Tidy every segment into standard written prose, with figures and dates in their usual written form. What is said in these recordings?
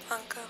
Blanco.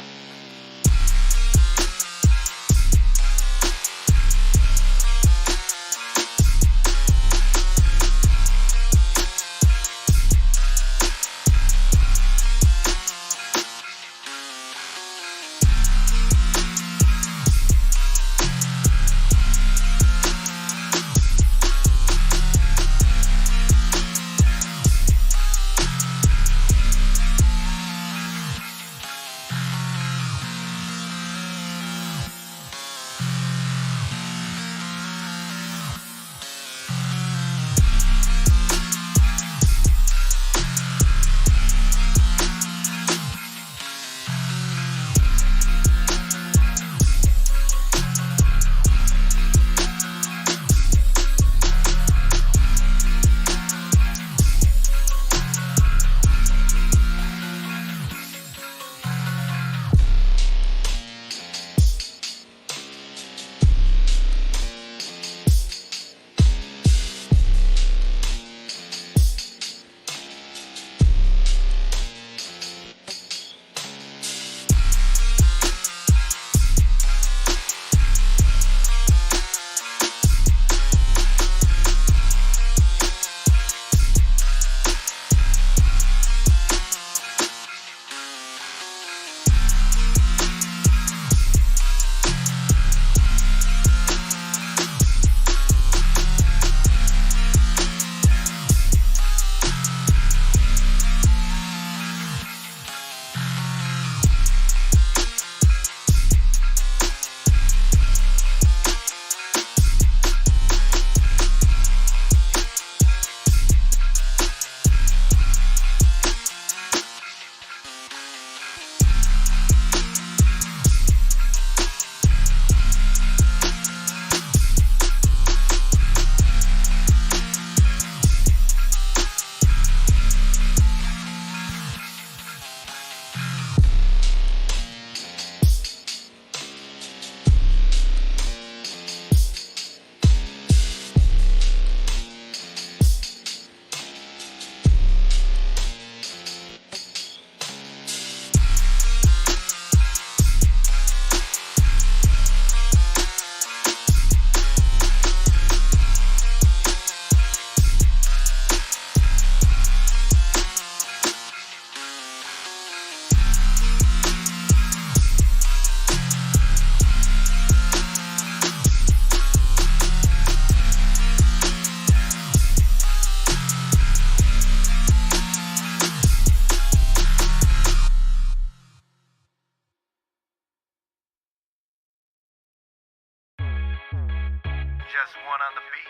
Just one on the beat.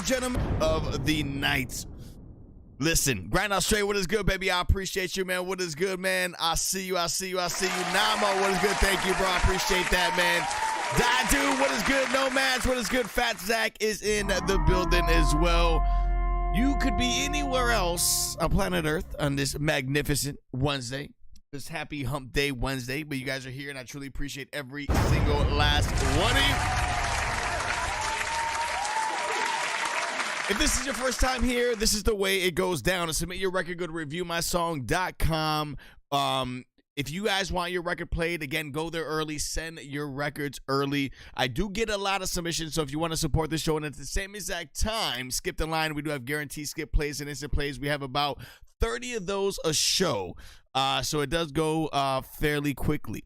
Gentlemen of the night, listen, Grind Out Straight, what is good, baby? I appreciate you, man. What is good, man? I see you. Namo, what is good? Thank you, bro. I appreciate that, man. Dadu, what is good? Nomads, what is good? Fat Zach is in the building as well. You could be anywhere else on planet Earth on this magnificent Wednesday, this happy hump day Wednesday, but you guys are here and I truly appreciate every single last one of you. If this is your first time here, this is the way it goes down. To submit your record, go to reviewmysong.com. If you guys want your record played, again, go there early. Send your records early. I do get a lot of submissions, so if you want to support the show and at the same exact time, skip the line. We do have guaranteed skip plays and instant plays. We have about 30 of those a show, so it does go fairly quickly.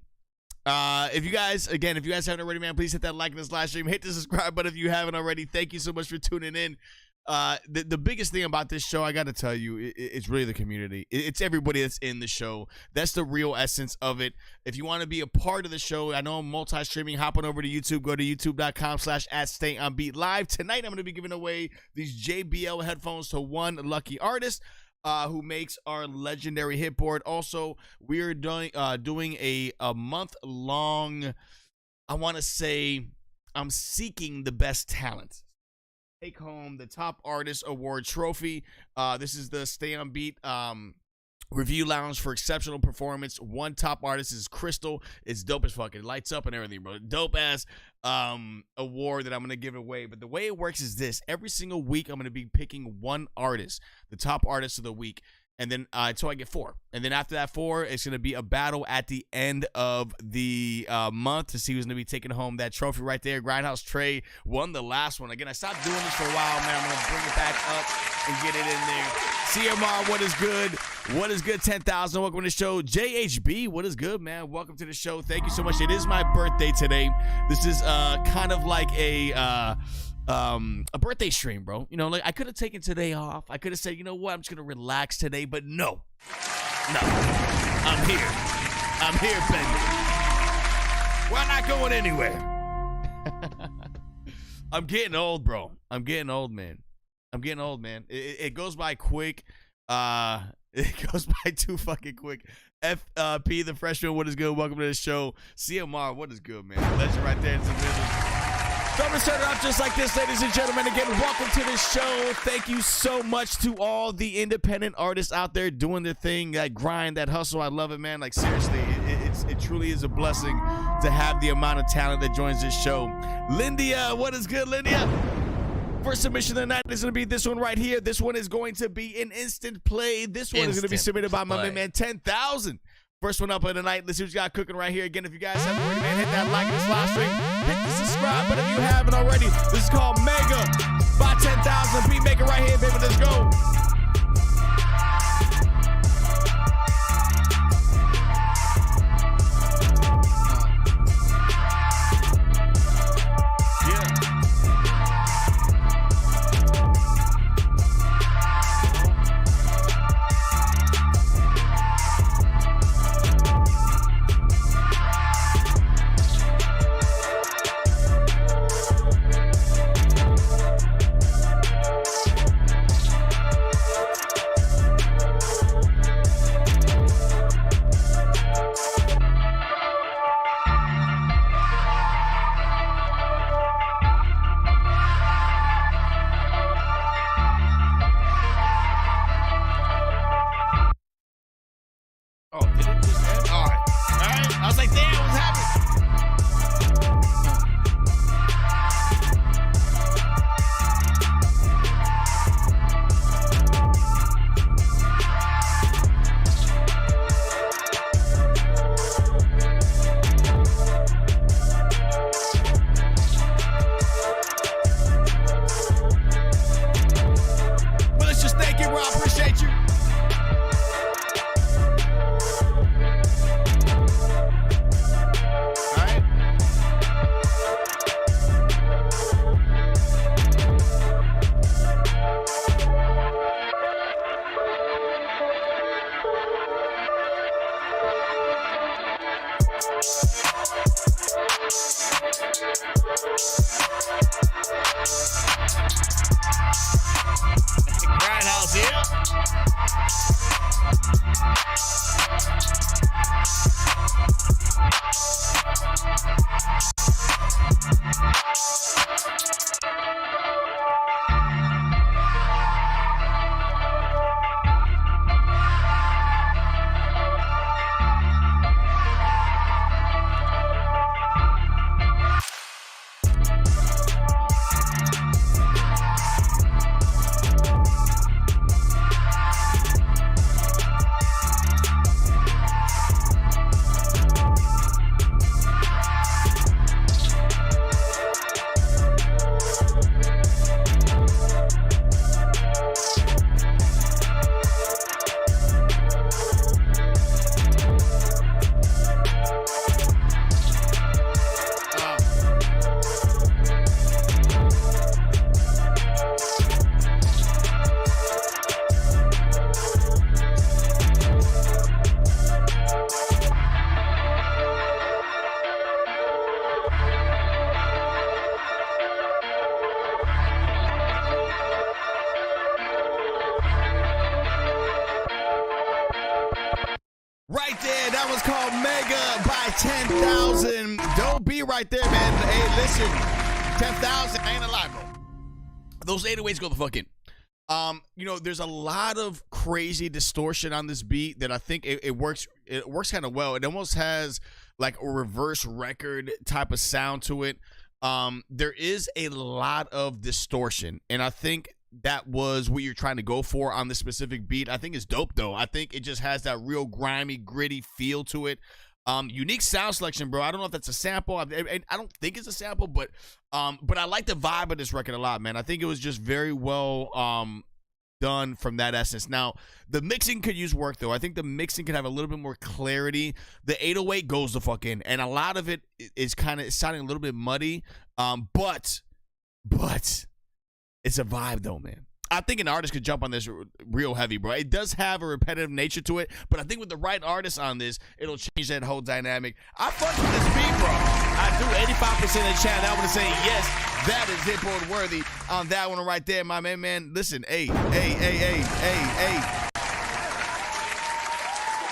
If you guys haven't already, man, please hit that like in this live stream. Hit the subscribe button if you haven't already. Thank you so much for tuning in. The biggest thing about this show, I got to tell you, it's really the community. It's everybody that's in the show. That's the real essence of it. If you want to be a part of the show, I know I'm multi-streaming. Hop on over to YouTube. Go to youtube.com/@StayOnBeat live. Tonight, I'm going to be giving away these JBL headphones to one lucky artist who makes our legendary HITBOARD. Also, we are doing a month-long, I want to say, I'm seeking the best talent. Take home the Top Artist Award trophy. This is the StayOnBeat review lounge for exceptional performance. One top artist is Crystal. It's dope as fuck. It lights up and everything, bro. Dope ass award that I'm gonna give away. But the way it works is this: every single week, I'm gonna be picking one artist, the top artist of the week. And then until I get 4. And then after that 4, it's going to be a battle at the end of the month to see who's going to be taking home that trophy right there. Grindhouse Trey won the last one. Again, I stopped doing this for a while, man. I'm going to bring it back up and get it in there. CMR, what is good? What is good, 10,000? Welcome to the show. JHB, what is good, man? Welcome to the show. Thank you so much. It is my birthday today. This is kind of like a birthday stream, bro. You know, like I could have taken today off. I could have said, you know what, I'm just gonna relax today, but no, I'm here, baby. We're not going anywhere. I'm getting old, bro. I'm getting old, man. It goes by quick. It goes by too fucking quick. FP, the freshman, what is good? Welcome to the show. CMR, what is good, man? Legend right there in the middle. So I'm going to start it off just like this, ladies and gentlemen. Again, welcome to the show. Thank you so much to all the independent artists out there doing their thing, that grind, that hustle. I love it, man. Like, seriously, it truly is a blessing to have the amount of talent that joins this show. Lindia, what is good, Lindia? First submission of the night is going to be this one right here. This one is going to be an instant play. This one is going to be submitted by my man, 10,000. First one up of the night. Let's see what you got cooking right here. Again, if you guys haven't already, man, hit that like in this live stream. Hit the subscribe button if you haven't already. This is called Mega by 10,000. Beat maker right here, baby. Let's go. called Mega by 10,000. Don't be right there, man. Hey, listen, 10,000 ain't a lot, bro. Those 808s go the fuck in. You know, there's a lot of crazy distortion on this beat that I think it works kind of well. It almost has like a reverse record type of sound to it. There is a lot of distortion, and I think that was what you're trying to go for on this specific beat. I think it's dope though. I think it just has that real grimy, gritty feel to it. Unique sound selection, bro. I don't know if that's a sample. I don't think it's a sample, but I like the vibe of this record a lot, man. I think it was just very well done from that essence. Now, the mixing could use work, though. I think the mixing could have a little bit more clarity. The 808 goes the fuck in, and a lot of it is kind of sounding a little bit muddy, but it's a vibe, though, man. I think an artist could jump on this real heavy, bro. It does have a repetitive nature to it, but I think with the right artist on this, it'll change that whole dynamic. I fuck with this beat, bro. I do. 85% of the chat, I want to say yes, that is HITBOARD worthy on that one right there, my man. Listen, hey.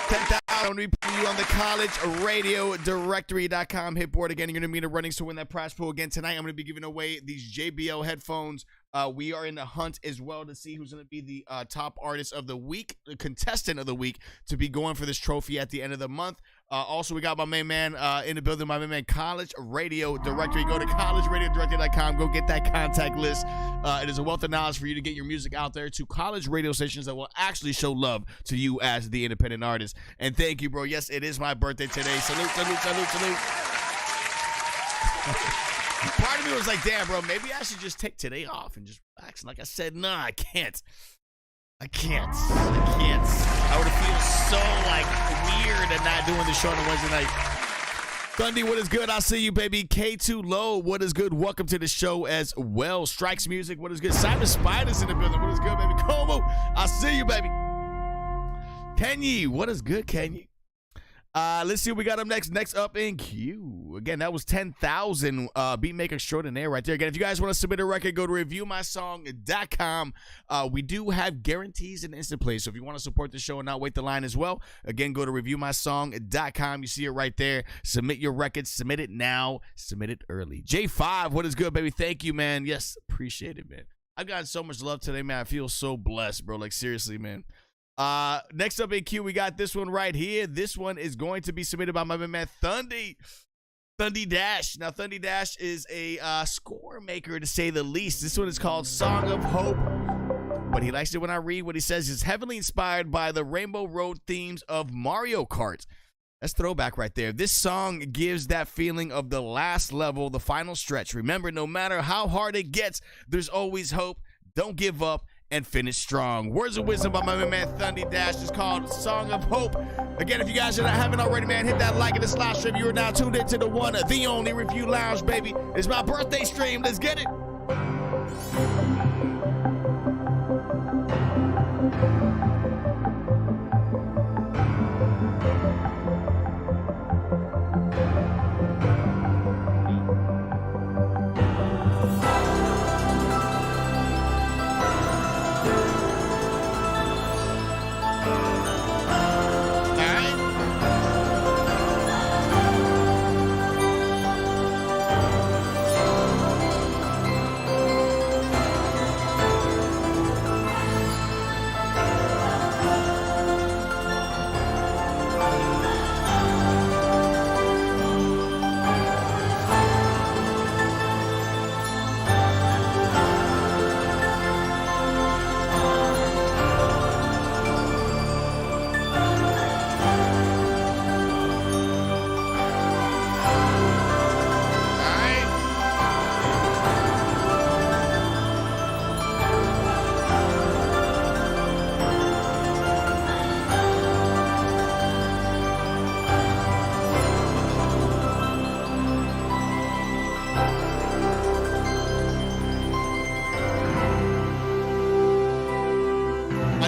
10,000 we put you on the collegeradiodirectory.com HITBOARD. Again, you're going to meet a runnings to win that prize pool again tonight. I'm going to be giving away these JBL headphones. We are in the hunt as well to see who's going to be the top artist of the week, the contestant of the week, to be going for this trophy at the end of the month. Also, we got my main man in the building, my main man, College Radio Directory. Go to collegeradiodirectory.com. Go get that contact list. It is a wealth of knowledge for you to get your music out there to college radio stations that will actually show love to you as the independent artist. And thank you, bro. Yes, it is my birthday today. Salute. Part of me was like, damn, bro, maybe I should just take today off and just relax. And like I said, nah, I can't. I would feel so like weird at not doing the show on a Wednesday night. Thundy, what is good? I see you, baby. K2 Low, what is good? Welcome to the show as well. Strikes Music, what is good? Simon Spider's in the building. What is good, baby? Como, I see you, baby. Kenyi, what is good, Kenyi? Let's see what we got up next. Next up in queue. Again, that was 10,000 Beatmaker extraordinaire right there. Again, if you guys want to submit a record, go to reviewmysong.com. We do have guarantees and instant play. So if you want to support the show and not wait the line as well, again, go to reviewmysong.com. You see it right there. Submit your record. Submit it now. Submit it early. J5, what is good, baby? Thank you, man. Yes, appreciate it, man. I've gotten so much love today, man. I feel so blessed, bro. Like, seriously, man. Next up in queue, we got this one right here. This one is going to be submitted by my man Thundy Dash. Now, Thundy Dash is a score maker, to say the least. This one is called Song of Hope, but he likes it when I read what he says. It's heavily inspired by the Rainbow Road themes of Mario Kart. That's throwback right there. This song gives that feeling of the last level, the final stretch. Remember, no matter how hard it gets, there's always hope. Don't give up and finish strong. Words of wisdom by my man Thundy Dash is called Song of Hope. Again, if you guys haven't already, man, hit that like in this live stream. You are now tuned into the one, the only Review Lounge, baby. It's my birthday stream. Let's get it.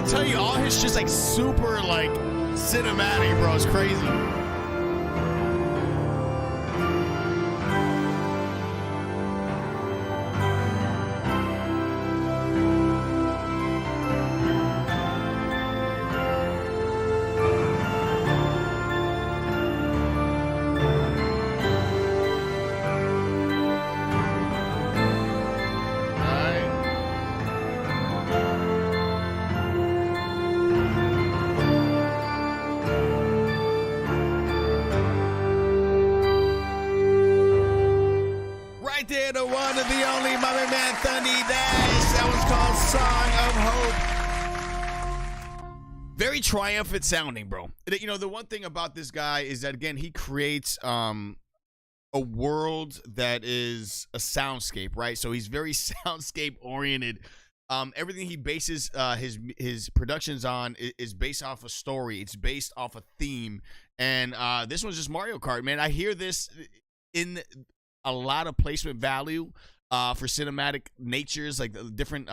Tell you, all his just like super like cinematic, bro. It's crazy. one and the only, my man Thundy Dash. That was called Song of Hope. Very triumphant sounding, bro. You know, the one thing about this guy is that, again, he creates a world that is a soundscape, right? So he's very soundscape oriented. Everything he bases his productions on is based off a story. It's based off a theme. And this one's just Mario Kart, man. I hear this in a lot of placement value for cinematic natures, like the different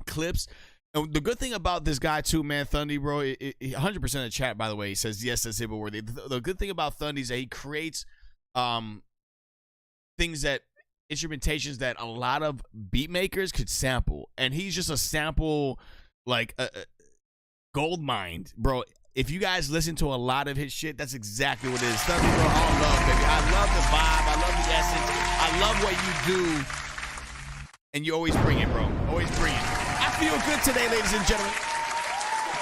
clips. And the good thing about this guy too, man, Thundy, bro, 100% of the chat, by the way, he says, yes, that's HITBOARD. The good thing about Thundy is that he creates things that, instrumentations that a lot of beat makers could sample. And he's just a sample, like a gold mine, bro. If you guys listen to a lot of his shit, that's exactly what it is. Thundy, bro, all love, baby. I love the vibe. I love the essence. I love what you do. And you always bring it, bro. Always bring it. I feel good today, ladies and gentlemen.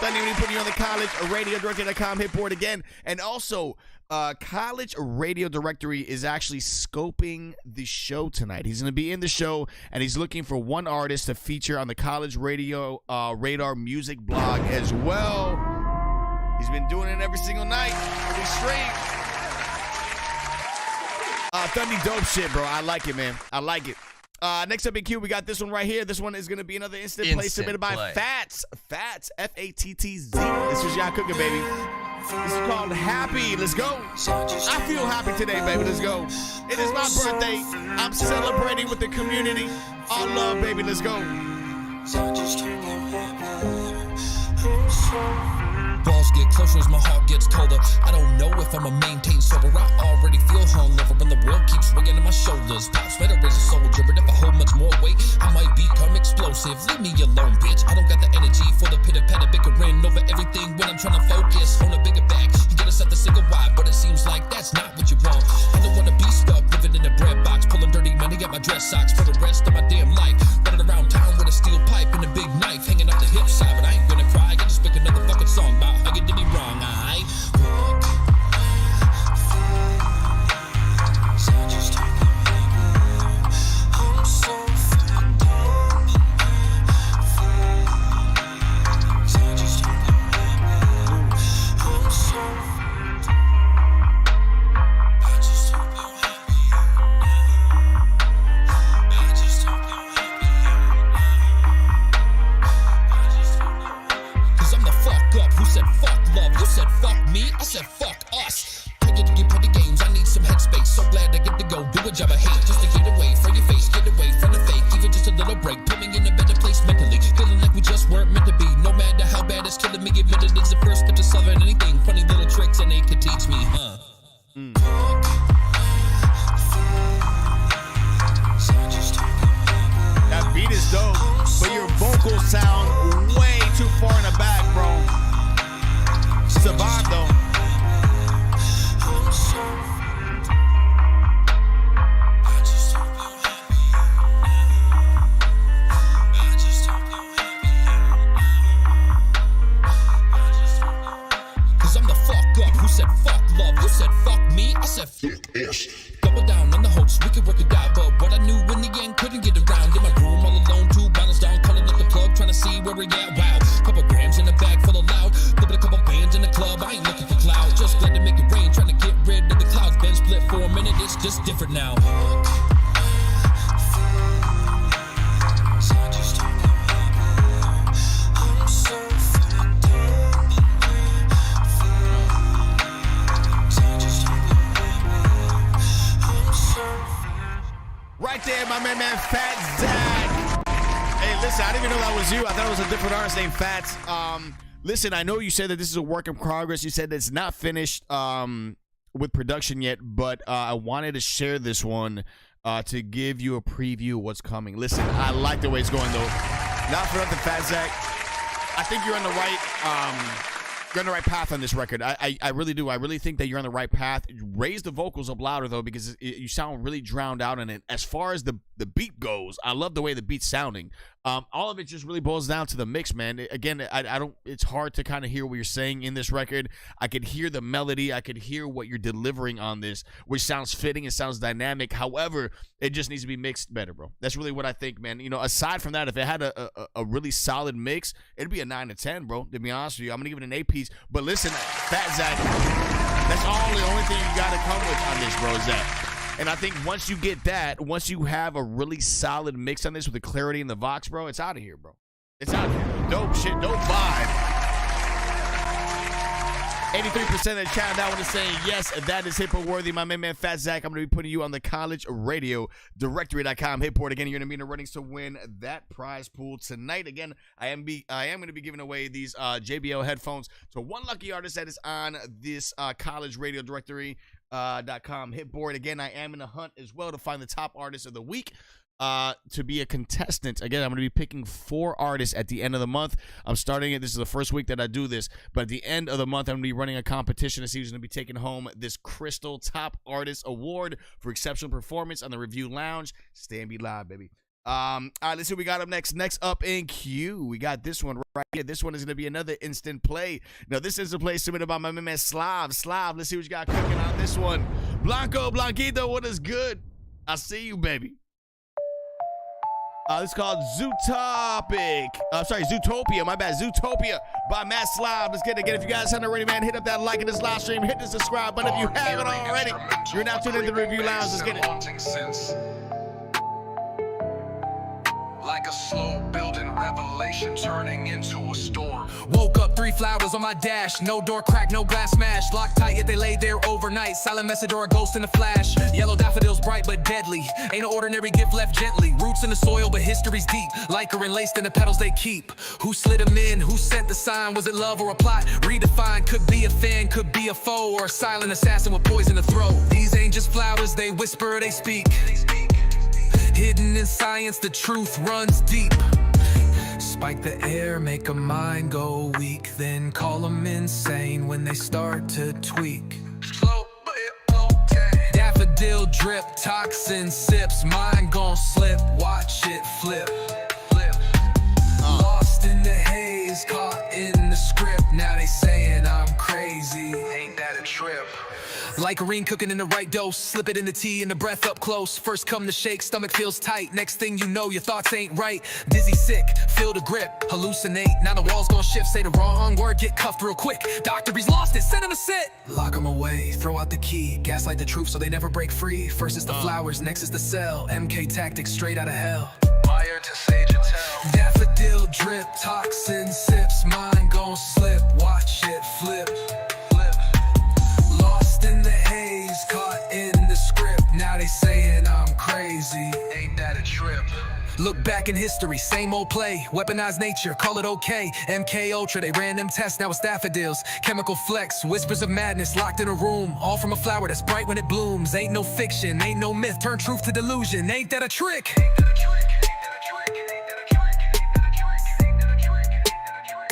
Thundy, when he put you on the college radio directory.com HITBOARD again. And also, College Radio Directory is actually scoping the show tonight. He's going to be in the show, and he's looking for one artist to feature on the College Radio Radar music blog as well. He's been doing it every single night, every stream. Thundy, dope shit, bro. I like it, man. I like it. Next up in queue, we got this one right here. This one is going to be another instant play submitted by Fats. Fats, F-A-T-T-Z. This was y'all cooking, baby. This is called Happy. Let's go. I feel happy today, baby. Let's go. It is my birthday. I'm celebrating with the community. All love, baby. Let's go. Balls get closer as my heart gets colder. I don't know if I'ma maintain sober. I already feel hungover when the world keeps swinging on my shoulders. Pops better raise a soldier, but if I hold much more weight, I might become explosive. Leave me alone, bitch. I don't got the energy for the pitter-patter bickering over everything when I'm trying to focus on a bigger bag. You get us at the single wide, but it seems like that's not what you want. I don't wanna be stuck living in a bread box, pulling dirty money at my dress socks for the rest of my damn life. Running around town with a steel pipe and a big knife hanging out the hip side, but I ain't gonna cry. I just make another fucking song about how you did me wrong, alright? I said fuck us. I get to get pretty games, I need some headspace. So glad I get to go do a job I hate. Just to get away from your face, get away from the fake. Even just a little break, put me in a better place mentally. Feeling like we just weren't meant to be. No matter how bad it's killing me, admit it is the first step to solving anything. Funny little tricks and they could teach me, huh? That beat is dope, but your vocals sound way too far in the back, bro. Survive though. Cause I'm the fuck up. Who said fuck love? Who said fuck me? I said fuck us. Double down on the hopes we could work it out, but what I knew in the end couldn't get around. In my room all alone, 2 bottles down, calling up the plug, trying to see where we at. Wow, couple grams in the bag full of loud, flipping a couple bands in the club. I ain't looking for clouds, just glad to make it rain, trying to get rid of the clouds. Been split for a minute, it's just different now. Right there, my man, Fat Zach. Hey, listen, I didn't even know that was you. I thought it was a different artist named Fats. Listen, I know you said that this is a work in progress. You said that it's not finished with production yet, but I wanted to share this one to give you a preview of what's coming. Listen, I like the way it's going, though. Not for nothing, Fat Zach. I think you're on the right... You're on the right path on this record. I really do. I really think that you're on the right path. Raise the vocals up louder, though, because you sound really drowned out in it. As far as the beat goes, I love the way the beat's sounding. All of it just really boils down to the mix, man. Again, I don't. It's hard to kind of hear what you're saying in this record. I could hear the melody. I could hear what you're delivering on this, which sounds fitting. It sounds dynamic. However, it just needs to be mixed better, bro. That's really what I think, man. You know, aside from that, if it had a really solid mix, it'd be a 9 to 10, bro. To be honest with you, I'm gonna give it an 8 piece. But listen, Fat Zach, that's the only thing you gotta come with on this, bro. Is that. And I think once you get that, once you have a really solid mix on this with the clarity and the vox, bro, it's out of here, bro. It's out of here. Dope shit, dope vibe. 83% of the chat now want to say, yes, that is HITBOARD worthy. My main man, Fat Zach, I'm going to be putting you on the college radio directory.com HITBOARD. Again, you're going to be in the runnings to win that prize pool tonight. Again, I am going to be giving away these JBL headphones to one lucky artist that is on this college radio directory. .com HITBOARD. Again, I am in a hunt as well to find the top artist of the week to be a contestant. Again, I'm going to be picking 4 artists at the end of the month. I'm starting it. This is the first week that I do this, but at the end of the month, I'm going to be running a competition to see who's going to be taking home this Crystal Top Artist Award for exceptional performance on the Review Lounge. StayOnBeat Live, baby. All right, let's see what we got up next. Next up in queue, we got this one right here. This one is going to be another instant play. Now, this instant play submitted by my man Slav. Slav, let's see what you got cooking on this one. Blanco, Blanquito, what is good? I see you, baby. This is called Zootopia. My bad. Zootopia by Matt Slav. Let's get it again. If you guys haven't already, man, hit up that like in this live stream. Hit the subscribe button if you haven't already. You're now tuned into the Review Lounge. Let's get it. Like a slow building revelation turning into a storm. Woke up 3 flowers on my dash. No door crack, no glass smashed. Locked tight yet they laid there overnight. Silent message or a ghost in a flash. Yellow daffodils bright but deadly. Ain't no ordinary gift left gently. Roots in the soil but history's deep. Liker enlaced in the petals they keep. Who slid them in? Who sent the sign? Was it love or a plot? Redefined. Could be a fan, could be a foe, or a silent assassin with poison to throw. These ain't just flowers, they whisper, they speak. Hidden in science, the truth runs deep. Spike the air, make a mind go weak. Then call them insane when they start to tweak. Slow, but okay. Daffodil drip, toxin sips. Mind gon' slip, watch it flip. Flip. Lost in the haze, caught in the script. Now they saying I'm crazy. Ain't that a trip? Like a ring cooking in the right dose. Slip it in the tea and the breath up close. First come the shake, stomach feels tight. Next thing you know, your thoughts ain't right. Dizzy, sick, feel the grip, hallucinate. Now the walls gon' shift, say the wrong word, get cuffed real quick. Doctor, he's lost it, send him to sit. Lock him away, throw out the key. Gaslight the truth so they never break free. First is the flowers, next is the cell. MK tactics straight out of hell. Mire to sage and tell. Daffodil drip, toxin sips. Mind gon' slip, watch it flip. In the haze, caught in the script. Now they saying I'm crazy. Ain't that a trip? Look back in history, same old play. Weaponized nature, call it okay. MK Ultra, they ran them tests, now it's daffodils. Chemical flex, whispers of madness, locked in a room. All from a flower that's bright when it blooms. Ain't no fiction, ain't no myth, turn truth to delusion. Ain't that a trick? Ain't that a trick? Ain't that a trick? Ain't that a trick? Ain't that a trick? Ain't that a trick? Ain't that a trick?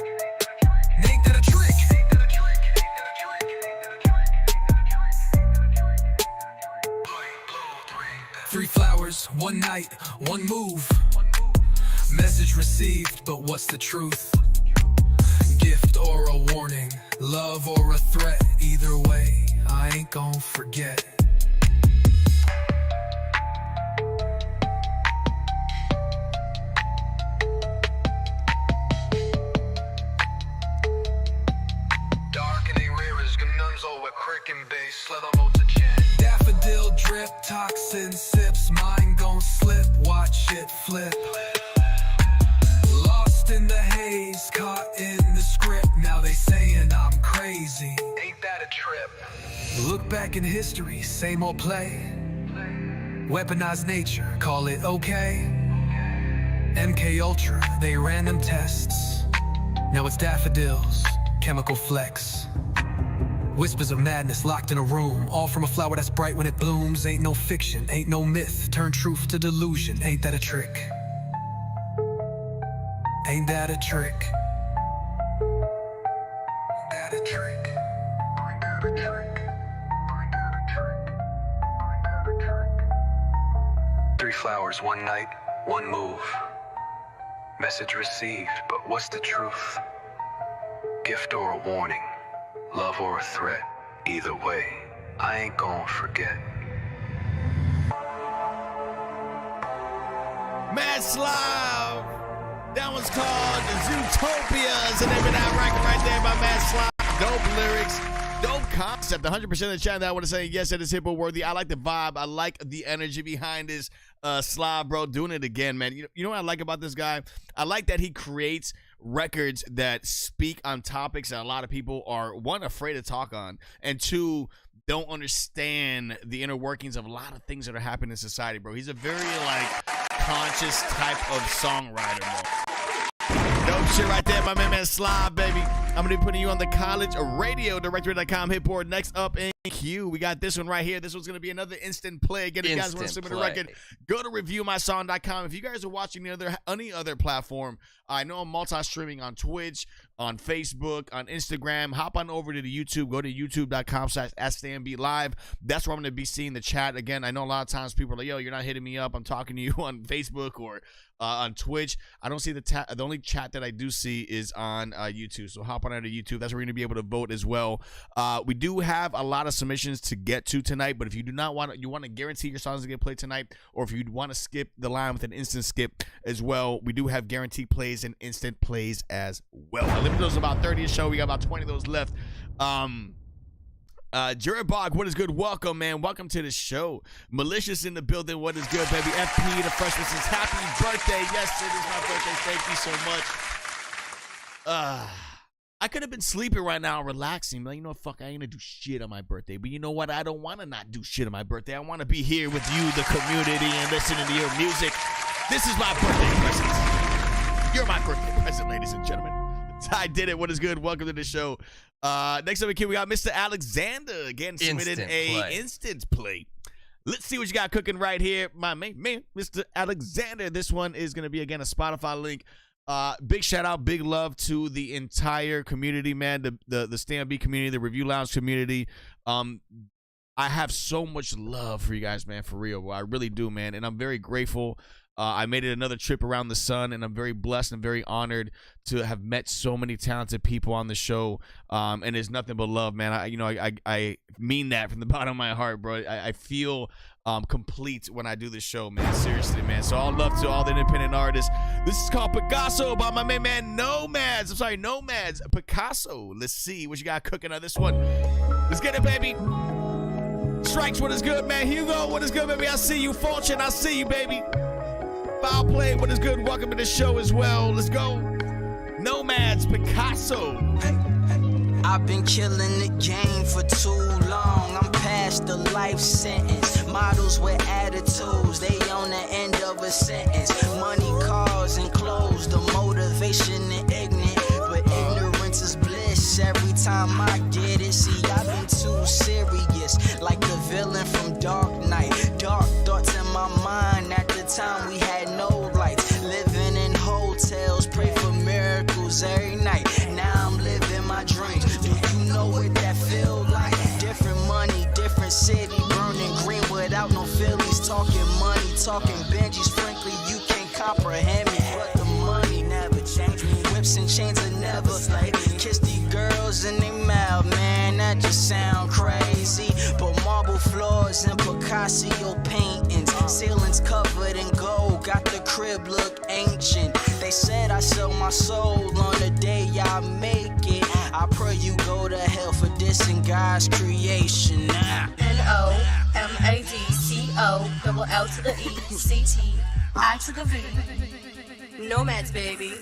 Ain't that a trick? Ain't that a trick? Three flowers, one night, one move. Message received, but what's the truth? Gift or a warning, love or a threat. Either way, I ain't gon' forget. Darkening rivers, gununzo with crick and bass, leather modes of chin. Daffodil drip, toxin sips. Mind gon' slip, watch it flip. Lost in the haze, caught in the script. Now they saying I'm crazy. Ain't that a trip? Look back in history, same old play. Weaponized nature, call it okay. MK Ultra, they ran them tests. Now it's daffodils, chemical flex. Whispers of madness locked in a room. All from a flower that's bright when it blooms. Ain't no fiction, ain't no myth. Turn truth to delusion. Ain't that a trick? Ain't that a trick? Ain't that a trick? Ain't that a trick? Ain't that a trick? Ain't that a trick? 3 flowers, one night, one move. Message received, but what's the truth? Gift or a warning, love or a threat. Either way, I ain't gonna forget. Mad Slav. That one's called Zootopias. And name of that record right there by Mad Slav. Dope lyrics. Dope concept. 100% of the chat that I want to say yes, it is hippo worthy. I like the vibe. I like the energy behind this. Slav, bro, doing it again, man. You know what I like about this guy? I like that he creates records that speak on topics that a lot of people are, one, afraid to talk on, and two, don't understand the inner workings of a lot of things that are happening in society, bro. He's a very, like, conscious type of songwriter, bro. Dope shit right there, my man Slav, baby. I'm going to be putting you on the college radio directory.com hitboard. Next up in queue, we got this one right here. This one's going to be another instant play. Again, if you guys want to submit a record, go to reviewmysong.com. If you guys are watching any other platform, I know I'm multi-streaming on Twitch, on Facebook, on Instagram. Hop on over to the YouTube. Go to youtube.com/StayOnBeat live. That's where I'm going to be seeing the chat. Again, I know a lot of times people are like, yo, you're not hitting me up. I'm talking to you on Facebook or on Twitch. I don't see the only chat that I do see is on YouTube. So hop on over to YouTube. That's where you're going to be able to vote as well. We do have a lot of submissions to get to tonight, but if you do not want to guarantee your songs to get played tonight, or if you want to skip the line with an instant skip as well, we do have guaranteed plays and instant plays as well. I limit those about 30 a show. We got about 20 of those left. Jared Bog, what is good? Welcome, man. Welcome to the show. Malicious in the building. What is good, baby? FP, the freshman, says happy birthday. Yes, it is my birthday. Thank you so much. I could have been sleeping right now, relaxing. Like, you know what? Fuck, I ain't gonna do shit on my birthday. But you know what? I don't want to not do shit on my birthday. I want to be here with you, the community, and listening to your music. This is my birthday present. You're my birthday present, ladies and gentlemen. I did it. What is good? Welcome to the show. Next up in queue, we got Mr. Alexander. Again, submitted instant play. Let's see what you got cooking right here. My man, Mr. Alexander. This one is going to be, again, a Spotify link. Big shout out, big love to the entire community, man. The StayOnBeat community, the Review Lounge community. I have so much love for you guys, man, for real. I really do, man. And I'm very grateful. I made it another trip around the sun, and I'm very blessed and very honored to have met so many talented people on the show. And there's nothing but love, man. I mean that from the bottom of my heart, bro. I feel complete when I do this show, man. Seriously, man. So all love to all the independent artists. This is called Picasso by my main man Nomads. I'm sorry, Nomads. Picasso. Let's see what you got cooking on this one. Let's get it, baby. Strikes, what is good, man? Hugo, what is good, baby? I see you. Fortune, I see you, baby. Foul play, what is good? Welcome to the show as well. Let's go. Nomads, Picasso. I've been killing the game for too long. I'm past the life sentence. Models with attitudes, they on the end of a sentence. Money, cars, and clothes, the motivation and ignorant. But ignorance is bliss every time I get it. See, I've been too serious, like the villain from Dark Knight. Dark thoughts in my mind. At the time we had no lights. Living in hotels, pray for miracles every night. Now I'm living my dreams. Do you know what that feel like? Different money, different city, burning green without no feelings. Talking money, talking Benjis. Frankly, you can't comprehend me, but the money never changed me. Whips and chains are never slave. Kiss these girls in their mouth, man, that just sound crazy. But marble floors and Picasso paintings, ceilings covered in gold, got the crib look ancient. They said I sell my soul on the day I make it. I pray you go to hell for dissing God's creation. NOMADCO, double L to the E, CT, I to the V. Nomads, baby.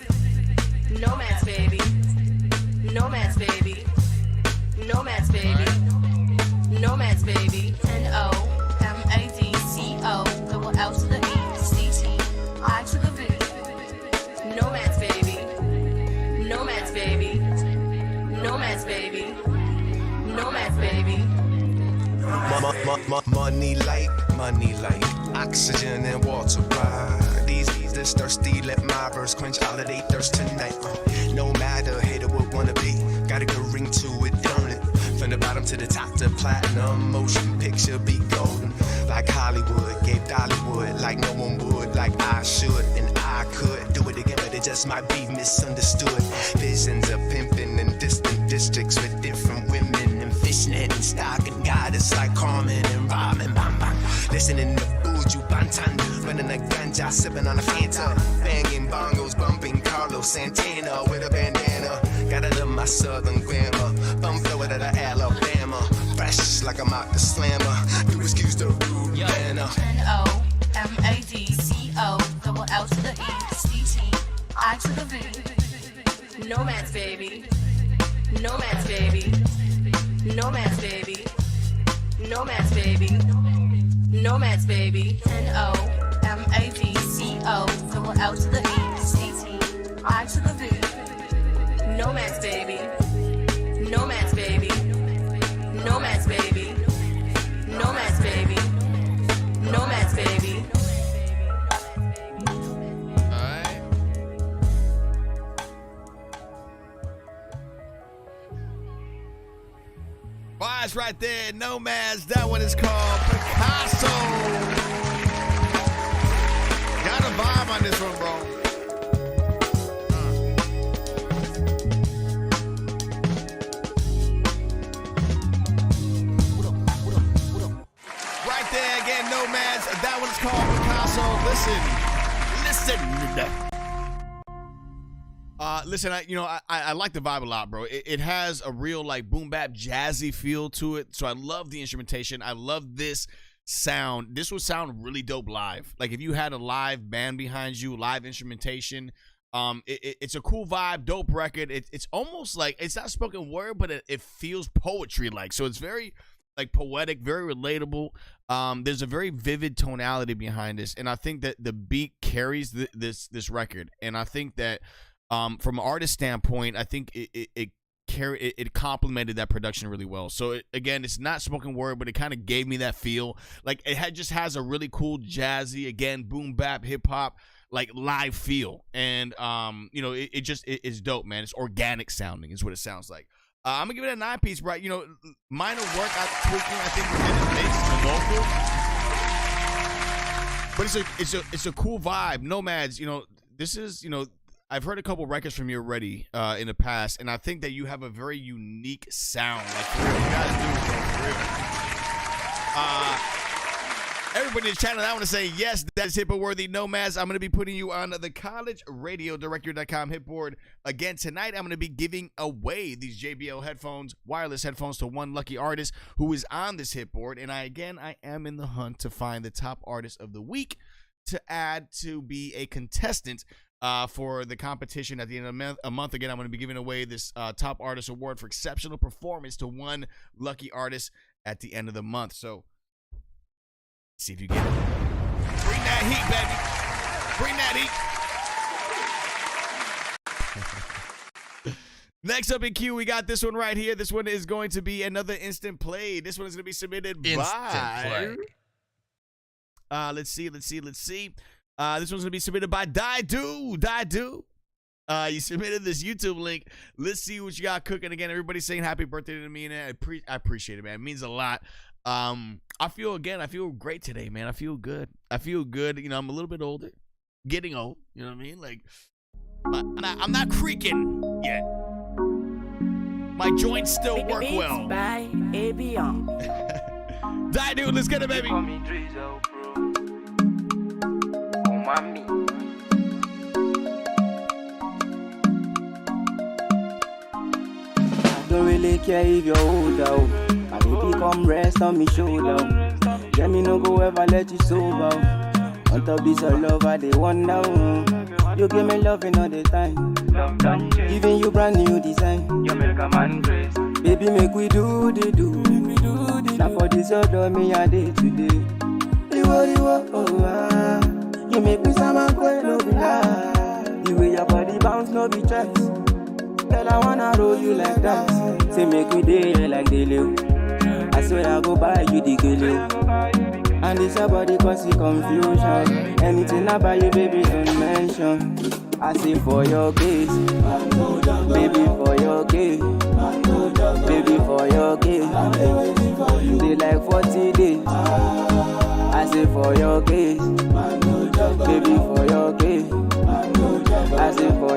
Nomads, baby. Nomads, baby. Nomads, baby. Nomads, baby. NOMADCO, double L to the E, CT, I to the V. Nomads, baby. Nomads, baby. Nomads, baby. Nomads, baby. Money like oxygen and water. These that's thirsty, let my verse quench all of they thirst tonight. No matter hater would wanna be, got a good ring to it, don't it? From the bottom to the top, to platinum, motion picture be golden. Like Hollywood, gave Dollywood, like no one would, like I should, and I could do it again, but it just just might be misunderstood. Visions of pimping in distant districts with different women and fishnet and stock and goddess like Carmen and Robin. Bam, bam. Listening to Buju Bantan, running a ganja, sipping on a Fanta, banging bongos, bumping Carlos Santana with a bandana. Gotta love my southern grammar, bum flow out of Alabama, fresh like I'm out the slammer. Do excuse the rude banner. NOMADCO, double L to the E, CT, I to the V. Nomads, baby. Nomads, baby. Nomads, baby. Nomads, baby. Nomads, baby. NOMADCO, double L to the E, CT, I to the V. Nomads, baby. Nomads, baby. Nomads, baby. Nomads, baby. Nomads, baby. Alright. Bars right there, Nomads. That one is called Picasso. Got a vibe on this one, bro. Right there again, Nomads. That one is called Picasso. Listen, I like the vibe a lot, bro. It has a real like boom bap jazzy feel to it. So I love the instrumentation. I love this sound. This would sound really dope live. Like if you had a live band behind you, live instrumentation. It's a cool vibe, dope record. It's almost like it's not spoken word, but it feels poetry like. So it's very like poetic, very relatable. There's a very vivid tonality behind this, and I think that the beat carries this record. And I think that from an artist standpoint, I think it complemented that production really well. So again, it's not spoken word, but it kind of gave me that feel. Like it just has a really cool jazzy, again, boom bap, hip hop, like live feel. And it's dope, man. It's organic sounding is what it sounds like. I'm gonna give it a 9-piece, right? Minor work tweaking, I think, within the vocal. But it's a cool vibe. Nomads, this is, I've heard a couple records from you already in the past, and I think that you have a very unique sound. Like, for real, you guys do, bro, for real. Everybody in the channel, I want to say, yes, that is HITBOARD-worthy. Nomads, I'm going to be putting you on the collegeradiodirector.com HITBOARD. Again, tonight, I'm going to be giving away these JBL headphones, wireless headphones, to one lucky artist who is on this HITBOARD. And I am in the hunt to find the top artist of the week to add to be a contestant for the competition at the end of a month. Again, I'm going to be giving away this top artist award for exceptional performance to one lucky artist at the end of the month. So, see if you get it. Bring that heat, baby. Bring that heat. Next up in queue, we got this one right here. This one is going to be another instant play. This one is going to be submitted by... Let's see. This one's going to be submitted by Daidu. You submitted this YouTube link. Let's see what you got cooking. Again, everybody's saying happy birthday to me, and I appreciate it, man. It means a lot. I feel great today, man. I feel good. I'm a little bit older, getting old. You know what I mean? Like, I'm not creaking yet. My joints still work well. Daidu, let's get it, baby. Don't really care if you're old out. My baby come rest on me shoulder. Let me no go ever let you sober. On top this your love I they want now. You give me loving all the time. Giving you brand new design. You make a man grace. Baby make we do the do. Now for this your door me a day today. You make me someone quite no be lie. The way your body bounce no be tracks. Girl, I wanna roll you like that. Say make me day like the live. I swear I go buy you the girl. And this your body cause the confusion. Anything I buy you, baby, don't mention. I say for your case, baby, for your case, baby, for your case. They like 40 days. I say for your case, baby, for your case. I say for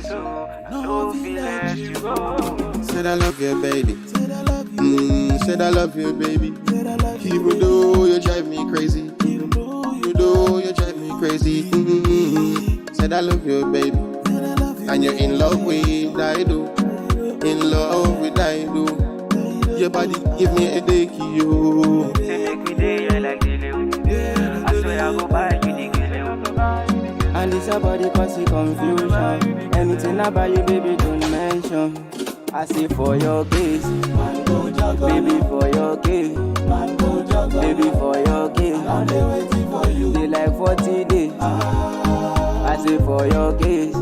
so I don't feel let you go. Said I love you, baby. Said I love you, baby. Even though you drive me crazy. Even though you drive me crazy. Said I love you, baby. And you're in love with I do. In love with I do. Your body give me a day, yo. Say make me day like the leo. I swear I go buy you the kilo. And this body cause the confusion. Anything about you, baby, don't mention. I say for your case, baby, for your case, baby, for your case. They like 40 days. I say for your case,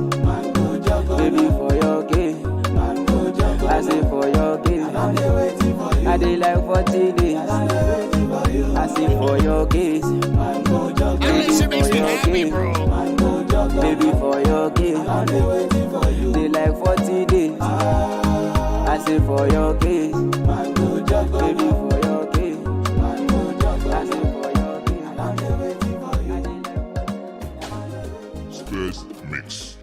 baby, for your case. I say for your case. I dey like 40 days. I say for your case, baby, for your case, baby, for your case. They like 40 days. I say for your case, baby, for your case. I say for your case. Space Mix.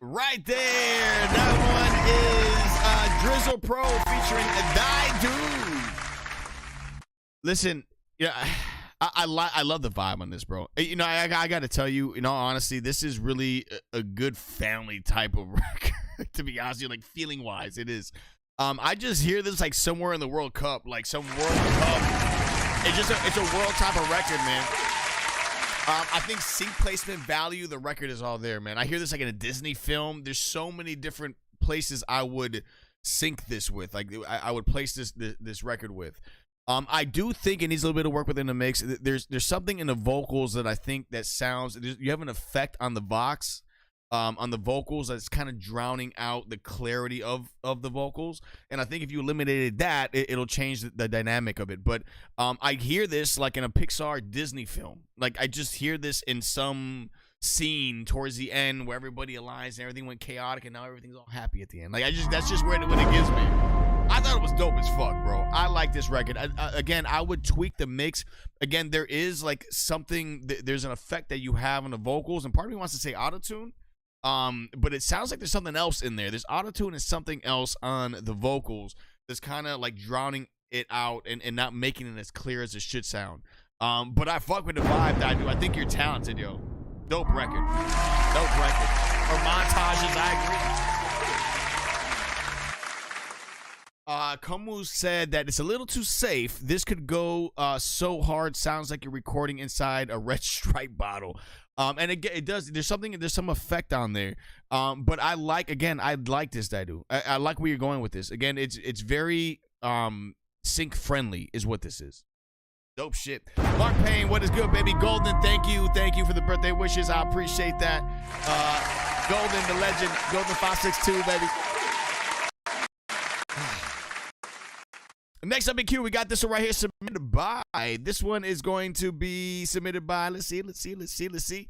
Right there. That one is Drizzle Pro featuring Die Dude. Listen, yeah, I love the vibe on this, bro. You know, I got to tell you, in all honesty, this is really a good family type of record. To be honest, like feeling wise, it is. I just hear this like somewhere in the World Cup, like some World Cup. It's a world type of record, man. I think sync placement value, the record is all there, man. I hear this like in a Disney film. There's so many different places I would sync this with. Like I would place this record with. I do think it needs a little bit of work within the mix. There's something in the vocals that I think that sounds. You have an effect on the Vox. On the vocals that's kind of drowning out the clarity of the vocals, and I think if you eliminated that, it'll change the dynamic of it. But I hear this like in a Pixar Disney film. Like I just hear this in some scene towards the end where everybody aligns and everything went chaotic and now everything's all happy at the end. Like that's just what it gives me. I thought it was dope as fuck, bro. I like this record. Again, I would tweak the mix. Again, there is like something. There's an effect that you have on the vocals, and part of me wants to say auto-tune. But it sounds like there's something else in there. There's auto-tune and something else on the vocals that's kind of like drowning it out and not making it as clear as it should sound. But I fuck with the vibe that I do. I think you're talented, yo. Dope record. Dope record. For montages, I agree. Kamu said that it's a little too safe. This could go so hard. Sounds like you're recording inside a Red Stripe bottle. And it does. There's some effect on there. But I like this, Dadu. I like where you're going with this. Again, it's very sync friendly is what this is. Dope shit. Mark Payne, what is good, baby? Golden, thank you for the birthday wishes. I appreciate that. Golden, the legend, Golden 562, baby. Next up in queue, we got this one right here submitted by. This one is going to be submitted by, let's see. JHB,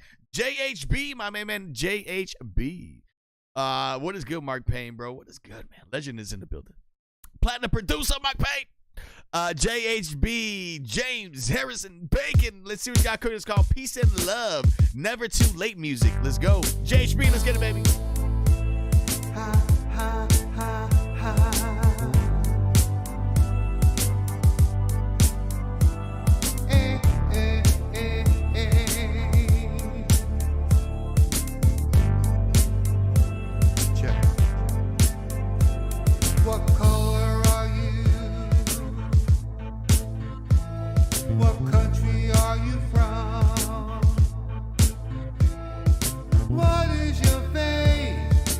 my man, JHB. What is good, Mark Payne, bro? What is good, man? Legend is in the building. Platinum producer, Mark Payne. JHB, James, Harrison, Bacon. Let's see what we got cooking. It's called Peace and Love. Never Too Late music. Let's go. JHB, let's get it, baby. Ha, ha, ha, ha. What color are you? What country are you from? What is your faith?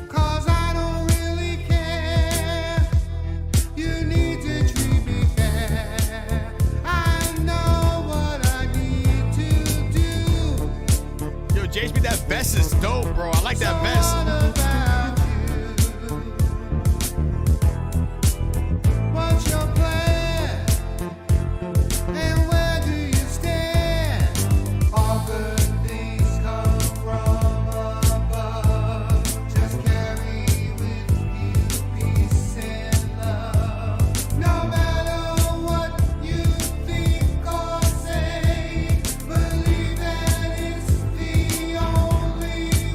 'Cause I don't really care. You need to treat me fair. I know what I need to do. Yo, JHB, that vest is dope, bro. I like that vest. What's your plan? And where do you stand? All good things come from above. Just carry with you peace and love. No matter what you think or say, believe that it's the only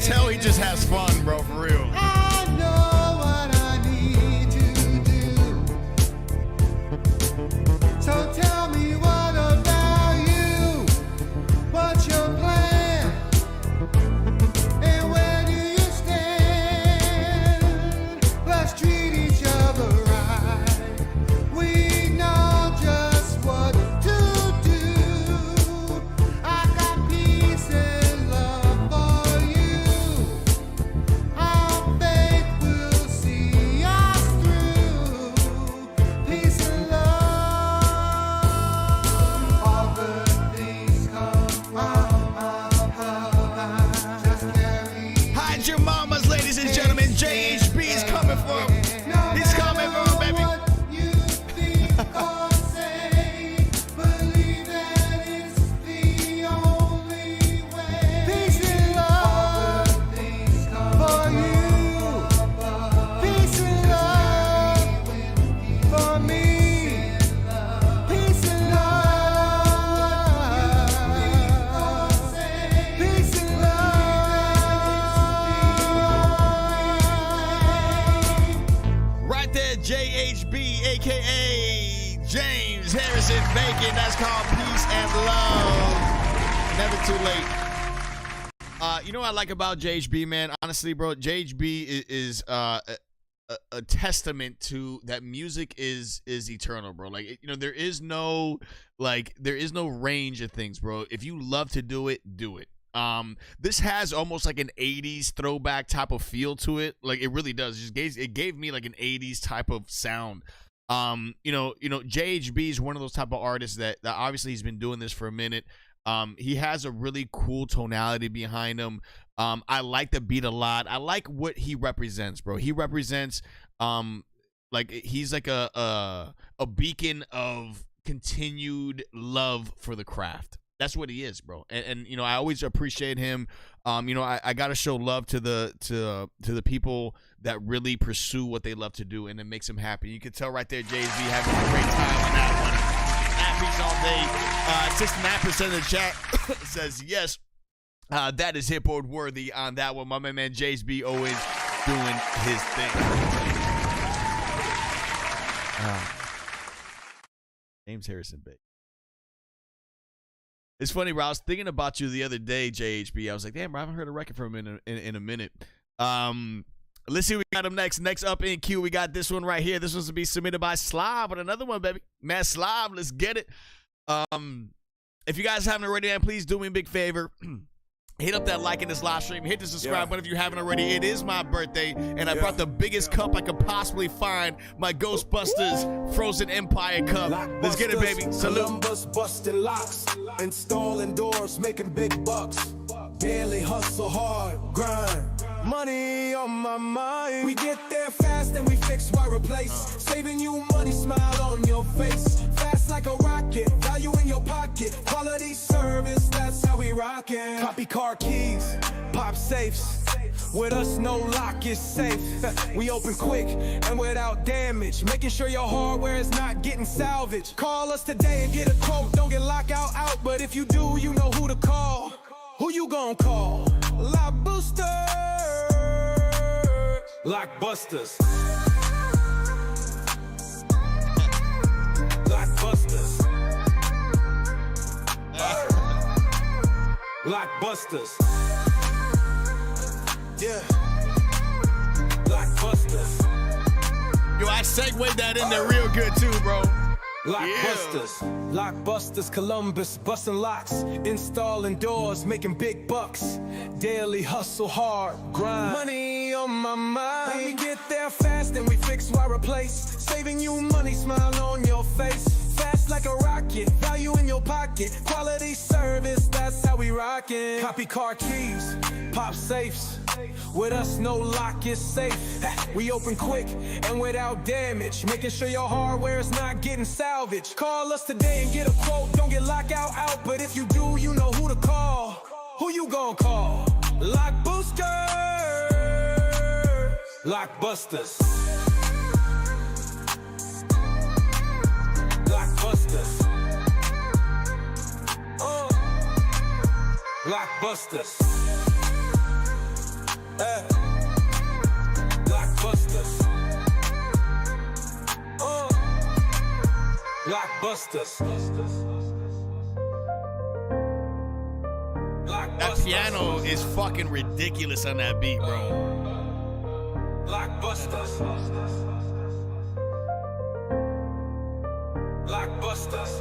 tell he just has fun, bro, for real. I know what I need to do. So tell me what about you? What's your plan? And where do you stand? Let's treat each other right. We know just what to do. I got peace and love for you. Our faith will see us through. Peace and love. All good things come from above. Just carry. Hide your mamas, ladies and gentlemen. JHB is coming for him. He's coming for him, baby. What you think or say, believe that it's the only way. Peace and love for you. Peace and love for me. Peace and love. Peace and love. Right there, JHB, aka James Harrison Bacon. That's called Peace and Love. Never too late. You know what I like about JHB, man? Honestly, bro, JHB is a testament to that music is eternal, bro. Like, you know, there is no range of things, bro. If you love to do it, do it. This has almost like an 80s throwback type of feel to it. Like, it really does. It gave me like an 80s type of sound. You know, JHB is one of those type of artists that obviously he's been doing this for a minute. He has a really cool tonality behind him. I like the beat a lot. I like what he represents, bro. He represents like he's like a beacon of continued love for the craft. That's what he is, bro. And you know, I always appreciate him. You know, I gotta show love to the people that really pursue what they love to do, and it makes them happy. You can tell right there, Jay-Z having a great time on that one. Happy all day. 69% of the chat says yes. That is Hitboard worthy on that one. My man JB always doing his thing. James Harrison Bay. It's funny, bro. I was thinking about you the other day, JHB. I was like, damn, bro, I haven't heard a record from him in a minute. Let's see what we got him next. Next up in queue, we got this one right here. This one's to be submitted by Slav, but another one, baby. Man, Slav, let's get it. If you guys haven't already, man, please do me a big favor. Hit up that like in this live stream. Hit the subscribe button if you haven't already. It is my birthday, and I brought the biggest cup I could possibly find. My Ghostbusters Frozen Empire cup. Let's get it, baby. Salute. Columbus busting locks, installing doors, making big bucks. Daily hustle hard, grind. Money on my mind. We get there fast and we fix why replace. Saving you money, smile on your face. Fast like a rocket, value in your pocket. Quality service, that's how we rockin'. Copy car keys, pop safes. With us, no lock is safe. We open quick and without damage, making sure your hardware is not getting salvaged. Call us today and get a quote. Don't get lockout out, but if you do, you know who to call. Who you gon' call? Lock Boosters. Lockbusters. Lockbusters. Lockbusters. Yeah. Lockbusters. Yo, I segued that in there real good too, bro. Lockbusters, Lockbusters, Columbus, busting locks, installing doors, making big bucks. Daily hustle hard, grind. Money on my mind. We get there fast and we fix why replace. Saving you money, smile on your face. Fast like a rocket, value in your pocket. Quality service, that's how we rockin'. Copy car keys, pop safes. With us, no lock is safe. We open quick and without damage, making sure your hardware is not getting salvaged. Call us today and get a quote. Don't get lockout out, but if you do, you know who to call. Who you gon' call? Lock Boosters. Lockbusters. Lockbusters. Lockbusters. Blockbusters. Blockbusters. That piano is fucking ridiculous on that beat, bro. Blockbusters. Blockbusters.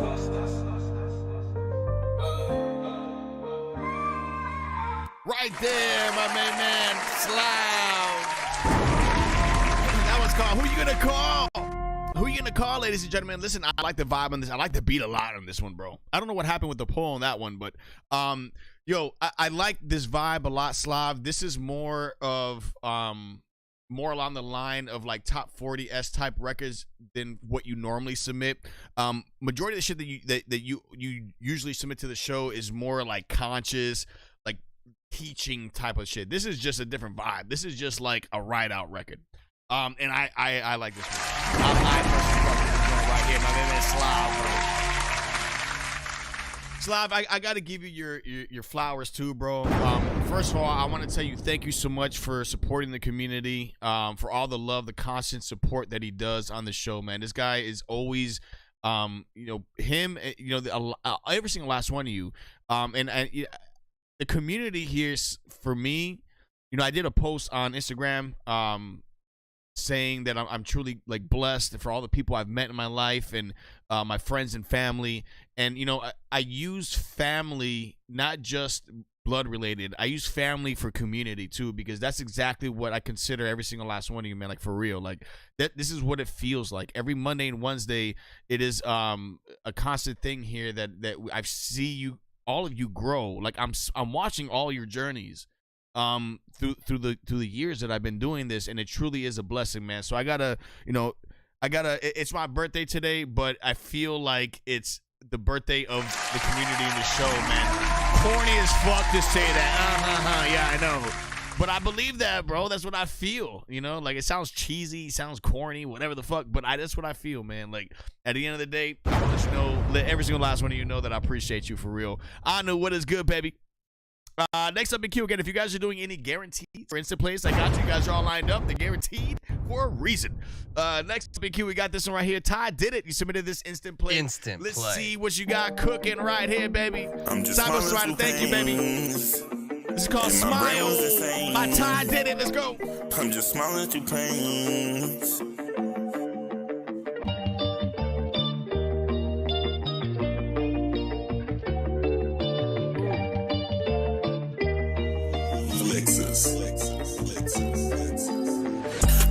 Right there, my main man, Slough. That one's called Who You Gonna Call? Who You Gonna Call, ladies and gentlemen? Listen, I like the vibe on this. I like the beat a lot on this one, bro. I don't know what happened with the pull on that one, but yo, I like this vibe a lot, Slav. This is more of more along the line of like top 40s type records than what you normally submit. Majority of the shit that you usually submit to the show is more like conscious, like teaching type of shit. This is just a different vibe. This is just like a ride out record. And I like this one. I personally fuck with this one right here. My name is Slav, bro. Slav, I got to give you your flowers too, bro. First of all, I want to tell you thank you so much for supporting the community, for all the love, the constant support that he does on the show, man. This guy is always, him, every single last one of you, the community here for me. I did a post on Instagram, saying that I'm truly like blessed for all the people I've met in my life and my friends and family. And I use family, not just blood related. I use family for community too, because that's exactly what I consider every single last one of you, man. Like for real, like this is what it feels like every Monday and Wednesday. It is a constant thing here that I see all of you grow. Like I'm watching all your journeys through the years that I've been doing this, and it truly is a blessing, man. So I gotta it's my birthday today, but I feel like it's the birthday of the community in the show, man. Corny as fuck to say that. Yeah, I know, but I believe that, bro. That's what I feel. Like it sounds cheesy, sounds corny, whatever the fuck, but that's what I feel, man. Like at the end of the day, I want to let every single last one of you know that I appreciate you for real. I know what is good, baby. Next up in queue again, if you guys are doing any guaranteed for instant plays, I got you guys are all lined up. They're guaranteed for a reason. Next up in queue, we got this one right here. Ty did it. You submitted this instant play. Let's see what you got cooking right here, baby. Cyber's right. Thank you, baby. This is called Smile by Ty did it. Let's go. I'm just smiling through pains.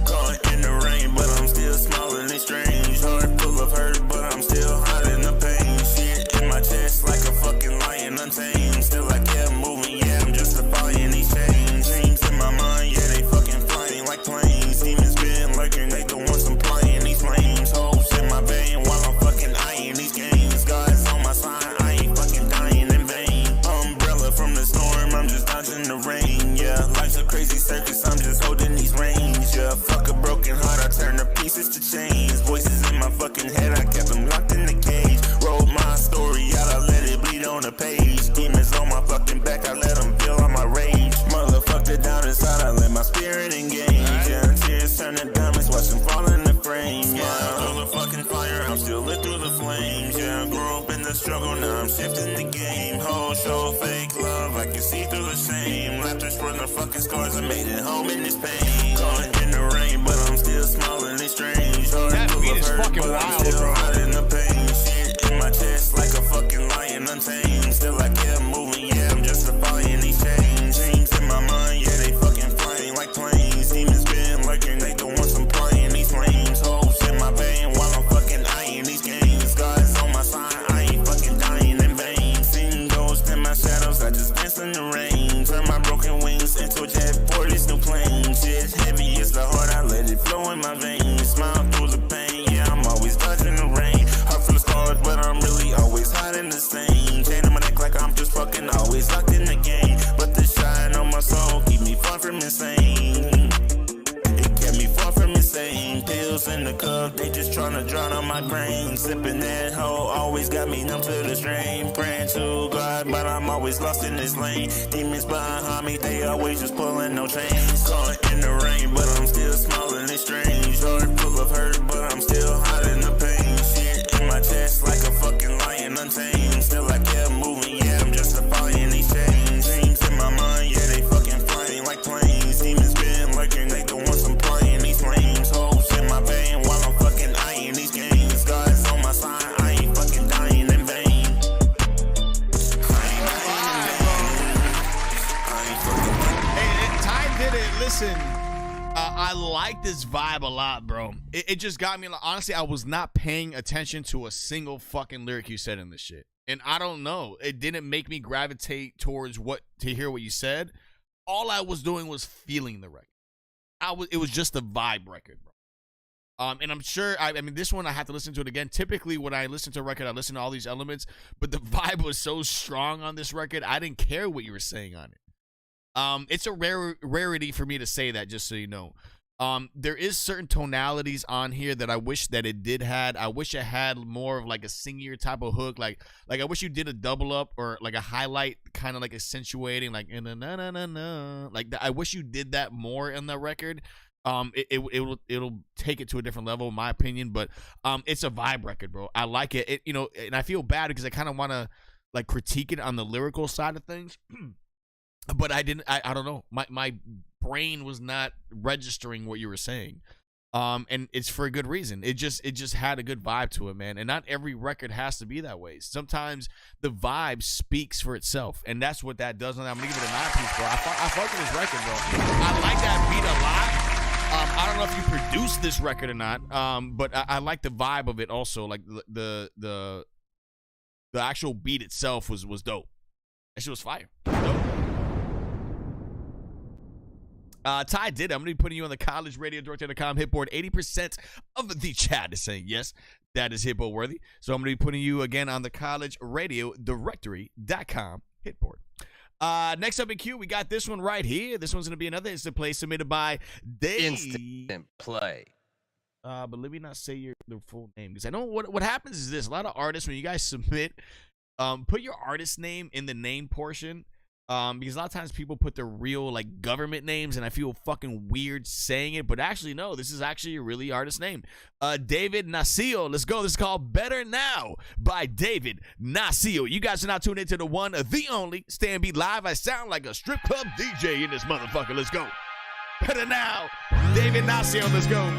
Caught in the rain, but I'm still smiling. They strange. Heart full of hurt, but I'm still hiding the pain. Shit in my chest like a fucking lion, untamed. Still I kept moving, yeah, I'm justifying these chains. Dreams in my mind, yeah, they fucking flying like planes. Demons been lurking, they don't want some playing these flames. Hopes in my vein while I'm fucking eyeing these games. God's on my side, I ain't fucking dying in vain. Umbrella from the storm, I'm just dodging the rain, yeah. Life's a crazy circus, I'm just holding these reins, yeah. Fuck a broken heart, I turn the pieces to chains. Voices in my fucking head, I kept them locked in the cage. Wrote my story out, I let it bleed on the page. Demons on my fucking back, I let them feel on my rage. Motherfucked it down inside, I let my spirit engage, yeah. Tears turn to diamonds, watch them fall in the frame, yeah. Through the fucking fire, I'm still lit through the flames, yeah. Grew up in the struggle, now I'm shifting the game. Whole show fake love, I can see through the shame. Laughter's from the fucking scars, I made it home in this pain. Caught in the rain, but I'm still smiling, they strange. That beat is fucking wild, bro. Hiding the pain, shit in my chest like a fucking lion, untamed. Still I kept moving, yeah, I'm justifying these chains. Dreams in my mind, yeah, they fucking flying like planes. Demons been lurking, they don't want some playing these flames. Hopes in my vein while I'm fucking eyeing these games. God's on my side, I ain't fucking dying in vain. Seeing ghosts in my shadows, I just dance in the rain. Turn my broken wings into a jet for this new plane. Shit heavy as the heart, I let it flow in my veins. Smile through the pain, yeah, I'm always dodging the rain. Heart full of scars, but I'm really always hiding the stain. Chain on my neck like I'm just fucking always locked in the game. But the shine on my soul keep me far from insane. It kept me far from insane. Pills in the cup, they just tryna drown out my brain. Sipping that hoe, always got got me numb to the strain. Praying to God, but I'm always lost in this lane. Demons behind me, they always just pulling no chains. Caught in the rain, but I'm still smiling, it's strange. Heart full of hurt, but I'm still hiding the pain. Shit in my chest like a fucking lion untamed. Still I kept moving, yeah, I'm justifying these chains. Dreams in my mind, yeah, they fucking flying like planes. Demons been lurking, they the ones I'm playing these flames. Hopes in my vein while I'm fucking eyeing these games. God's on my side, I ain't fucking dying in vain. Hey, Ty did it. Listen, I like this vibe a lot, bro. It just got me. Honestly, I was not paying attention to a single fucking lyric you said in this shit. And I don't know. It didn't make me gravitate towards to hear what you said. All I was doing was feeling the record. It was just a vibe record, bro. And I'm sure, I mean, this one I have to listen to it again. Typically, when I listen to a record, I listen to all these elements, but the vibe was so strong on this record, I didn't care what you were saying on it. It's a rarity for me to say that, just so you know. There is certain tonalities on here that I wish that it did had. I wish it had more of like a singier type of hook. Like I wish you did a double up or like a highlight, kind of like accentuating, like na na na na na. Like I wish you did that more in the record. It'll take it to a different level, in my opinion. But it's a vibe record, bro. I like it. You know, and I feel bad because I kind of want to like critique it on the lyrical side of things. But I didn't. I don't know. My brain was not registering what you were saying, and it's for a good reason. It just had a good vibe to it, man. And not every record has to be that way. Sometimes the vibe speaks for itself, and that's what that does. And I'm gonna give it a 9 piece, bro. I fuck with this record, bro. I like that beat a lot. I don't know if you produced this record or not, but I like the vibe of it also. Like the actual beat itself was dope. That shit was fire. Dope. Ty did it. I'm going to be putting you on the collegeradiodirectory.com HITBOARD. 80% of the chat is saying yes, that is HITBOARD worthy. So I'm going to be putting you again on the collegeradiodirectory.com HITBOARD. Next up in queue, we got this one right here. This one's going to be another instant play submitted by Dave. Instant play. But let me not say the full name, because I know what happens is this. A lot of artists, when you guys submit, put your artist name in the name portion. Because a lot of times people put their real like government names, and I feel fucking weird saying it, but actually no, this is actually a really artist name. David Nacio. Let's go. This is called Better Now by David Nacio. You guys are now tuned into the one, the only StayOnBeat Live. I sound like a strip club DJ in this motherfucker. Let's go. Better Now, David Nacio. Let's go.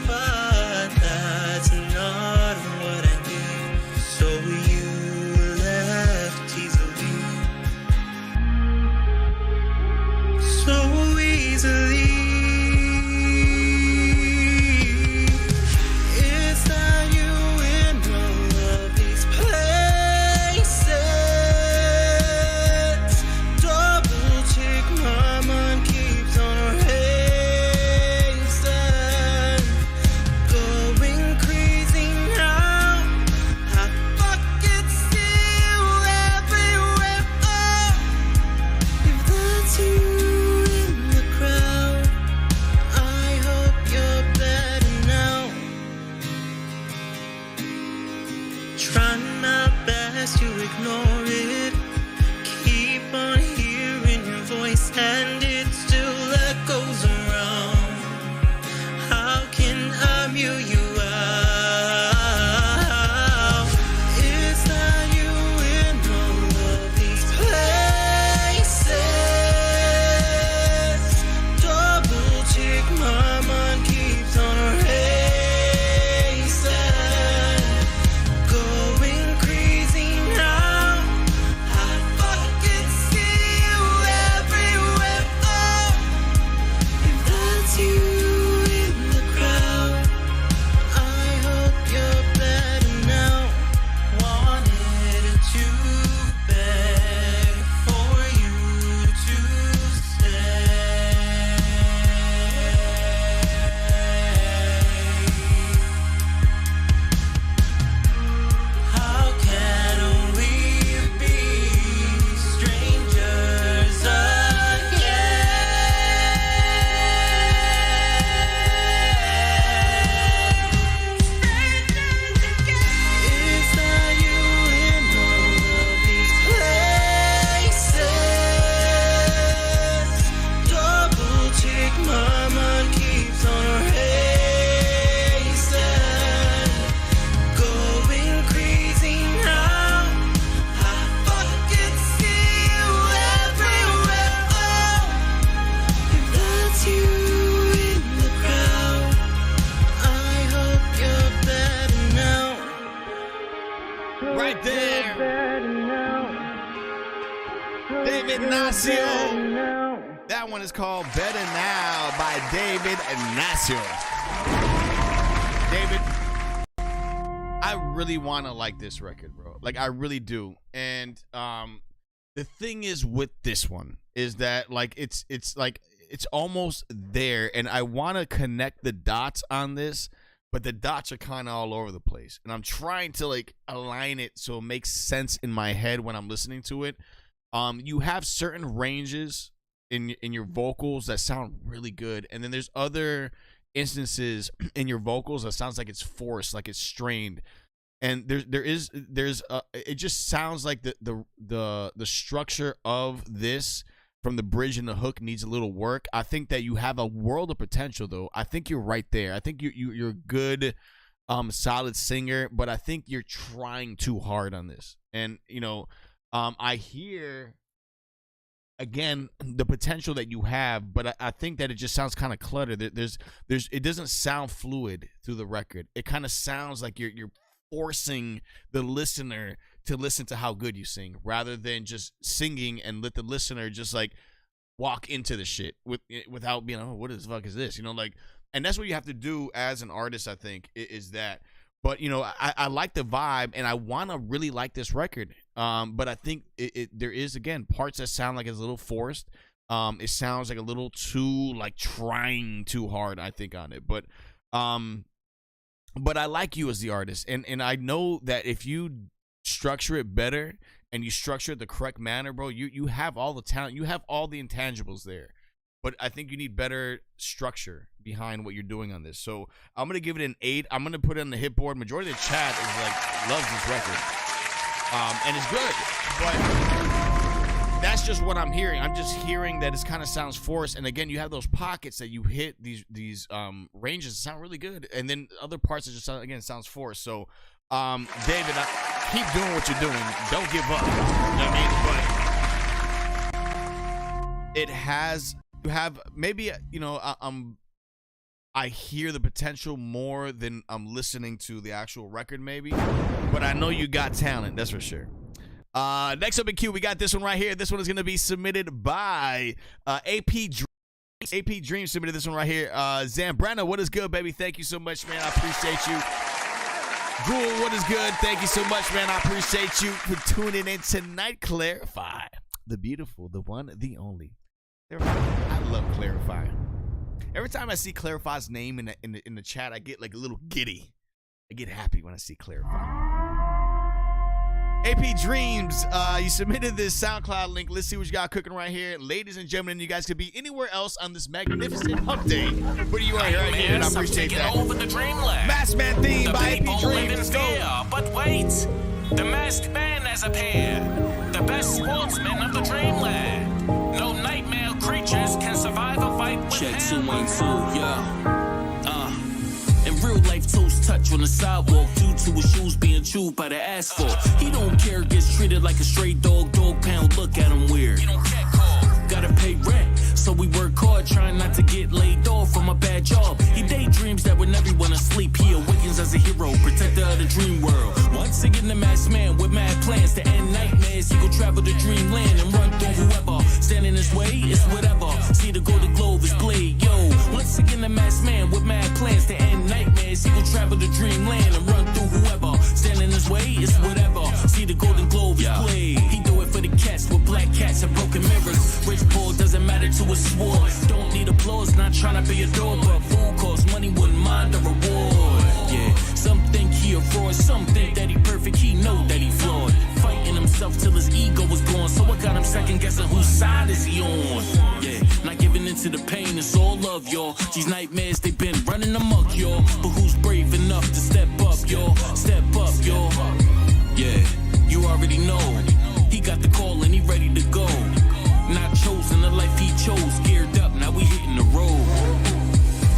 But that's not what I need. So you left easily, so easily. It's that you in all of these places. Double check, my mind keeps on racing. David Nacio. That one is called Better Now by David Nacio. David, I really want to like this record, bro. Like, I really do. And the thing is with this one is that, like, it's almost there, and I want to connect the dots on this, but the dots are kind of all over the place, and I'm trying to, like, align it so it makes sense in my head when I'm listening to it. You have certain ranges in your vocals that sound really good, and then there's other instances in your vocals that sounds like it's forced, like it's strained. And there's it just sounds like the structure of this from the bridge and the hook needs a little work. I think that you have a world of potential, though. I think you're right there. I think you're a good, solid singer, but I think you're trying too hard on this. And I hear again the potential that you have, but I think that it just sounds kind of cluttered. It doesn't sound fluid through the record. It kind of sounds like you're forcing the listener to listen to how good you sing rather than just singing and let the listener just like walk into the shit without being, oh, what the fuck is this? And that's what you have to do as an artist, I think, is that. But, I like the vibe, and I want to really like this record. But I think there is, again, parts that sound like it's a little forced. It sounds like a little too, like, trying too hard, I think, on it. But I like you as the artist. And I know that if you structure it better and you structure it the correct manner, bro, you have all the talent. You have all the intangibles there. But I think you need better structure behind what you're doing on this. So I'm going to give it an 8. I'm going to put it on the HITBOARD. Majority of the chat is like, loves this record. And it's good. But that's just what I'm hearing. I'm just hearing that it kind of sounds forced. And again, you have those pockets that you hit, these ranges that sound really good. And then other parts that just sound, again, sounds forced. So, David, keep doing what you're doing. Don't give up. You know what I mean? But it has... You have maybe I hear the potential more than I'm listening to the actual record, maybe, but I know you got talent, that's for sure. Next up in queue, we got this one right here. This one is going to be submitted by AP Dreams. AP Dreams submitted this one right here. Zambrana, what is good, baby? Thank you so much, man. I appreciate you. Ghoul, what is good? Thank you so much, man. I appreciate you for tuning in tonight. Clarify, the beautiful, the one, the only. I love Clarify. Every time I see Clarify's name in the chat, I get like a little giddy. I get happy when I see Clarify. AP Dreams, you submitted this SoundCloud link. Let's see what you got cooking right here. Ladies and gentlemen, you guys could be anywhere else on this magnificent hump day. But you are right here, and I appreciate that. Over the dreamland. Masked Man theme the by AP Dreams. Let's go. But wait, the masked man has appeared. The best sportsman of the dreamland. No nightmare creatures can survive a fight with Check him. 212, yeah. In real life, toes touch on the sidewalk due to his shoes being chewed by the asphalt. He don't care, gets treated like a stray dog. Dog pound, look at him weird. You don't get caught. Gotta pay rent, so we work hard trying not to get laid off from a bad job. He daydreams that when everyone asleep, he awakens as a hero, protector of the dream world. Once again, the masked man with mad plans to end nightmares. He go travel to dreamland and run through whoever stand in his way. It's whatever. See the golden globe is played. Yo, once again, the masked man with mad plans to end nightmares. He go travel to dreamland and run through whoever stand in his way. It's whatever. See the golden globe is played. He do it for the cats with black cats and broken mirrors. Rich poor doesn't matter to his sword. Don't need applause, not trying to be adored, but fool costs money, wouldn't mind the reward. Yeah, some think he a fraud, some think that he perfect, he know that he flawed. Fighting himself till his ego was gone, so I got him second guessing whose side is he on. Yeah, not giving into the pain, it's all love, y'all. These nightmares, they been running amok, y'all. But who's brave enough to step up, y'all? Step up, y'all. Yeah, you already know. He got the call and he ready to go. Not chosen the life he chose, geared up, now we hitting the road.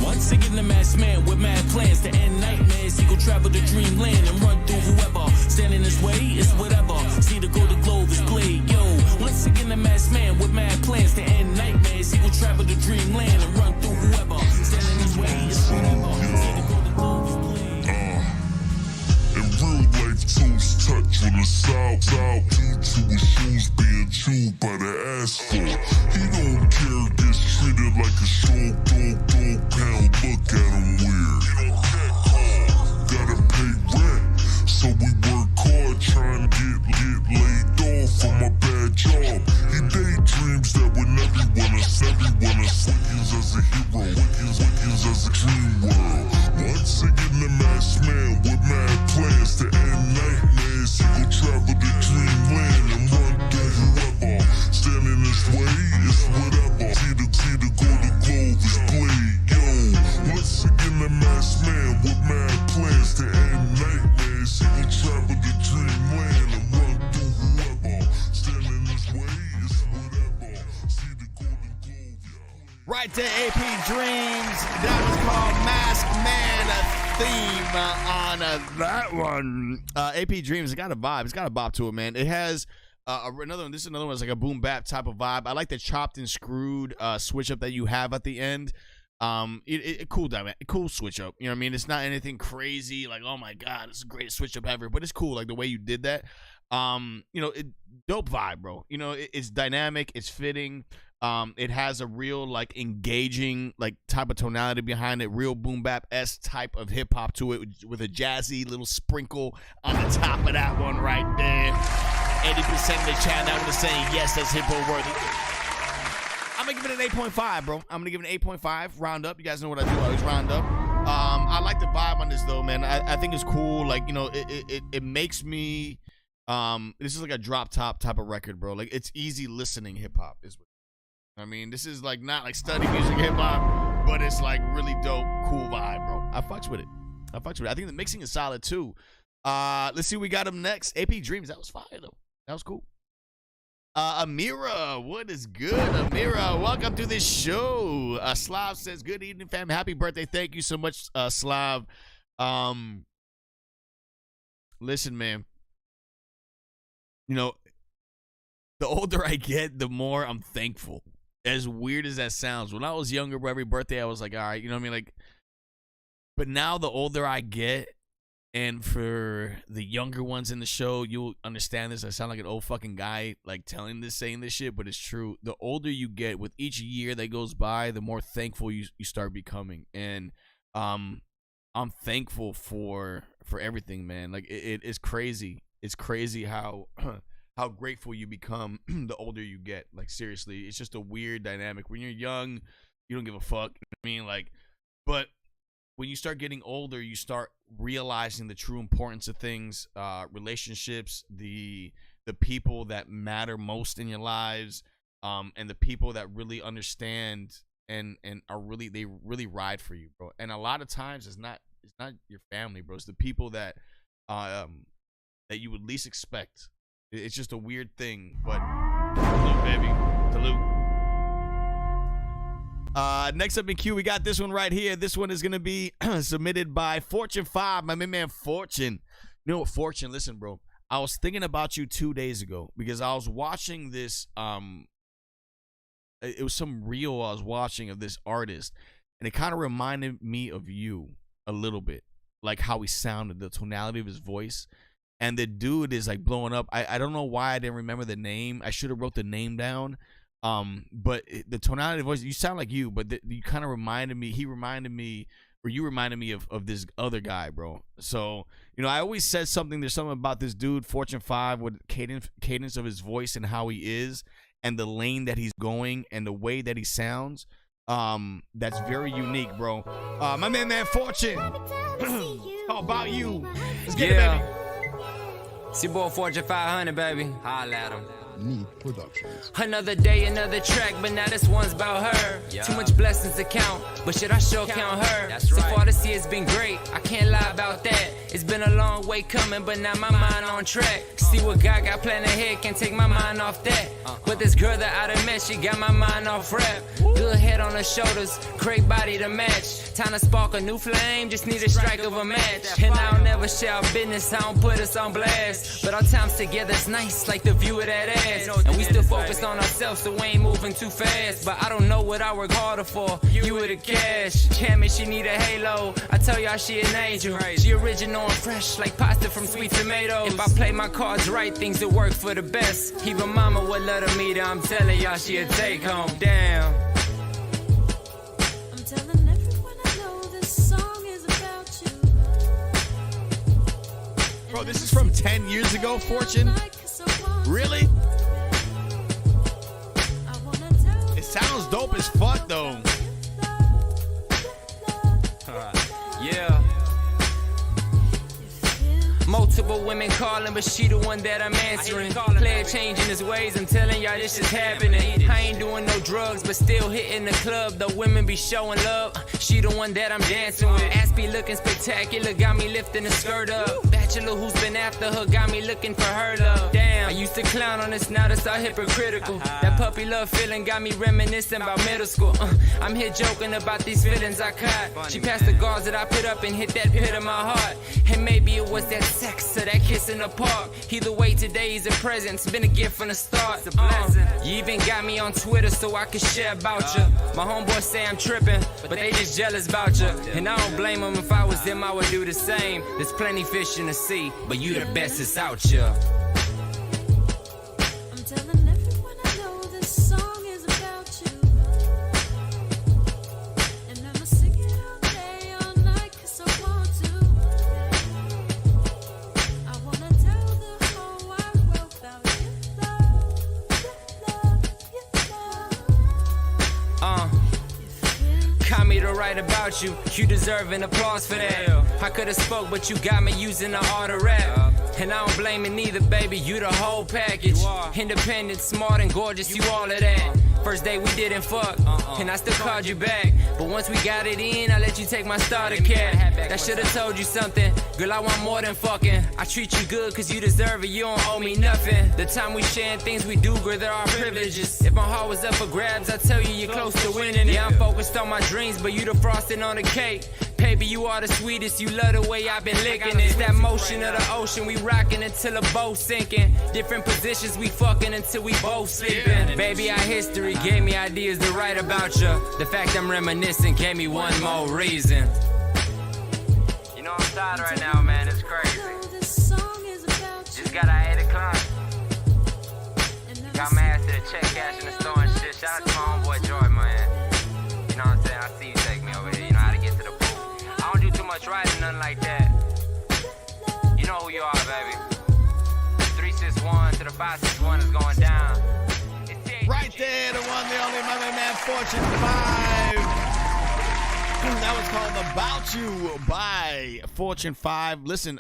Once again, the masked man with mad plans to end nightmares. He go travel to dreamland and run through whoever stand in his way. It's whatever. See the golden globe is played. Yo, once again, the masked man with mad plans to end nightmares. He go travel to dreamland and run through whoever stand in his way. It's whatever. See the golden globe is played. In real life, toes touch on the south due to his shoes being chewed by the ask for. He don't care, gets treated like a show dog pound. Look at him weird. He don't catcall, gotta pay rent, so we work hard trying to get laid off on my bad job. He daydreams that whenever he wanna Wiggins as a hero, Wiggins as a dream world. Once again, the masked man with mad plans to end nightmares. He gon' travel to dreamland and run through whoever stand in his way. It's whatever. See the golden globe is played. Yo, once again, the masked man with mad plans to end nightmares. He gon' travel to dreamland and run through whoever stand in his way. It's whatever. See the golden globe. Right there, AP Dreams. That was called Masked Man, a theme on that one. AP Dreams, it got a vibe. It's got a bop to it, man. It has another one. This is another one. It's like a boom bap type of vibe. I like the chopped and screwed switch up that you have at the end. Cool switch up. You know what I mean? It's not anything crazy like, oh my god, it's the greatest switch up ever. But it's cool, like the way you did that. Dope vibe, bro. It's dynamic. It's fitting. It has a real like engaging like type of tonality behind it, real boom bap-esque type of hip hop to it with a jazzy little sprinkle on the top of that one right there. 80% of the chat that was saying yes, that's HITBOARD worthy. I'm gonna give it an 8.5, bro. I'm gonna give it an 8.5. Round up. You guys know what I do. I always round up. I like the vibe on this though, man. I think it's cool. Like, it makes me this is like a drop top type of record, bro. Like, it's easy listening hip hop is what I mean. This is like not like study music hip hop, but it's like really dope, cool vibe, bro. I fucks with it. I think the mixing is solid too. Let's see what we got up next. AP Dreams, that was fire though. That was cool. Amira, what is good? Amira, welcome to this show. Slav says, good evening, fam. Happy birthday. Thank you so much, Slav. Listen, man. The older I get, the more I'm thankful. As weird as that sounds. When I was younger, bro, every birthday I was like, all right, you know what I mean? Like, but now the older I get, and for the younger ones in the show, you'll understand this. I sound like an old fucking guy, like saying this shit, but it's true. The older you get, with each year that goes by, the more thankful you start becoming. And I'm thankful for everything, man. Like, it's crazy. It's crazy how grateful you become the older you get. Like, seriously, it's just a weird dynamic. When you're young, you don't give a fuck. I mean, like, but when you start getting older, you start realizing the true importance of things, relationships, the people that matter most in your lives, and the people that really understand and are they really ride for you, bro. And a lot of times it's not your family, bro. It's the people that that you would least expect. It's just a weird thing, but salute, baby. Salute. Next up in queue, we got this one right here. This one is going to be submitted by Fortune 5, my man Fortune. You know what, Fortune, listen, bro. I was thinking about you 2 days ago because I was watching this, it was some reel I was watching of this artist, and it kind of reminded me of you a little bit, like how he sounded, the tonality of his voice. And the dude is like blowing up. I don't know why I didn't remember the name. I should have wrote the name down. But the tonality of the voice, you sound like you, but you kind of reminded me. You reminded me of this other guy, bro. So, I always said something. There's something about this dude, Fortune 5, with cadence of his voice and how he is, and the lane that he's going, and the way that he sounds. That's very unique, bro. My man Fortune. How about you? Let's get it, baby. It's your boy Fortune 500, baby. Holla at him. Need Productions. Another day, another track, but now this one's about her. Yeah. Too much blessings to count, but shit, I sure count her. That's right. So far this year's been great, I can't lie about that. It's been a long way coming, but now my mind on track. See what God got planned ahead, can't take my mind off that. But this girl that I done met, she got my mind off rap. Good head on her shoulders, great body to match. Time to spark a new flame, just need a strike of a match. And I don't never share our business, I don't put us on blast. But our times together's nice, like the view of that ass. And we still focused on ourselves, so we ain't moving too fast. But I don't know what I work harder for, you with the cash. Cammy, she need a halo, I tell y'all she an angel. She original and fresh, like pasta from Sweet Tomato. If I play my cards right, things will work for the best. Even mama would love of the meter, I'm telling y'all she a take home. Damn. I'm telling everyone I know this song is about you. Bro, this is from 10 years ago, Fortune? Really? It sounds dope as fuck, though. Yeah. Multiple women calling, but she the one that I'm answering. Player changing his ways, I'm telling y'all this is happening. I ain't doing no drugs, but still hitting the club. The women be showing love, she the one that I'm dancing with. Ass be looking spectacular, got me lifting the skirt up. Bachelor who's been after her, got me looking for her love. Damn, I used to clown on this, now that's all hypocritical. That puppy love feeling got me reminiscing about middle school. I'm here joking about these feelings I caught. She passed the guards that I put up and hit that pit of my heart. And maybe it was that sex or that kiss in the park. Either way, today is a present. It's been a gift from the start. It's a blessing. You even got me on Twitter so I can share about you. My homeboys say I'm tripping, but they just jealous about you. And I don't blame them. If I was them, I would do the same. There's plenty fish in the sea, but you the best is out here. I'm telling everyone I know this song is about you. And I'ma sing it all day, all night, 'cause I want to. I wanna tell the whole wide world about your love, your love. Got me to write about you. You deserve an applause for that. I could have spoke, but you got me using the art of rap. And I don't blame it neither, baby. You the whole package. Independent, smart, and gorgeous. You all of that. First day we didn't fuck, and I still called you back. But once we got it in, I let you take my starter cat. That should've told you something. Girl, I want more than fucking. I treat you good 'cause you deserve it. You don't owe me nothing. The time we sharing things we do, girl, they're our privileges. If my heart was up for grabs, I tell you, you're close to winning it. Yeah, I'm focused on my dreams, but you the frosting on the cake. Baby, you are the sweetest. You love the way I've been licking it. It's that motion of the ocean. We rocking until the boat sinking. Different positions, we fucking until we both sleeping. Baby, our history gave me ideas to write about you. The fact I'm reminiscing gave me one more reason. You know I'm tired right now, man. It's crazy. Just got out 8 o'clock. Got my ass to the check cash in the store and shit. Shout out to my homeboy Joy, man. You know what I'm saying? I see you take me over here. You know how to get to the booth. I don't do too much writing, nothing like that. You know who you are, baby. 361 to the 561 is going down. Right there, the one, the only, my man, Fortune 5. That was called About You by Fortune 5. Listen,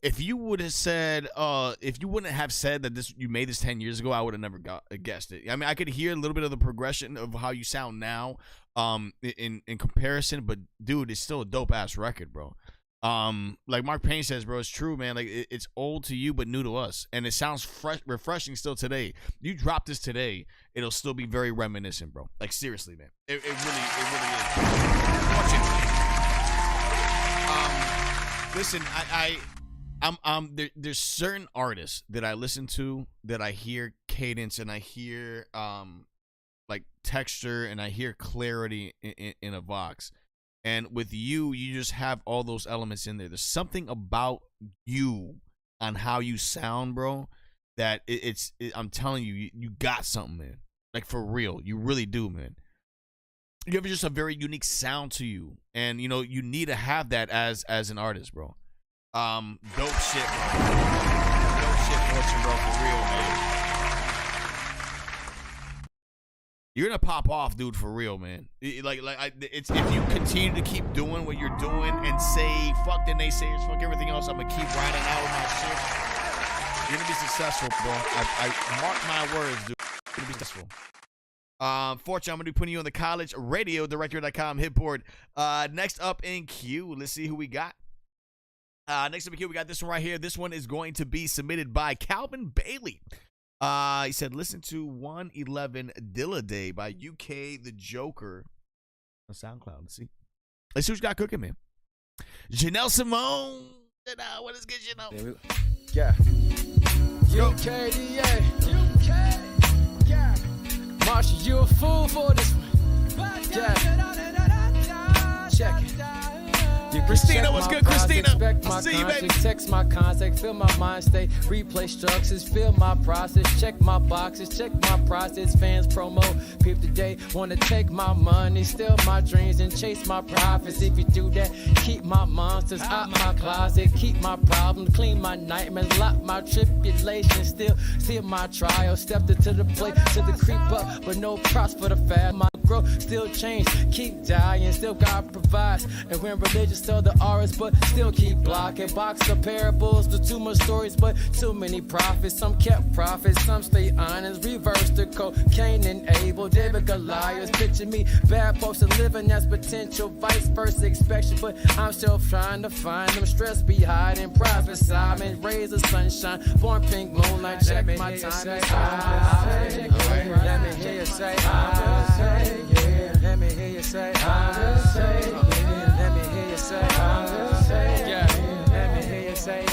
if you would have said, if you wouldn't have said that you made this 10 years ago, I would have never guessed it. I mean, I could hear a little bit of the progression of how you sound now, in comparison, but dude, it's still a dope ass record, bro. Like Mark Payne says, bro, it's true, man. Like it's old to you, but new to us, and it sounds fresh, refreshing still today. You drop this today, it'll still be very reminiscent, bro. Like seriously, man, it really is. Listen, there's certain artists that I listen to that I hear cadence and I hear like texture and I hear clarity in a vox. And with you just have all those elements in there. There's something about you on how you sound, bro, that I'm telling you, you got something, man. Like for real, you really do, man. You have just a very unique sound to you, and you know you need to have that as an artist, bro. Dope shit, bro. Dope shit, Fortune, bro, for real, man. You're gonna pop off, dude, for real, man. It's if you continue to keep doing what you're doing and say fuck the naysayers, fuck everything else, I'm gonna keep riding out with my shit. You're gonna be successful, bro. I mark my words, dude. You're gonna be successful. Fortune, I'm gonna be putting you on the college radio director.com hitboard. Next up in queue, let's see who we got. Next up in queue, we got this one right here. This one is going to be submitted by Calvin Bailey. He said, listen to 111 Dilla Day by UK The Joker on SoundCloud. Let's see what you got cooking, man. Janelle Simone. What is good, Janelle? Yeah. UKDA. UK. Yeah. Marshall, you a fool for this one. Yeah. Check it. can Christina, check what's my good, process, Christina? expect I my see you, baby. conscience, text my contact, feel my mind state, replay structures, feel my process, check my boxes, check my process, fans promo, peep today, wanna take my money, steal my dreams and chase my profits. If you do that, keep my monsters out my closet, keep my problems, clean my nightmares, lock my tribulations, still see my trial, stepped into the plate to the creep up, but no props for the fad. My growth still change, keep dying, still God provides. And when religious tell the auras, but still keep blocking. Box of parables, the too much stories, but too many prophets. Some kept prophets, some stay honest. Reverse the cocaine and Abel, David Goliath. Picture me, bad folks are living as potential, vice versa expectation. But I'm still trying to find them. Stress be hiding, private Simon, rays of sunshine, born pink moonlight. Check my time. Let me hear you say, let me hear you say, let me hear you say, let me hear you say,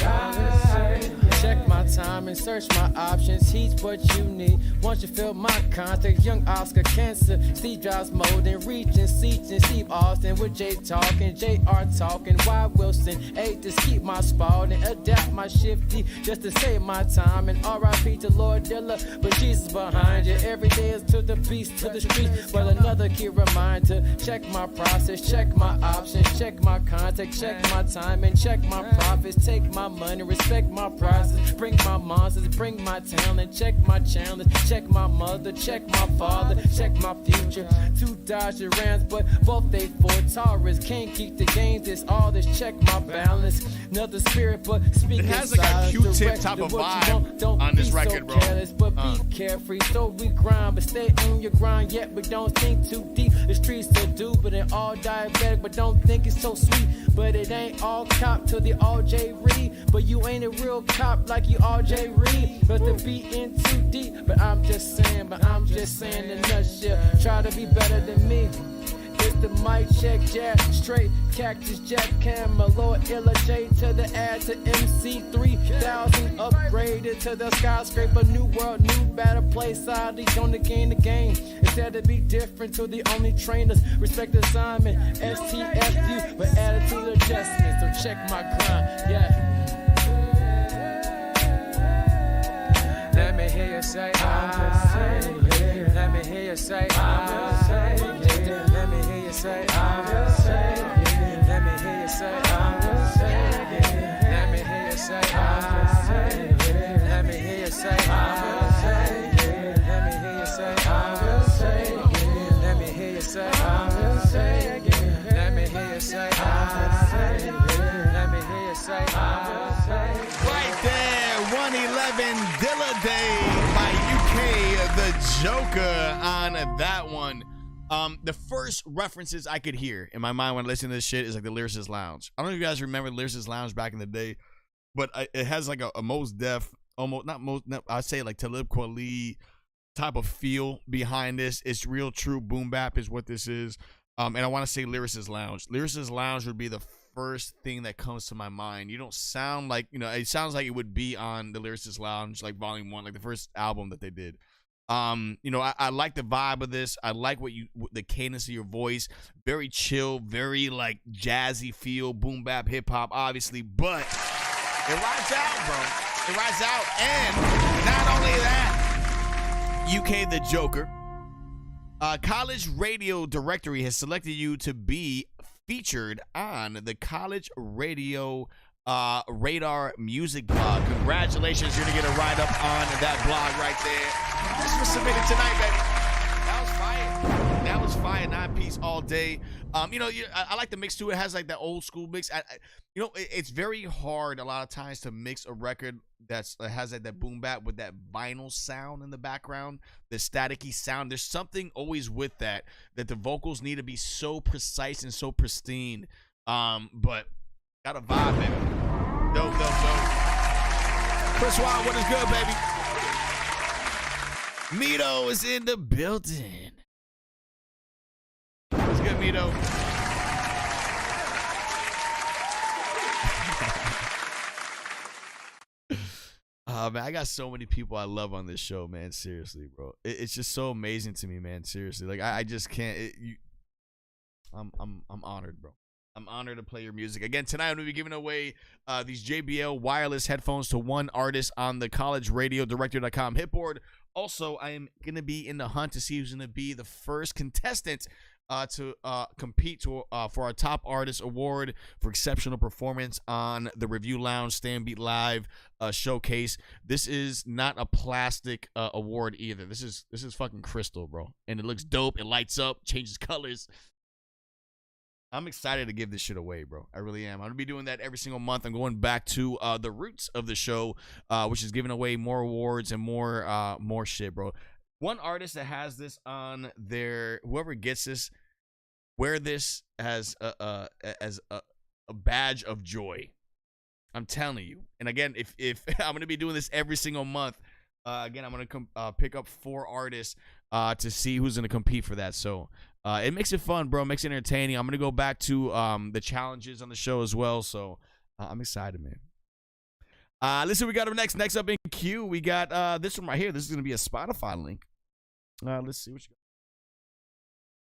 check my time and search my options. He's what you need. Once you feel my contact, young Oscar Cancer, Steve Jobs molding, reaching, seaching, Steve Austin with Jay talking, JR talking, Y Wilson, eight just keep my spot and adapt my shifty just to save my time. And R.I.P. to Lord Dilla, but Jesus behind you. Every day is to the beast, to the streets. But another key reminder, check my process, check my options, check my contact, check my time and check my profits. Take my money, respect my prices, bring my monsters, bring my talent, check my challenge, check my mother, check my father, check my future. Two Dodge Rams, but both they for Taurus. Can't keep the games, it's all this. Check my balance. Another spirit, but speaking. It has like a Q-tip type of vibe on this record, bro. Careless, but be carefree. So we grind, but stay on your grind yet, but don't think too deep. The streets to do, but it all diabetic, but don't think it's so sweet. But it ain't all cop to the RJ Reed. But you ain't a real cop like you RJ Reed. But the beat in too deep. But I'm just saying in a nutshell. Try to be better than me. It's the mic check, jab, straight, cactus, jack, camera, Lord Illa J to the ad to MC 3000, upgraded to the skyscraper, new world, new battle, play side, each on the game. Instead to be different to the only trainers, respect the assignment, STFU, but attitude adjustment, so check my grind, yeah. Let me hear you say, let me hear you say, let me hear you say, let me hear you say, let me hear you say, let me hear you say, let me hear you say, let me hear you say, let me hear you say, let me hear you say, Right there, 111 Dilla Day by UK the Joker on that one. The first references I could hear in my mind when I listen to this shit is like the Lyricist Lounge. I don't know if you guys remember the Lyricist Lounge back in the day, but it has like a Mos Def, almost I'd say like Talib Kweli type of feel behind this. It's real true boom bap is what this is. And I want to say Lyricist Lounge. Lyricist Lounge would be the first thing that comes to my mind. You don't sound like, it sounds like it would be on the Lyricist Lounge, like Volume 1, like the first album that they did. I like the vibe of this. I like the cadence of your voice. Very chill, very like jazzy feel, boom bap, hip hop, obviously, but it rides out, bro. It rides out. And not only that, UK the Joker, College Radio Directory has selected you to be featured on the College Radio Radar Music Blog. Congratulations, you're gonna get a write up on that blog right there. This was submitted tonight, baby. That was fire. That was fire. 9-piece all day. I like the mix too. It has like that old school mix. It's very hard a lot of times to mix a record that has like that boom bap with that vinyl sound in the background, the staticky sound. There's something always with that the vocals need to be so precise and so pristine. But got a vibe, baby. Dope. Chris Wild, what is good, baby? Mito is in the building. What's good, Mito? Man, I got so many people I love on this show, man. Seriously, bro. It's just so amazing to me, man. Seriously, like I just can't. I'm honored, bro. I'm honored to play your music. Again, tonight I'm going to be giving away these JBL wireless headphones to one artist on the collegeradiodirector.com hitboard. Also, I am going to be in the hunt to see who's going to be the first contestant to compete for our Top Artist Award for exceptional performance on the Review Lounge StayOnBeat Live showcase. This is not a plastic award either. This is fucking crystal, bro. And it looks dope. It lights up, changes colors. I'm excited to give this shit away, bro. I really am. I'm going to be doing that every single month. I'm going back to the roots of the show, which is giving away more awards and more shit, bro. One artist that has this on their, whoever gets this, wear this as a badge of joy. I'm telling you. And again, if I'm going to be doing this every single month, again, I'm going to pick up 4 artists to see who's going to compete for that. So it makes it fun, bro. It makes it entertaining. I'm going to go back to the challenges on the show as well. So I'm excited, man. Listen, we got up next. Next up in queue, we got this one right here. This is going to be a Spotify link. Let's see what you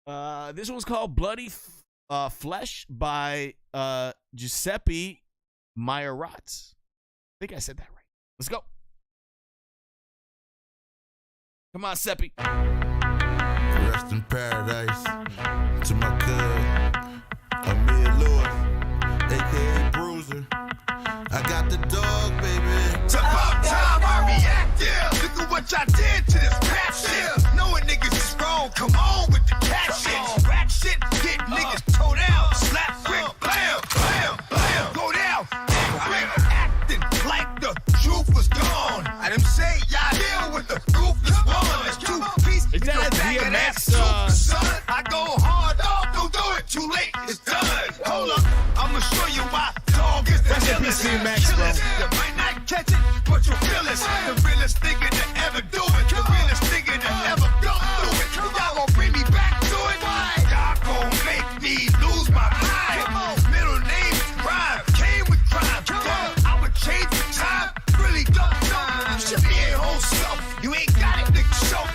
got. This one's called Bloody Flesh by Giuseppe Maiorat. I think I said that right. Let's go. Come on, Seppi. Rest in paradise to my cousin, Amir Lewis, a.k.a. Bruiser. I got the dog, baby. It's about time I react, yeah. Look at what y'all did to this rap shit. Knowing niggas is wrong, come on with the cat shit. Rap shit, get niggas toe down. Slap, brick, blam, blam, blam. Go down, quick, acting like the truth was gone. I didn't say y'all deal with the ruthless one. It's 2 pieces. Is that DMX? Son, I go hard, dog, don't do it. Too late, it's done. Hold up, I'ma show you why dog is the realest. You might not catch it, but you feel it. The realest nigga to ever do it. The realest nigga to ever go through it. Y'all gon' bring me back to it. Y'all gon' make me lose my mind. Middle name is crime, came with crime. I would change the time, really don't know. You should be a whole self. You ain't got it, nigga, show.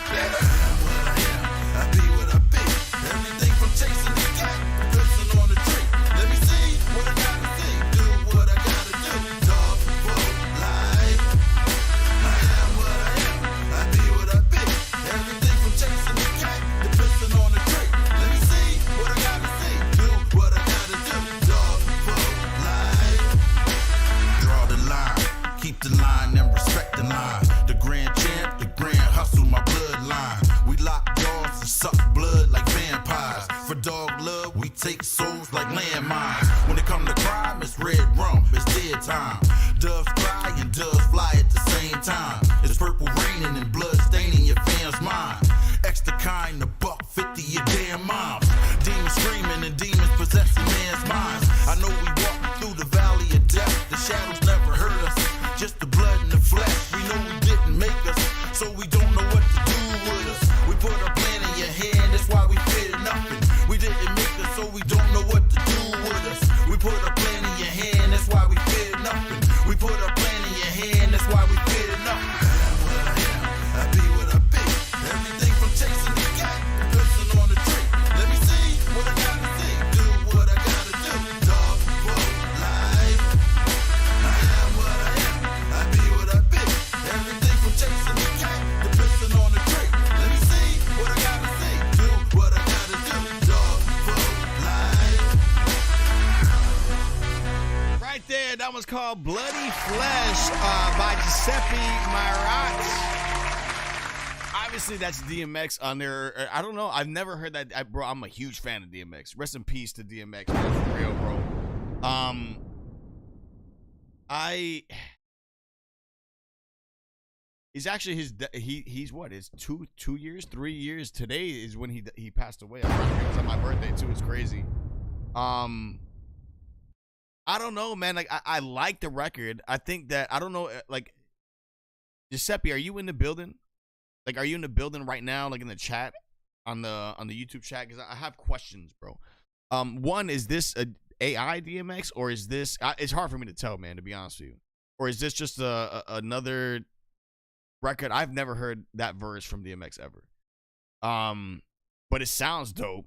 I be what I be. Everything from chasing the cat, pissing on the tree. Let me see what I gotta see. Do what I gotta do. Dog, full life. I am what I am. I be what I be. Everything from chasing the cat to pissing on the tree. Let me see what I gotta see. Do what I gotta do. Dog, full life. Draw the line. Keep the line and respect the line. The grand champ, the grand hustle, my bloodline. We lock doors and suck blood like vampires. For dog love, we take souls like landmines. When it come to crime, it's red rum, it's dead time. Doves cry and doves fly at the same time. It's purple raining and blood staining your fans' mind. Extra kind, $1.50 your damn moms. Demons screaming and demons possessing man's minds. I know we walk through the valley of death. The shadows never hurt us, just the blood and the flesh. We know we didn't make us, so we don't know what to do with us. We put a plan in your hand, that's why we fear nothing. We didn't make us, so we don't know what to do with us. We put a plan in your hand, that's why we fear nothing. We put a plan in your hand, that's why we fear nothing. I be what I be. Everything from chasing the cat, pissing on the tree. Let me see what I gotta see. Do what I gotta do. Dog, full life. I am what I am. I be what I be. Everything from chasing the cat to pissing on the tree. Let me see what I gotta see. Do what I gotta do. Dog, full life. Right there, that one's called Bloody Flesh by Giuseppe Maiorat. Obviously, that's DMX on there. I don't know. I've never heard that. Bro, I'm a huge fan of DMX. Rest in peace to DMX, man, for real, bro. He's actually he's what? It's 2 years, 3 years. Today is when he passed away. It was on my birthday too. It's crazy. I don't know, man. Like I like the record. I think that I don't know. Like Giuseppe, are you in the building? Like, are you in the building right now? Like in the chat on the YouTube chat? Because I have questions, bro. One, is this a AI DMX or is this? It's hard for me to tell, man. To be honest with you, or is this just another record? I've never heard that verse from DMX ever. But it sounds dope.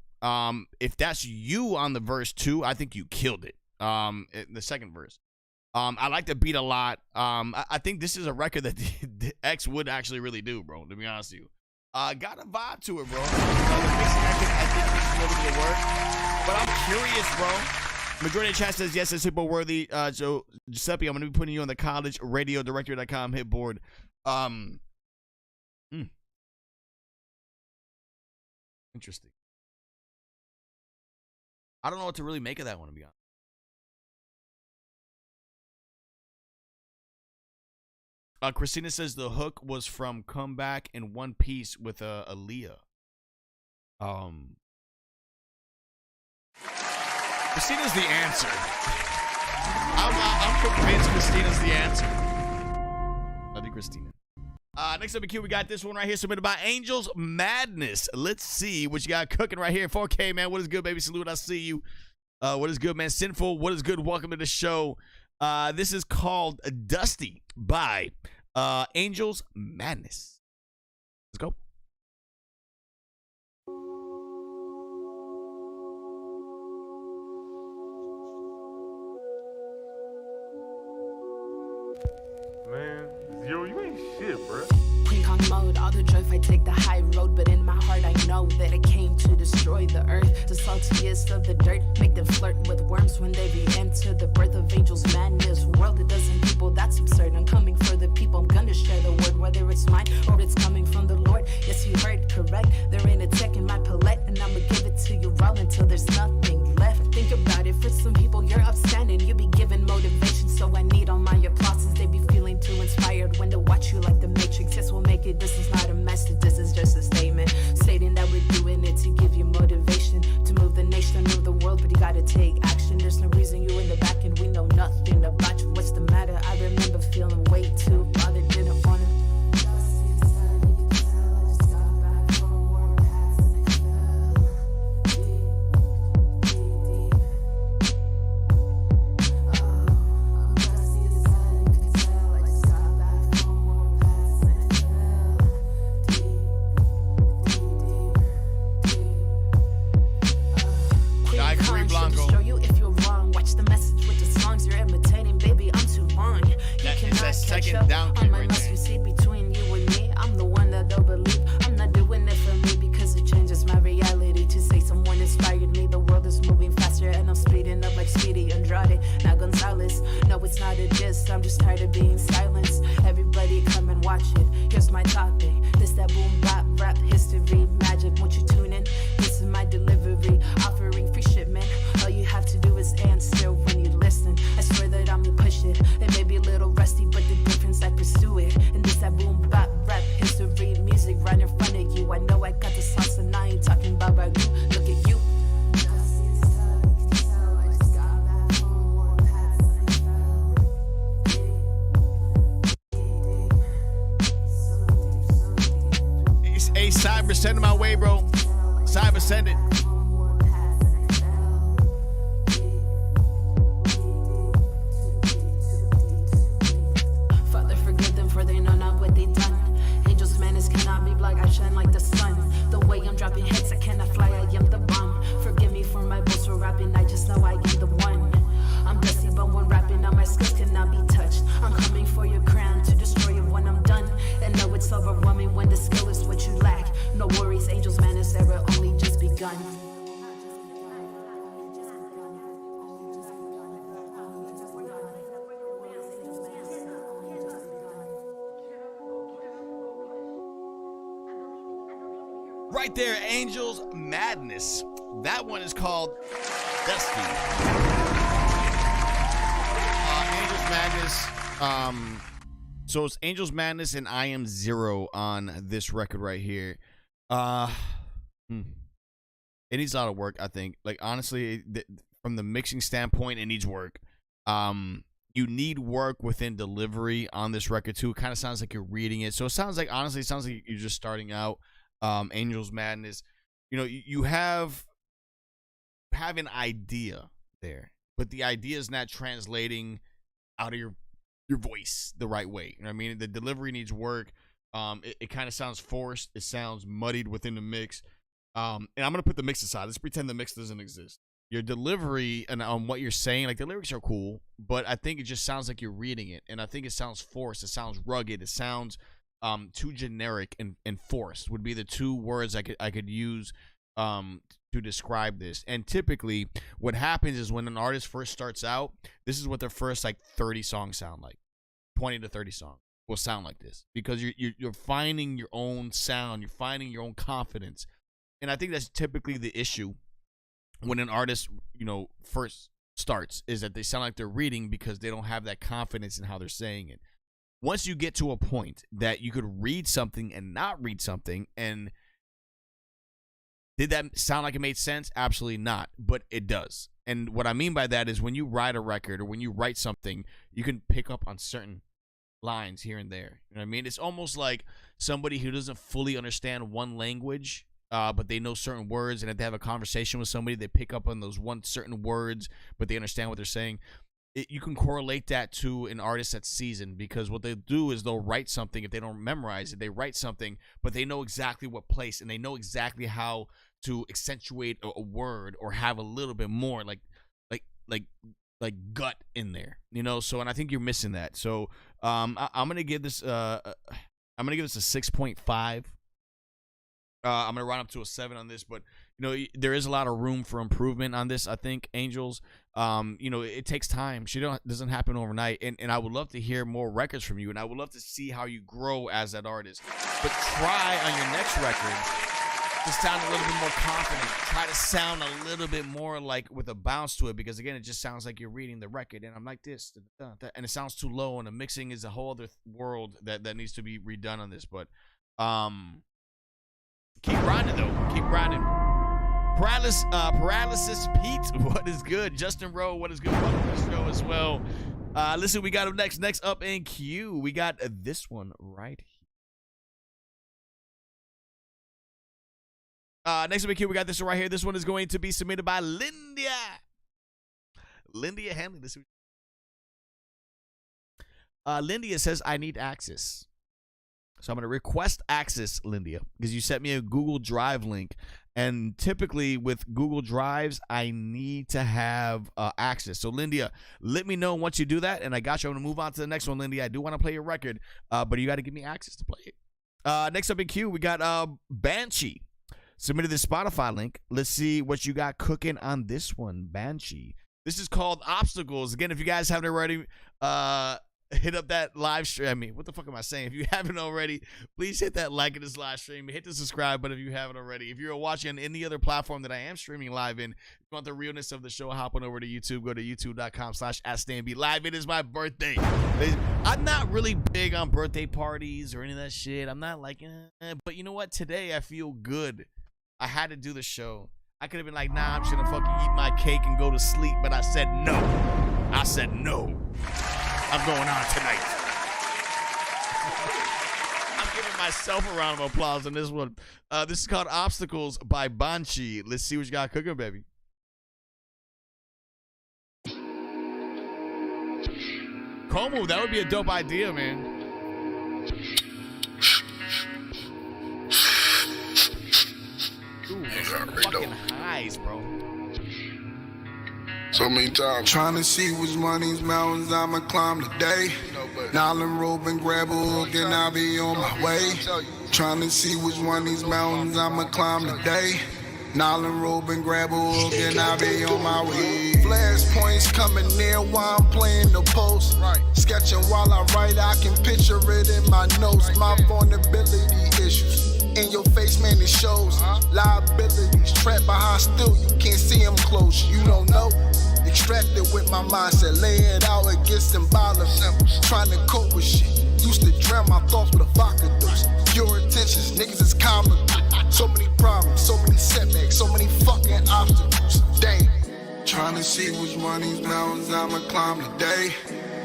If that's you on the verse 2, I think you killed it. The second verse. I like the beat a lot. I think this is a record that the X would actually really do, bro, to be honest with you. Got a vibe to it, bro. The mixing, I think makes a little bit of work. But I'm curious, bro. Majority of chat says yes, it's HITBOARD worthy. So Giuseppe, I'm gonna be putting you on the collegeradiodirector.com HITBOARD. Interesting. I don't know what to really make of that one, to be honest. Christina says the hook was from Comeback in One Piece with Aaliyah. Christina's the answer. I'm convinced Christina's the answer. Love you, Christina. Next up in queue, we got this one right here submitted by Angels Madness. Let's see what you got cooking right here. 4K, man. What is good, baby? Salute. I see you. What is good, man? Sinful. What is good? Welcome to the show. This is called Dusty by Angels Madness. Let's go. Man, yo, you ain't shit, bruh. King Kong mode, all the drove, I take the high road, but in my heart I know that I came to destroy the earth. The saltiest of the dirt, make them flirt with worms when they re-enter the birth of angels madness. World a dozen people, that's absurd. I'm coming for the people, I'm gonna share the word, whether it's mine or it's coming from the Lord. Yes, you heard correct, there ain't a tech in my palette, and I'ma give it to you raw until there's nothing left. Think about it, for some people you're upstanding, you be given motivation, so I need all my applauses. They be feeling too inspired when they watch you like the Matrix. Yes, we'll make it, this is not a message, this is just a statement, stating that we're doing it to give you motivation, to move the nation, move the world, but you gotta take action. There's no reason you in the back and we know nothing about you. What's the matter? I remember feeling way too bothered, didn't wanna. Second down kick right there. You see between you and me, I'm the one that don't believe. I'm not doing it for me because it changes my reality. To say someone inspired me, the world is moving faster and I'm speeding up like Speedy Andrade, not Gonzalez. No, it's not a diss, I'm just tired of being silenced. Everybody come and watch it. Here's my topic. This that boom bop rap history magic. Won't you tune in? This is my delivery, offering free shipment. All you have to do is answer when you listen. I swear that I'm gonna push it. It may be a little rusty, but the difference I pursue it. And this that boom bop rap history music right in front of you. I know I got the sauce and I ain't talking about ragu. Look at you. Hey, Cyber, send it my way, bro. Cyber, send it. Father, forgive them for they know not what they done. Angels madness cannot be black, I shine like the sun. The way I'm dropping hits, I cannot fly, I am the bomb. Forgive me for my boast for rapping, I just know I am the one. I'm dusty, but when rapping on my skills cannot be touched. I'm coming for your crown to destroy it when I'm done. And know it's overwhelming when the skill is what you lack. No worries, angels madness era only just begun. Right there, Angels Madness. That one is called Dusty. Angels Madness. So it's Angels Madness and I Am Zero on this record right here. It needs a lot of work, I think. Like, honestly, from the mixing standpoint, it needs work. You need work within delivery on this record too. It kind of sounds like you're reading it. So it sounds like, honestly, it sounds like you're just starting out. Angels Madness. You know, you have an idea there, but the idea is not translating out of your voice the right way. You know what I mean? The delivery needs work. It kind of sounds forced. It sounds muddied within the mix. And I'm gonna put the mix aside. Let's pretend the mix doesn't exist. Your delivery and on what you're saying, like the lyrics are cool, but I think it just sounds like you're reading it, and I think it sounds forced. It sounds rugged. It sounds too generic and forced would be the two words I could use to describe this. And typically, what happens is when an artist first starts out, this is what their first like 30 songs sound like. 20 to 30 songs will sound like this because you're finding your own sound. You're finding your own confidence, and I think that's typically the issue. When an artist, first starts, is that they sound like they're reading because they don't have that confidence in how they're saying it. Once you get to a point that you could read something and not read something, and did that sound like it made sense? Absolutely not, but it does. And what I mean by that is when you write a record or when you write something, you can pick up on certain lines here and there. You know what I mean? It's almost like somebody who doesn't fully understand one language, but they know certain words, and if they have a conversation with somebody, they pick up on those certain words, but they understand what they're saying. You can correlate that to an artist that's seasoned, because what they do is they'll write something. If they don't memorize it, they write something, but they know exactly what place, and they know exactly how to accentuate a word or have a little bit more like gut in there, So, and I think you're missing that. So, I'm gonna give this a 6.5. I'm gonna run up to a 7 on this, but there is a lot of room for improvement on this. I think Angels, it takes time. Doesn't happen overnight, and I would love to hear more records from you, and I would love to see how you grow as that artist. But try on your next record to sound a little bit more confident. Try to sound a little bit more like with a bounce to it, because again, it just sounds like you're reading the record, and I'm like this, and it sounds too low, and the mixing is a whole other world that needs to be redone on this. But keep grinding, though. Keep grinding. Paralysis Pete, what is good? Justin Rowe, what is good? Welcome to the show as well. Listen, we got him next. Next up in queue, we got this one right here. Next up in queue, we got this one right here. This one is going to be submitted by Lindia. Lindia Hanley. Lindia says, I need access. So I'm going to request access, Lindia, because you sent me a Google Drive link. And typically with Google Drives, I need to have access. So, Lindia, let me know once you do that. And I got you. I'm going to move on to the next one, Lindia. I do want to play your record, but you got to give me access to play it. Next up in queue, we got Banshee. Submitted the Spotify link. Let's see what you got cooking on this one, Banshee. This is called Obstacles. Again, if you guys haven't already, hit up that live stream. I mean, what the fuck am I saying? If you haven't already, please hit that like in this live stream. Hit the subscribe button if you haven't already. If you're watching on any other platform that I am streaming live in, if you want the realness of the show, hop on over to YouTube. Go to youtube.com/@StayOnBeat live. It is my birthday. I'm not really big on birthday parties or any of that shit. I'm not like, but you know what? Today I feel good. I had to do the show. I could have been like, nah, I'm just gonna fucking eat my cake and go to sleep, but I said no. I'm going on tonight. I'm giving myself a round of applause on this one. This is called Obstacles by Banshee. Let's see what you got cooking, baby. Como, that would be a dope idea, man. Ooh, that's fucking highs, bro. So many times. Trying to see which one of these mountains I'ma climb today. Nylon rope and grab a hook and I'll be on my way. Trying to see which one of these mountains I'ma climb today. Nylon rope and grab a hook and I'll be on my way. Flash points coming near while I'm playing the post. Sketching while I write, I can picture it in my notes. My vulnerability issues. In your face, man, it shows. Liabilities trapped behind still, you can't see them close. You don't know. Extracted with my mindset, lay it out against symbolic symbols. Trying to cope with shit. Used to drown my thoughts with a vodka dose. Pure intentions, niggas is comical. So many problems, so many setbacks, so many fucking obstacles. Damn. Trying to see which one of these mountains I'ma climb today.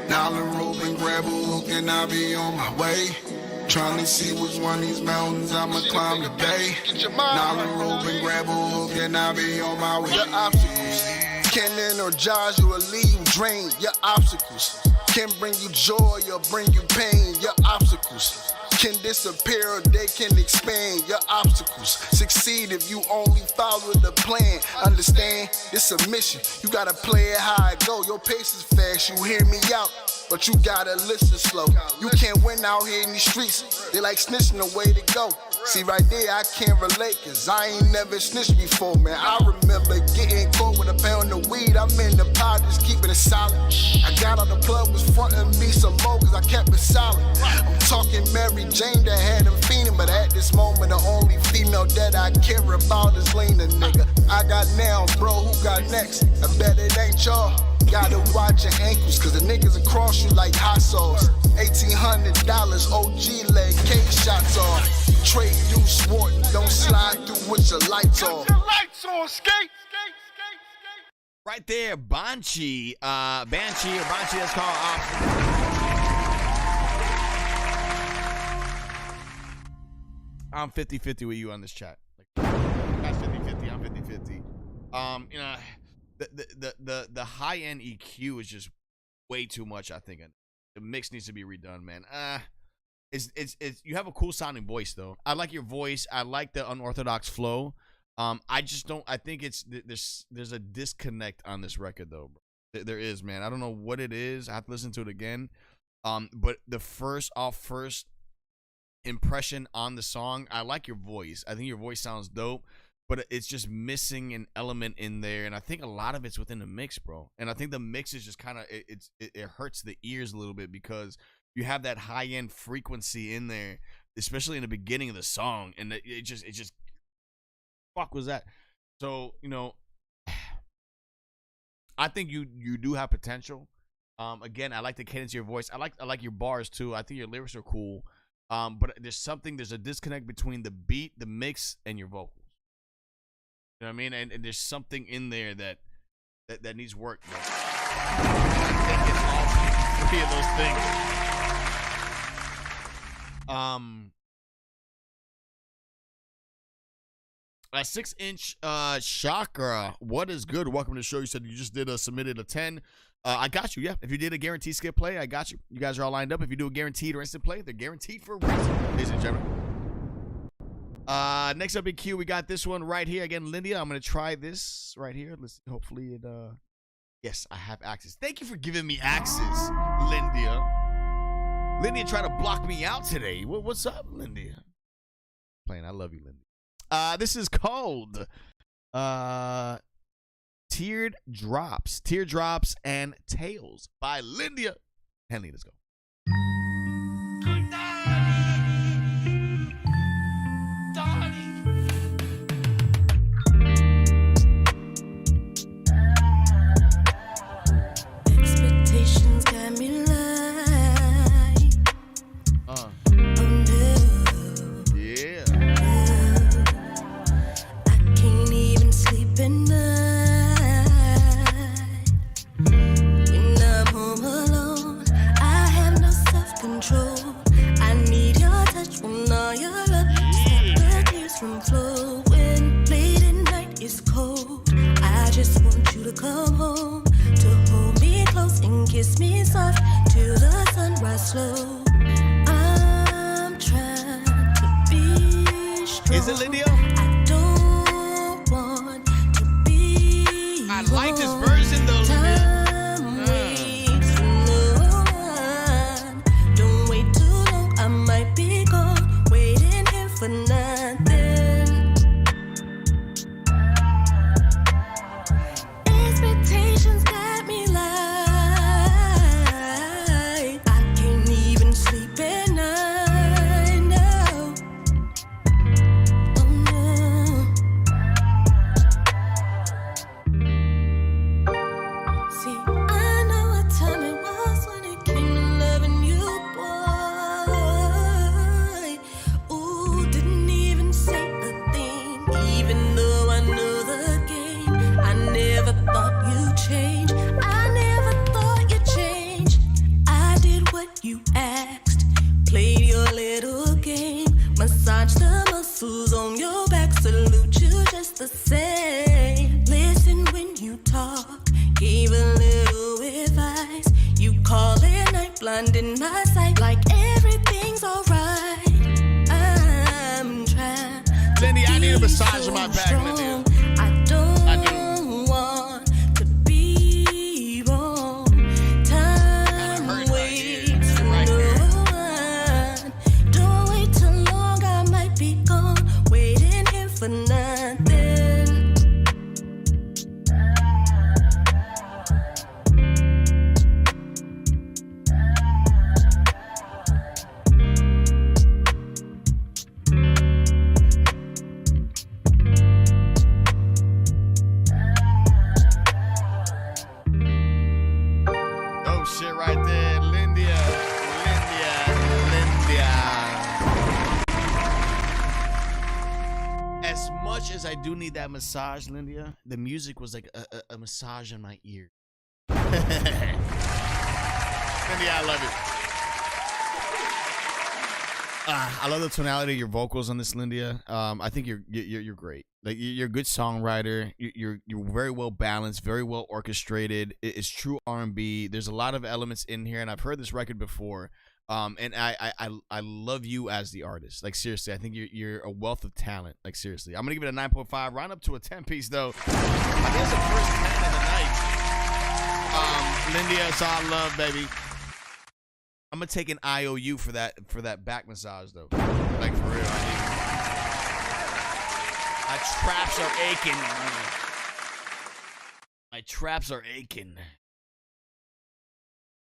Nylon rope and grab a hook and I'll be on my way. Trying to see which one of these mountains I'ma climb today. Nylon rope and grab a hook and I'll be on my way. Your obstacles can energize you or leave you drained. Your obstacles can bring you joy or bring you pain. Your obstacles can disappear or they can expand. Your obstacles succeed if you only follow the plan. Understand? This a mission. You gotta play it how it go. Your pace is fast, you hear me out, but you gotta listen slow. You can't win out here in these streets. They like snitching the way to go. See right there, I can't relate, cause I ain't never snitched before, man. I remember getting caught with a pound of weed. I'm in the pot, just keeping it solid. I got out the club, was frontin' me some more, cause I kept it solid. I'm talking Mary Jane that had him fiending, but at this moment, the only female that I care about is Lena, nigga. I got now, bro, who got next? I bet it ain't y'all. Gotta watch your ankles, cause the niggas across you like hot sauce. $1,800 OG leg, K shots off. Trade you swart, don't slide through with your lights off. Your lights on, skate. Right there, Banshee. Banshee, that's called. I'm 50-50 with you on this chat. That's 50-50, I'm 50-50. You know, the high end EQ is just way too much, I think. The mix needs to be redone, man. It's you have a cool sounding voice though. I like your voice. I like the unorthodox flow. I just don't. I think there's a disconnect on this record though, bro. There is, man. I don't know what it is. I have to listen to it again. But the first impression on the song, I like your voice. I think your voice sounds dope, but it's just missing an element in there, and I think a lot of it's within the mix, bro. And I think the mix is just kind of it hurts the ears a little bit because you have that high end frequency in there, especially in the beginning of the song, and it just fuck was that? So you know, I think you do have potential. Again, I like the cadence of your voice. I like your bars too. I think your lyrics are cool. But there's a disconnect between the beat, the mix, and your vocals. You know what I mean? And there's something in there that needs work. Bro. I think it's all three of those things. 6-inch chakra. What is good? Welcome to the show. You said you just submitted a 10. I got you. Yeah, if you did a guaranteed skip play, I got you. You guys are all lined up. If you do a guaranteed or instant play, they're guaranteed for a reason, ladies and gentlemen. Next up in queue, we got this one right here. Again, Lindia, I'm gonna try this right here. Let's see. Hopefully it. Yes, I have access. Thank you for giving me access, Lindia. Lindia tried to block me out today. What's up, Lindia? Playing. I love you, Lindia. This is called Teardrops and Tales by Lindia. Henley, let's go. Expectations got me like, oh no. Yeah. I can't even sleep at night. When I'm home alone, I have no self-control. I need your touch when all your love stop the tears from flowing. Late at night is cold. I just want you to come home, to hold me close and kiss me soft till the sunrise slow. I'm trying to be strong. Is it Lydia? I don't want to be. I like this version though, Lydia. Time waits for no one. Don't wait too long, I might be gone, waiting here for nothing. Expectations got me like, I can't even sleep at night, no. Oh no. See, I know what time it was when it came to loving you, boy. Ooh, didn't even say a thing, even though I know the game. I never thought you'd change. I never thought you'd change. I did what you asked, played your little game, massage the muscles on your back, salute you just the same. Listen when you talk, gave a little advice. You call at night, blinding my sight, like everything's alright. a massage on my back, Lydia. I don't want to be wrong. Time waits for no one. Don't wait too long, I might be gone. Waiting here for nothing. Shit right there, Lindia. As much as I do need that massage, Lindia, the music was like a massage in my ear. Lindia, I love it. I love the tonality of your vocals on this, Lindia. I think you're great. Like you're a good songwriter. You're very well balanced, very well orchestrated. It's true R&B. There's a lot of elements in here, and I've heard this record before. And I love you as the artist. Like seriously, I think you're a wealth of talent. Like seriously, I'm gonna give it a 9.5. Round up to a 10 piece though. I guess the first 10 of the night. Lindia, it's all love, baby. I'm gonna take an IOU for that back massage though. Like for real, I need it. My traps are aching. My traps are aching.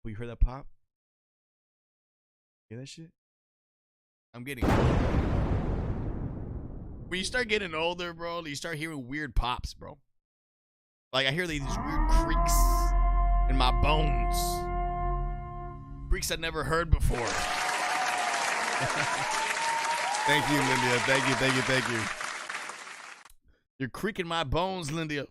We heard that pop? Hear that shit? I'm getting old. When you start getting older, bro, you start hearing weird pops, bro. Like I hear these weird creaks in my bones. Creaks I'd never heard before. Thank you, Lindia. Thank you. You're creaking my bones, Lindia.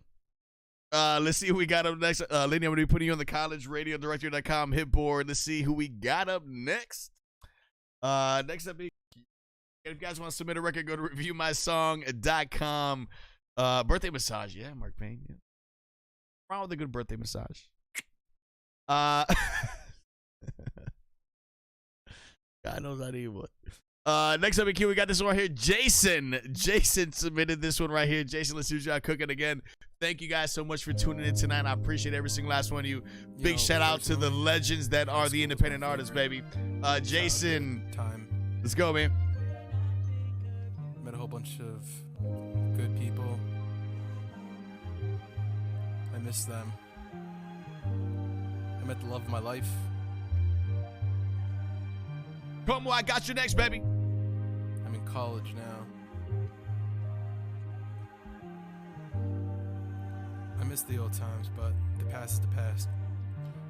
Let's see who we got up next. Lindia, I'm going to be putting you on the collegeradiodirector.com hit board. Let's see who we got up next. Next up, if you guys want to submit a record, go to reviewmysong.com. Birthday massage. Yeah, Mark Payne. Yeah. What's wrong with a good birthday massage? God knows I need one. Next up in queue, we got this one right here. Jason submitted this one right here. Jason, let's see what y'all cooking again. Thank you guys so much for tuning in tonight. I appreciate every single last one of you. Big shout out to the legends that are the independent artists, baby. Jason, let's go, man. Met a whole bunch of good people. I miss them. I met the love of my life. Como, I got you next, baby. I'm in college now. I miss the old times, but the past is the past.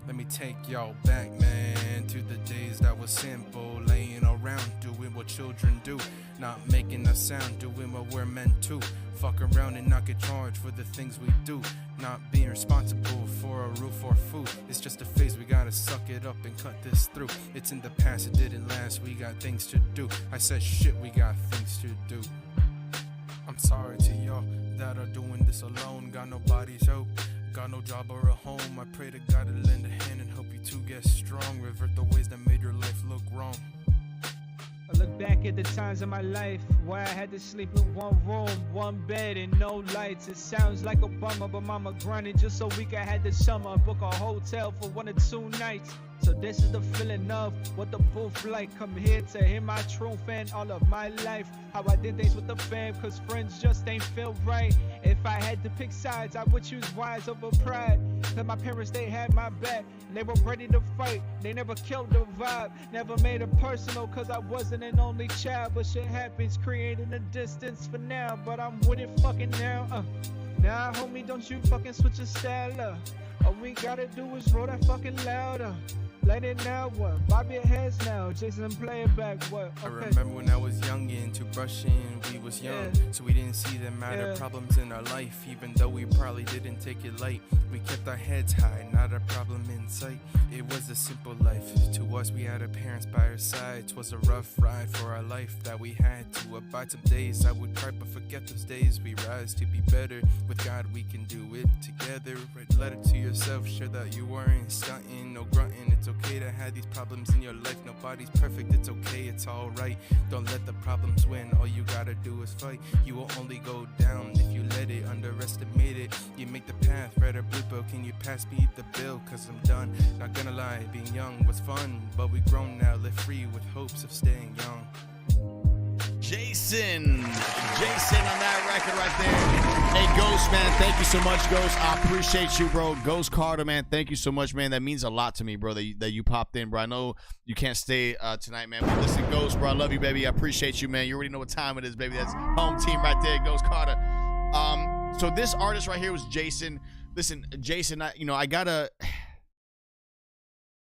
Let me take y'all back, man, to the days that was simple. Laying around, doing what children do. Not making a sound, doing what we're meant to. Fuck around and not get charged for the things we do. Not being responsible for a roof or food. It's just a phase, we gotta suck it up and cut this through. It's in the past, it didn't last, we got things to do. I said shit, we got things to do. I'm sorry to y'all that are doing this alone. Got nobody's help, got no job or a home. I pray to God to lend a hand and help you to get strong. Revert the ways that made your life look wrong. I look back at the times of my life where I had to sleep in one room, one bed, and no lights. It sounds like a bummer, but mama grinding just so we could have the summer. Book a hotel for 1 or 2 nights. So this is the feeling of what the booth like. Come here to hear my truth and all of my life. How I did things with the fam, cause friends just ain't feel right. If I had to pick sides, I would choose wise over pride. Cause my parents, they had my back, and they were ready to fight. They never killed the vibe, never made it personal, cause I wasn't an only child. But shit happens, creating a distance for now. But I'm with it fucking now. Nah, homie, don't you fucking switch your style up. All we gotta do is roll that fucking louder. Let it now, what? Bob your heads now. Jason, play it back, what? Okay. I remember when I was young into brushing, we was young, so we didn't see the matter problems in our life. Even though we probably didn't take it light, we kept our heads high, not a problem in sight. It was a simple life. To us, we had our parents by our side. 'Twas a rough ride for our life that we had to abide. Some days I would cry, but forget those days. We rise to be better. With God, we can do it together. Write a letter to yourself, sure that you weren't stunting, no grunting. It's It's okay to have these problems in your life. Nobody's perfect, it's okay, it's alright. Don't let the problems win, all you gotta do is fight. You will only go down if you let it. Underestimate it, you make the path. Red or blue pill, can you pass me the bill? Cause I'm done, not gonna lie, being young was fun. But we grown now, live free with hopes of staying young. Jason on that record right there. Hey, Ghost, man, thank you so much, Ghost. I appreciate you, bro. Ghost Carter, man, thank you so much, man. That means a lot to me, bro, that you popped in, bro. I know you can't stay tonight, man, but listen, Ghost, bro, I love you, baby. I appreciate you, man. You already know what time it is, baby. That's home team right there, Ghost Carter. So this artist right here was Jason. Listen, Jason, I gotta...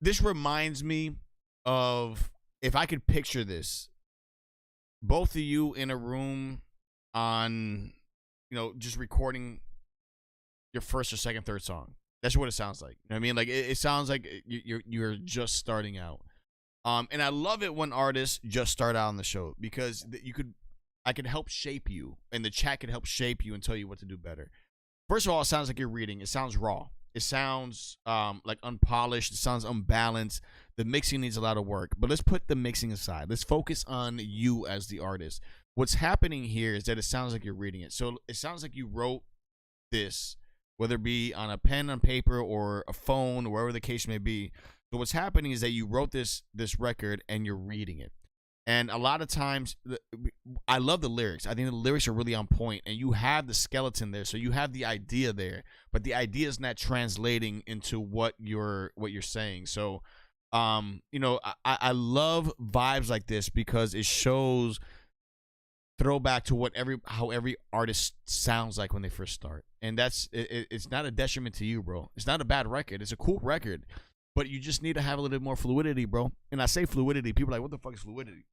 This reminds me of, if I could picture this, both of you in a room on, just recording your first or second, third song. That's what it sounds like. You know what I mean? Like, it sounds like you're just starting out. And I love it when artists just start out on the show, because I could help shape you, and the chat could help shape you and tell you what to do better. First of all, it sounds like you're reading. It sounds raw. It sounds like unpolished. It sounds unbalanced. The mixing needs a lot of work. But let's put the mixing aside. Let's focus on you as the artist. What's happening here is that it sounds like you're reading it. So it sounds like you wrote this, whether it be on a pen, on paper, or a phone, or wherever the case may be. So what's happening is that you wrote this record and you're reading it. And a lot of times, I love the lyrics. I think the lyrics are really on point, and you have the skeleton there, so you have the idea there, but the idea is not translating into what you're saying. So, I love vibes like this because it shows throwback to how every artist sounds like when they first start, and it's not a detriment to you, bro. It's not a bad record. It's a cool record, but you just need to have a little bit more fluidity, bro. And I say fluidity, people are like, what the fuck is fluidity?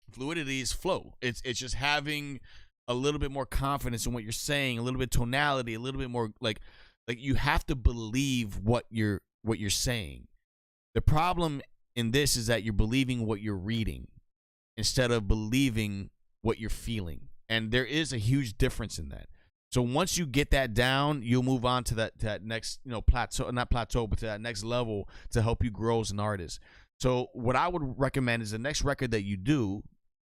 Fluidity is flow. It's just having a little bit more confidence in what you're saying, a little bit of tonality, a little bit more like you have to believe what you're saying. The problem in this is that you're believing what you're reading instead of believing what you're feeling. And there is a huge difference in that. So once you get that down, you'll move on to that next, plateau, not plateau, but to that next level to help you grow as an artist. So what I would recommend is the next record that you do,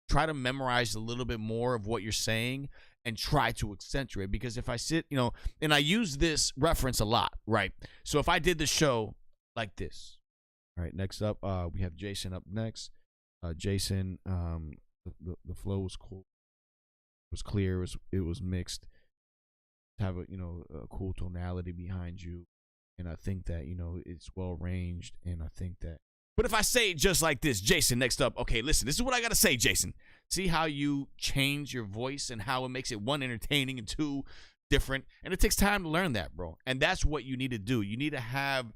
try to memorize a little bit more of what you're saying and try to accentuate. Because if I sit, and I use this reference a lot, right? So if I did the show like this, all right, next up, we have Jason up next. Jason, the flow was cool. It was clear. It was mixed. Have a cool tonality behind you, and I think that it's well ranged, and I think that. But if I say it just like this, Jason, next up, okay, listen, this is what I gotta say, Jason. See how you change your voice and how it makes it, one, entertaining, and two, different, and it takes time to learn that, bro. And that's what you need to do. You need to have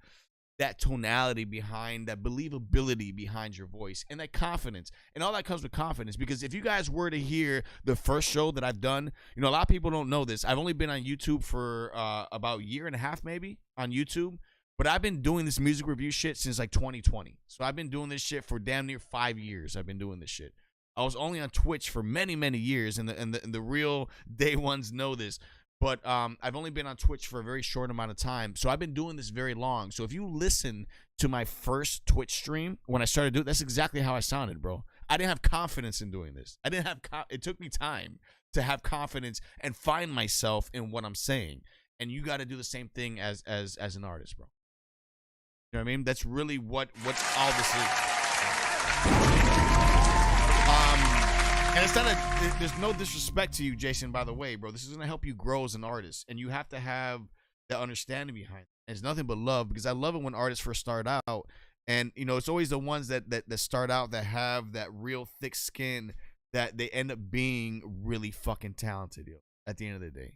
that tonality behind, that believability behind your voice, and that confidence. And all that comes with confidence, because if you guys were to hear the first show that I've done, a lot of people don't know this. I've only been on YouTube for about a year and a half, maybe, on YouTube. But I've been doing this music review shit since like 2020. So I've been doing this shit for damn near 5 years. I've been doing this shit. I was only on Twitch for many, many years, and the real day ones know this. But I've only been on Twitch for a very short amount of time. So I've been doing this very long. So if you listen to my first Twitch stream, when I started doing, that's exactly how I sounded, bro. I didn't have confidence in doing this. It took me time to have confidence and find myself in what I'm saying. And you got to do the same thing as an artist, bro. You know what I mean? That's really what all this is. And it's not there's no disrespect to you, Jason, by the way, bro. This is going to help you grow as an artist, and you have to have that understanding behind it. And it's nothing but love, because I love it when artists first start out, and it's always the ones that start out that have that real thick skin, that they end up being really fucking talented, at the end of the day.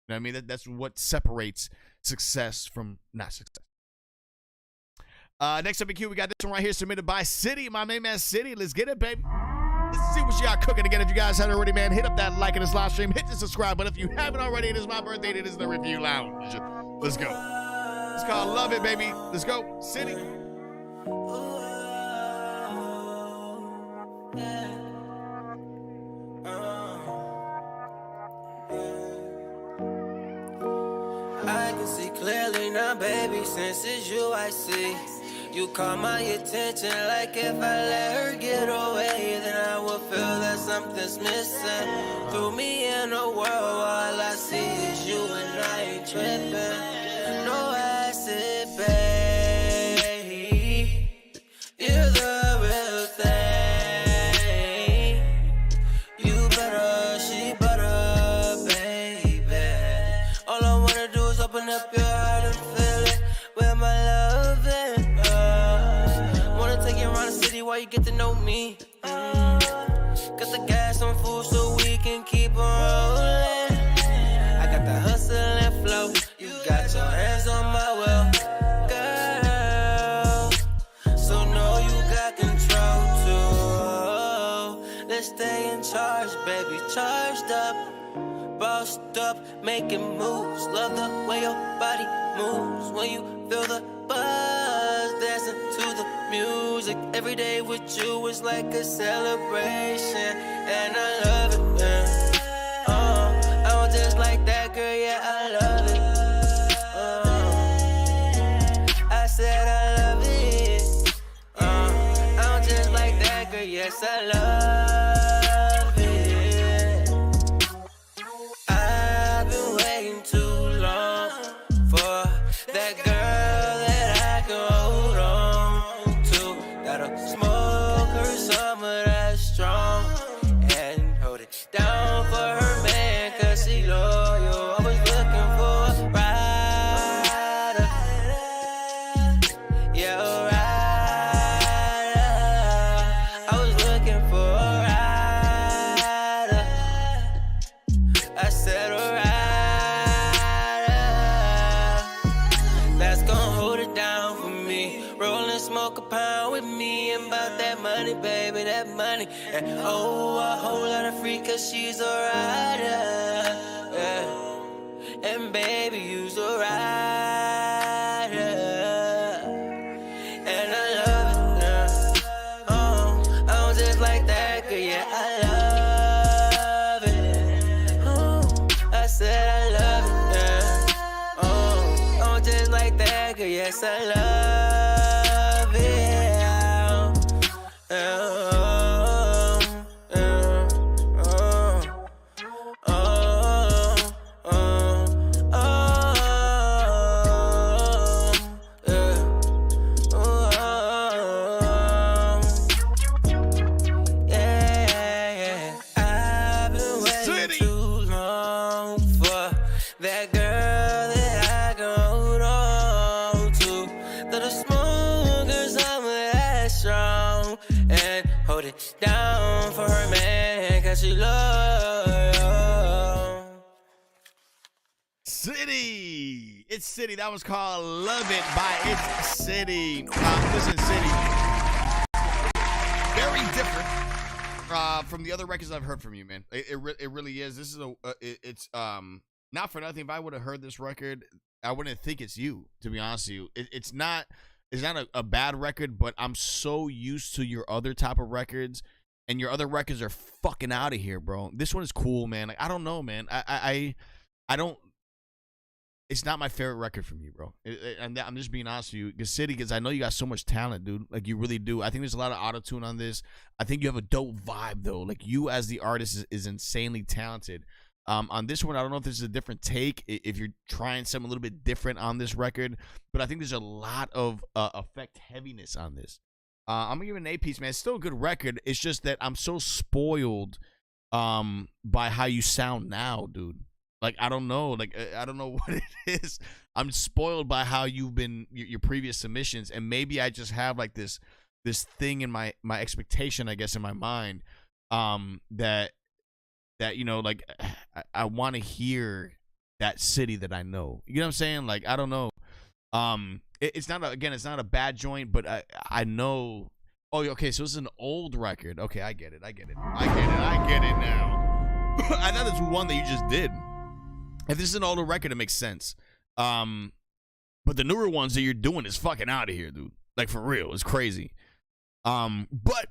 You know what I mean? That's what separates success from not success. Next up in queue, we got this one right here, submitted by City, my main man City. Let's get it, baby. Let's see what you got cooking. Again, if you guys haven't already, man, hit up that like in this live stream, hit the subscribe button. If you haven't already, it is my birthday. It is the Review Lounge. Let's go. It's called Love It, baby. Let's go, City. I can see clearly now, baby, since it's you I see. You caught my attention like if I let her get away, then I would feel that something's missing. Threw me in a world, all I see is you and I ain't tripping. No acid, babe. You're the real thing. You better, she better, baby. All I wanna do is open up your heart and fill it with my love and wanna take you around the city while you get to know me. Got the gas on full so we can keep on rolling. I got the hustle and flow. You got your hands on my will, girl. So know you got control too. Let's stay in charge, baby. Charged up, bossed up, making moves. Love the way your body moves when you feel the buzz, dancing to the music. Every day with you is like a celebration, and I love it, man. I want just like that, girl, yeah, I love it. I said I love it. I want just like that, girl, yes, I love it. I've been waiting too long for that girl that I can hold on to. Gotta smoke her some of that strong and hold it down for her man, cause she loyal. Always looking for a rider. Yeah, a rider. I was looking for a rider. I said a rider that's gon' hold it down for me. Rollin' smoke a pound with me, and about that money, baby, that money. And oh, a whole lot of free, cause she's a rider. Yeah. And baby, you's a rider. And I love it now. I'm just like that, girl, yeah, I love it. I said I love it now. I'm just like that, girl, yes, I love it. I've been waiting too long for that girl that I can hold on to. That the smokers, I'm that strong and hold it down for her man, cause she loyal. City. It's City. That was called Love It by It's City. Listen, City. Very different from the other records I've heard from you, man. It really is. This is it's not for nothing. If I would have heard this record, I wouldn't think it's you, to be honest with you. It's not a bad record, but I'm so used to your other type of records, and your other records are fucking out of here, bro. This one is cool, man. Like, I don't know, man. I don't. It's not my favorite record from you, bro. And I'm just being honest with you, because I know you got so much talent, dude. Like, you really do. I think there's a lot of auto-tune on this. I think you have a dope vibe, though. Like, you as the artist is insanely talented. On this one, I don't know if this is a different take, if you're trying something a little bit different on this record, but I think there's a lot of effect heaviness on this. I'm gonna give it an A-piece, man. It's still a good record. It's just that I'm so spoiled by how you sound now, dude. Like, I don't know. Like, I don't know what it is. I'm spoiled by how you've been, your previous submissions, and maybe I just have like this thing in my expectation, I guess, in my mind, that you know, like, I want to hear that City that I know. You know what I'm saying? Like, I don't know. It's not a bad joint, but I know. Oh, okay. So this is an old record. Okay, I get it now. I thought this was one that you just did. If this is an older record, it makes sense. But the newer ones that you're doing is fucking out of here, dude. Like, for real, it's crazy. But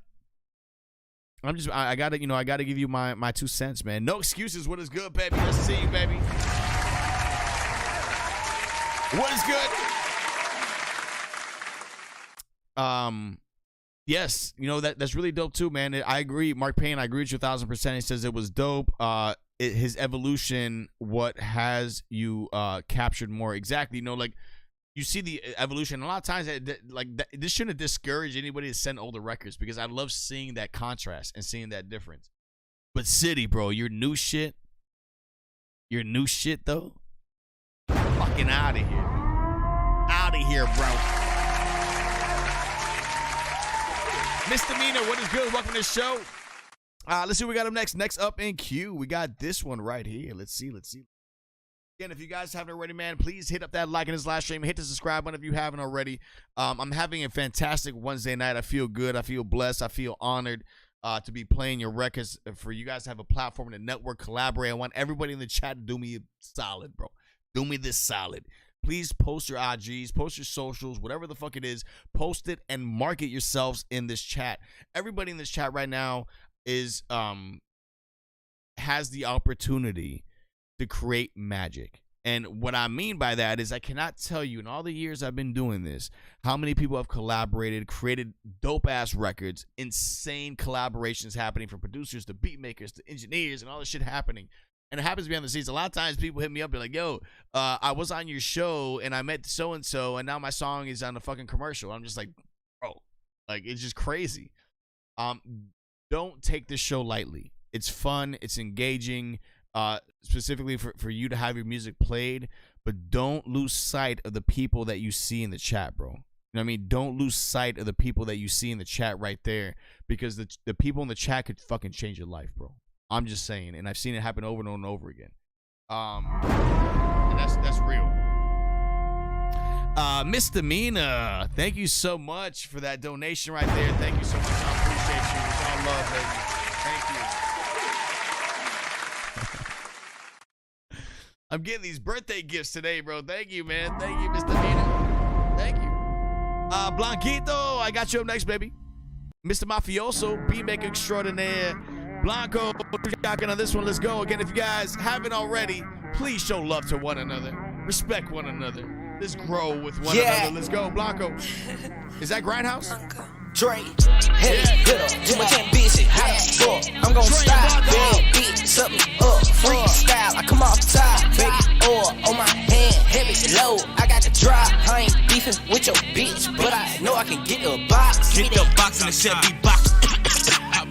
I gotta give you my 2 cents, man. No excuses. What is good, baby? Let's see you, baby. What is good? Yes, you know, that's really dope too, man. I agree, Mark Payne. I agree with you 1,000%. He says it was dope. His evolution, what has you captured more exactly? You know, like you see the evolution. A lot of times, this shouldn't discourage anybody to send older records because I love seeing that contrast and seeing that difference. But City, bro, your new shit though, fucking out of here, bro. Misdemeanor, what is good? Welcome to the show. Let's see what we got up next. Next up in queue, we got this one right here. Let's see. Again, if you guys haven't already, man, please hit up that like in this live stream. Hit the subscribe button if you haven't already. I'm having a fantastic Wednesday night. I feel good. I feel blessed. I feel honored to be playing your records, for you guys to have a platform to network, collaborate. I want everybody in the chat to do me solid, bro. Do me this solid. Please post your IGs, post your socials, whatever the fuck it is. Post it and market yourselves in this chat. Everybody in this chat right now is has the opportunity to create magic. And what I mean by that is I cannot tell you in all the years I've been doing this how many people have collaborated, created dope-ass records, insane collaborations happening from producers to beat makers to engineers and all this shit happening. And it happens behind the scenes. A lot of times people hit me up and be like, yo, I was on your show and I met so-and-so and now my song is on a fucking commercial. I'm just like, bro, like, it's just crazy. Don't take this show lightly. It's fun. It's engaging, specifically for you to have your music played. But don't lose sight of the people that you see in the chat, bro. You know what I mean? Don't lose sight of the people that you see in the chat right there, because the people in the chat could fucking change your life, bro. I'm just saying, and I've seen it happen over and over and over again. And that's real. Misdemeanor, thank you so much for that donation right there. Thank you so much. I appreciate you. It's all love, baby. Thank you. I'm getting these birthday gifts today, bro. Thank you, man. Thank you, Misdemeanor. Thank you. Blanquito, I got you up next, baby. Mr. Mafioso, beatmaker extraordinaire. Blanco, jocking on this one. Let's go. Again, if you guys haven't already, please show love to one another. Respect one another. Let's grow with one another. Let's go, Blanco. Is that Grindhouse? Dre, heavy hitter, too much ambition, how the fuck? I'm gon' stop, bad bitch, suck me up, freestyle, I come off top, baby, oil on my hand, heavy low, I got the drop, I ain't beefing with your bitch, but I know I can get the box. Get the box in the Chevy box.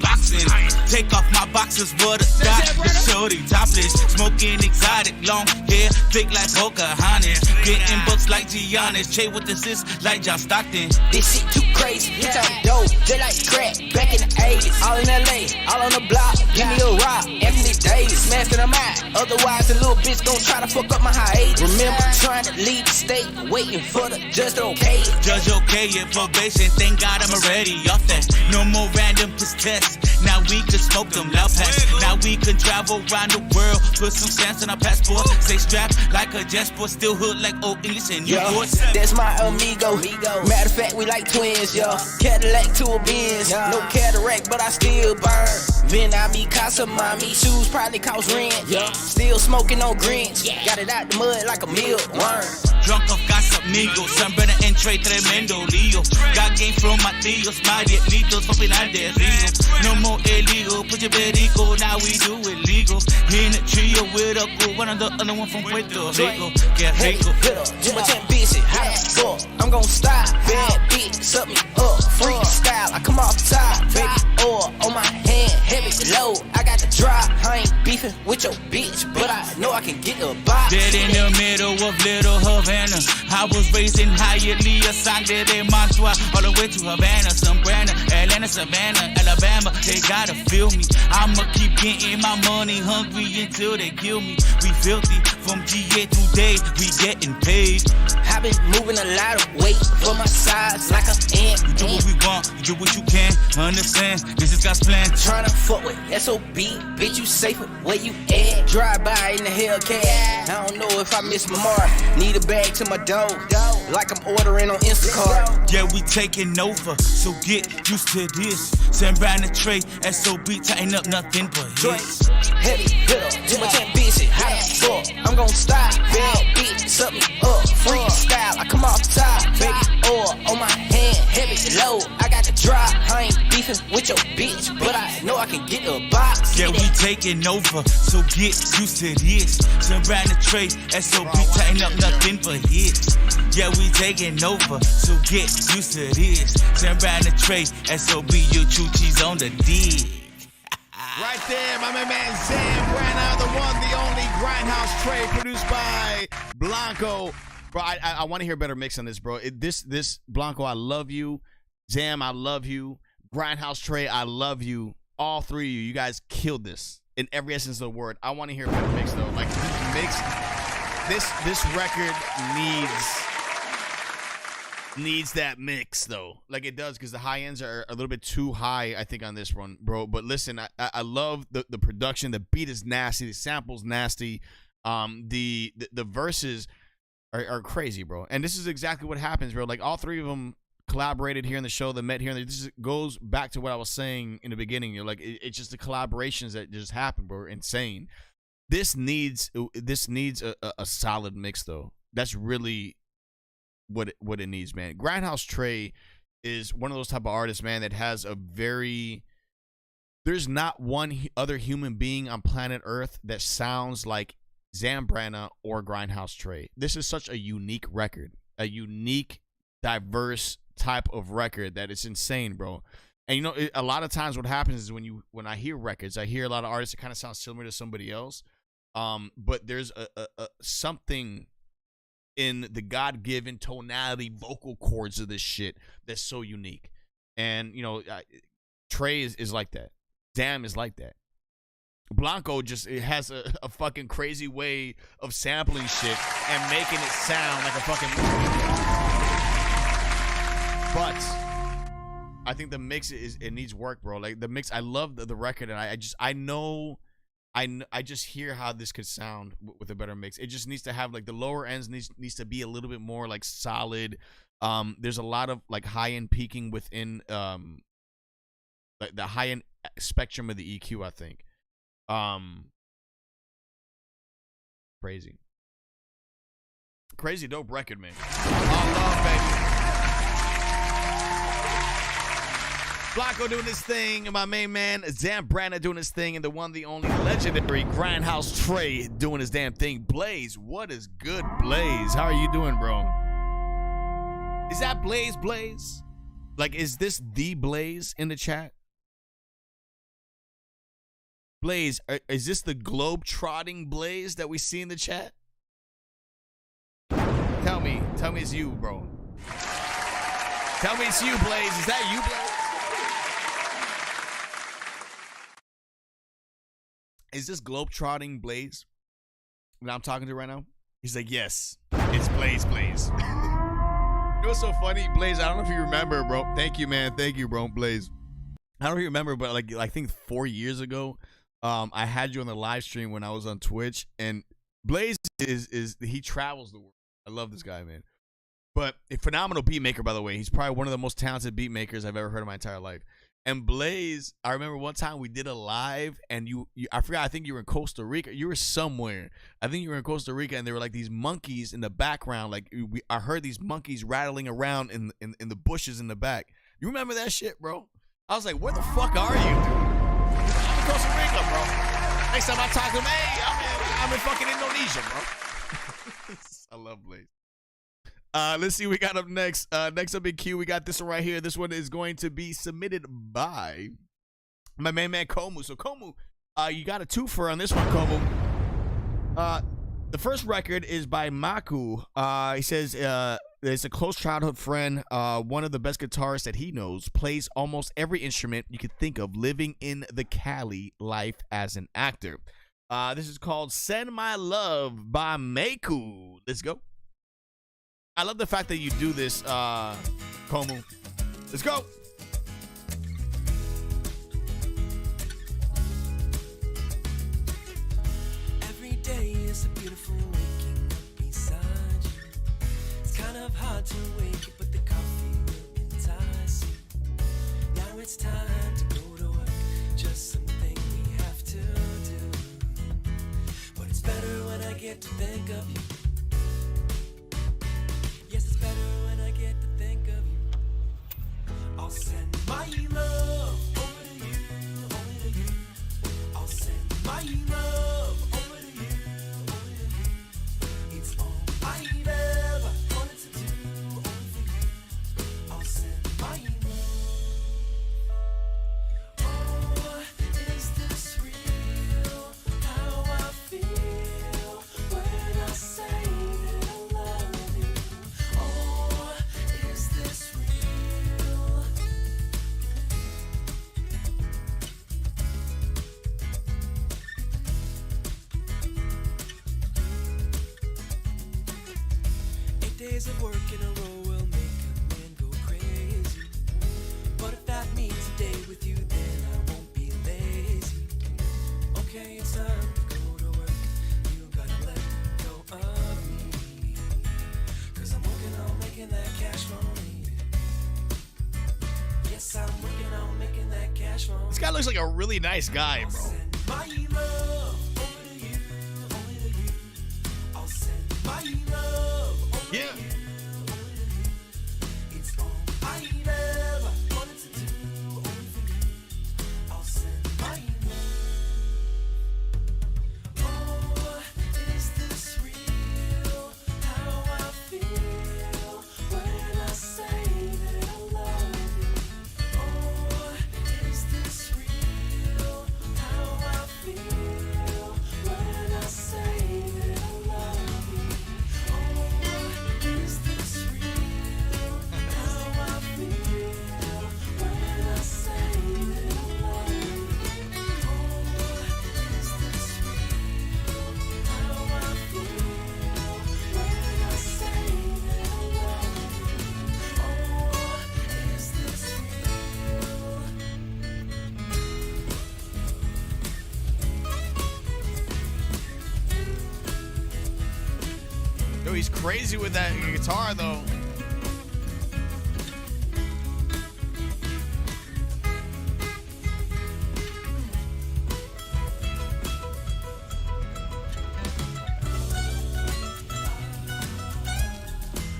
Boxing. Take off my boxers with a stop. The shorty topless, smoking exotic, long hair, thick like Pocahontas. Getting books like Giannis, Che with the sis like John Stockton. This shit too crazy, bitch I'm dope, just like crack. Back in the 80s, all in LA, all on the block. Give me a rock, Anthony Davis, smashing them out. Otherwise, the little bitch gon' try to fuck up my hiatus. Remember trying to leave the state, waiting for the judge to okay it. Judge okay it, probation, thank God I'm already off that. No more random piss tests. Now we can smoke them loud packs. Now we can travel around the world. Put some stamps on our passport. Stay strapped like a jasper. Still hood like old English and Newports. That's my amigo. Matter of fact, we like twins, yo. Cadillac to a Benz. No cataract, but I still burn. Then I be Casa Mommy. Shoes probably cost rent. Still smoking on Grinch. Got it out the mud like a mealworm. Drunk off Casa Amigos. Sombrero entre tremendo lío. Got game from my tíos. Marielitos, popping out there río. No more illegal, put your perico, now we do it legal. In a trio with a cool, one of the other one from Puerto Rico. Get rico. Too much ambition, how the fuck? I'm gon' stop, bad bitch, suck me up, freestyle, I come off top, baby, oil on my hand, heavy low, I got the drop, I ain't beefing with your bitch, but I know I can get a box. Dead in the middle of Little Havana, I was raised in Hialeah, Sangre de Mantua, all the way to Havana, Sombrana, Atlanta, Savannah, Alabama. They gotta feel me. I'ma keep getting my money, hungry until they kill me. We filthy from GA through day, we getting paid. I've been moving a lot of weight for my size like an ant. You do what we want, you do what you can. Understand? This is God's plan. Tryna fuck with SOB, bitch, you safer where you at? Drive by in the Hellcat. I don't know if I miss my mark. Need a bag to my door, like I'm ordering on Instacart. Yeah, we taking over, so get used to this. Send round the tray, SOB, tighten up nothing but hits. Heavy hitter, too much ambition, how the fuck? I'm gon' stop, bad bitch, suck me up, freestyle, I come off top, baby, oil on my hand, heavy I can get a box. Yeah, we taking over, so get used to this. Turn around the tray, SOB, tighten up nothing but hits. Yeah, we taking over, so get used to this. Turn around the tray, SOB, you chew cheese on the dig. Right there, my man Zam Brana, the one, the only Grindhouse Tray, produced by Blanco. Bro, I want to hear a better mix on this, bro. This Blanco, I love you. Zam, I love you. Grindhouse Tray, I love you. All three of you guys killed this in every essence of the word. I want to hear a better mix though. Like this record needs that mix though. Like it does, because the high ends are a little bit too high, I think, on this one, bro. But listen, I love the production. The beat is nasty. The sample's nasty. The verses are crazy, bro. And this is exactly what happens, bro. Like all three of them collaborated here in the show, that met here, and this goes back to what I was saying in the beginning. You're like, it's just the collaborations that just happen, bro. Insane. This needs a solid mix though. That's really what it needs, man. Grindhouse Tray is one of those type of artists, man, that has a very, there's not one other human being on planet Earth that sounds like Zam Brana or Grindhouse Tray. This is such a unique record, a unique, diverse type of record that it's insane, bro. And you know, a lot of times what happens is when I hear records, I hear a lot of artists that kind of sound similar to somebody else, but there's a something in the God-given tonality vocal cords of this shit that's so unique. And you know, Trey is like that. Zam is like that. Blanco just has a fucking crazy way of sampling shit and making it sound like a fucking. But I think the mix it needs work, bro. Like the mix, I love the record, and I just hear how this could sound with a better mix. It just needs to have like the lower ends needs to be a little bit more like solid. There's a lot of like high end peaking within like the high end spectrum of the EQ, I think. Crazy dope record, man. Love, baby. Blanco doing his thing, and my main man Zam Brana doing his thing, and the one, the only legendary Grindhouse Tray doing his damn thing. Blaze, what is good, Blaze? How are you doing, bro? Is that Blaze? Like, is this the Blaze in the chat? Blaze, is this the globe-trotting Blaze that we see in the chat? Tell me it's you, bro. Tell me it's you, Blaze. Is that you, Blaze? Is this globe-trotting Blaze that I'm talking to right now? He's like, yes, it's Blaze. You know what's so funny? Blaze, I don't know if you remember, bro. Thank you, man. Thank you, bro. Blaze. I don't know if you remember, but like I think 4 years ago, I had you on the live stream when I was on Twitch, and Blaze he travels the world. I love this guy, man. But a phenomenal beat maker, by the way. He's probably one of the most talented beat makers I've ever heard in my entire life. And Blaze, I remember one time we did a live, and you I forgot, I think you were in Costa Rica. You were somewhere. I think you were in Costa Rica, and there were like these monkeys in the background. Like I heard these monkeys rattling around in the bushes in the back. You remember that shit, bro? I was like, where the fuck are you, dude? I'm in Costa Rica, bro. Next time I talk to him, hey, I'm in fucking Indonesia, bro. I love Blaze. Let's see what we got up next. Next up in queue, we got this one right here. This one is going to be submitted by my main man Komu. So Komu, you got a twofer on this one, Komu. The first record is by Maku. He says it's a close childhood friend, one of the best guitarists that he knows, plays almost every instrument you could think of, living in the Cali life as an actor. This is called Send My Love by Maku. Let's go. I love the fact that you do this, Komu. Let's go. Every day is a beautiful waking up beside you. It's kind of hard to wake you, but the coffee will entice you. Now it's time to go to work, just something we have to do. But it's better when I get to think of you. Yes, it's better when I get to think of you. I'll send my love over to you, only to you. days of work in a row will make a man go crazy. But if that means a day with you, then I won't be lazy. Okay, it's time to go to work. You gotta let go of me. Cause I'm working on making that cash for me. Yes, I'm working on making that cash for me. This guy looks like a really nice guy, bro. My love over to you, only to you. I'll send my love over to you, only to you. It's all I ever wanted to do, only for you. I'll send my love. Oh, is this real? How I feel when I say that I love you. Oh, is this real? How I feel when I say that I love you. Oh, is this real? How I feel when I say that I love you. Oh, is this real? How I feel when I say that I love you. Oh, is this Yo, he's crazy with that guitar, though.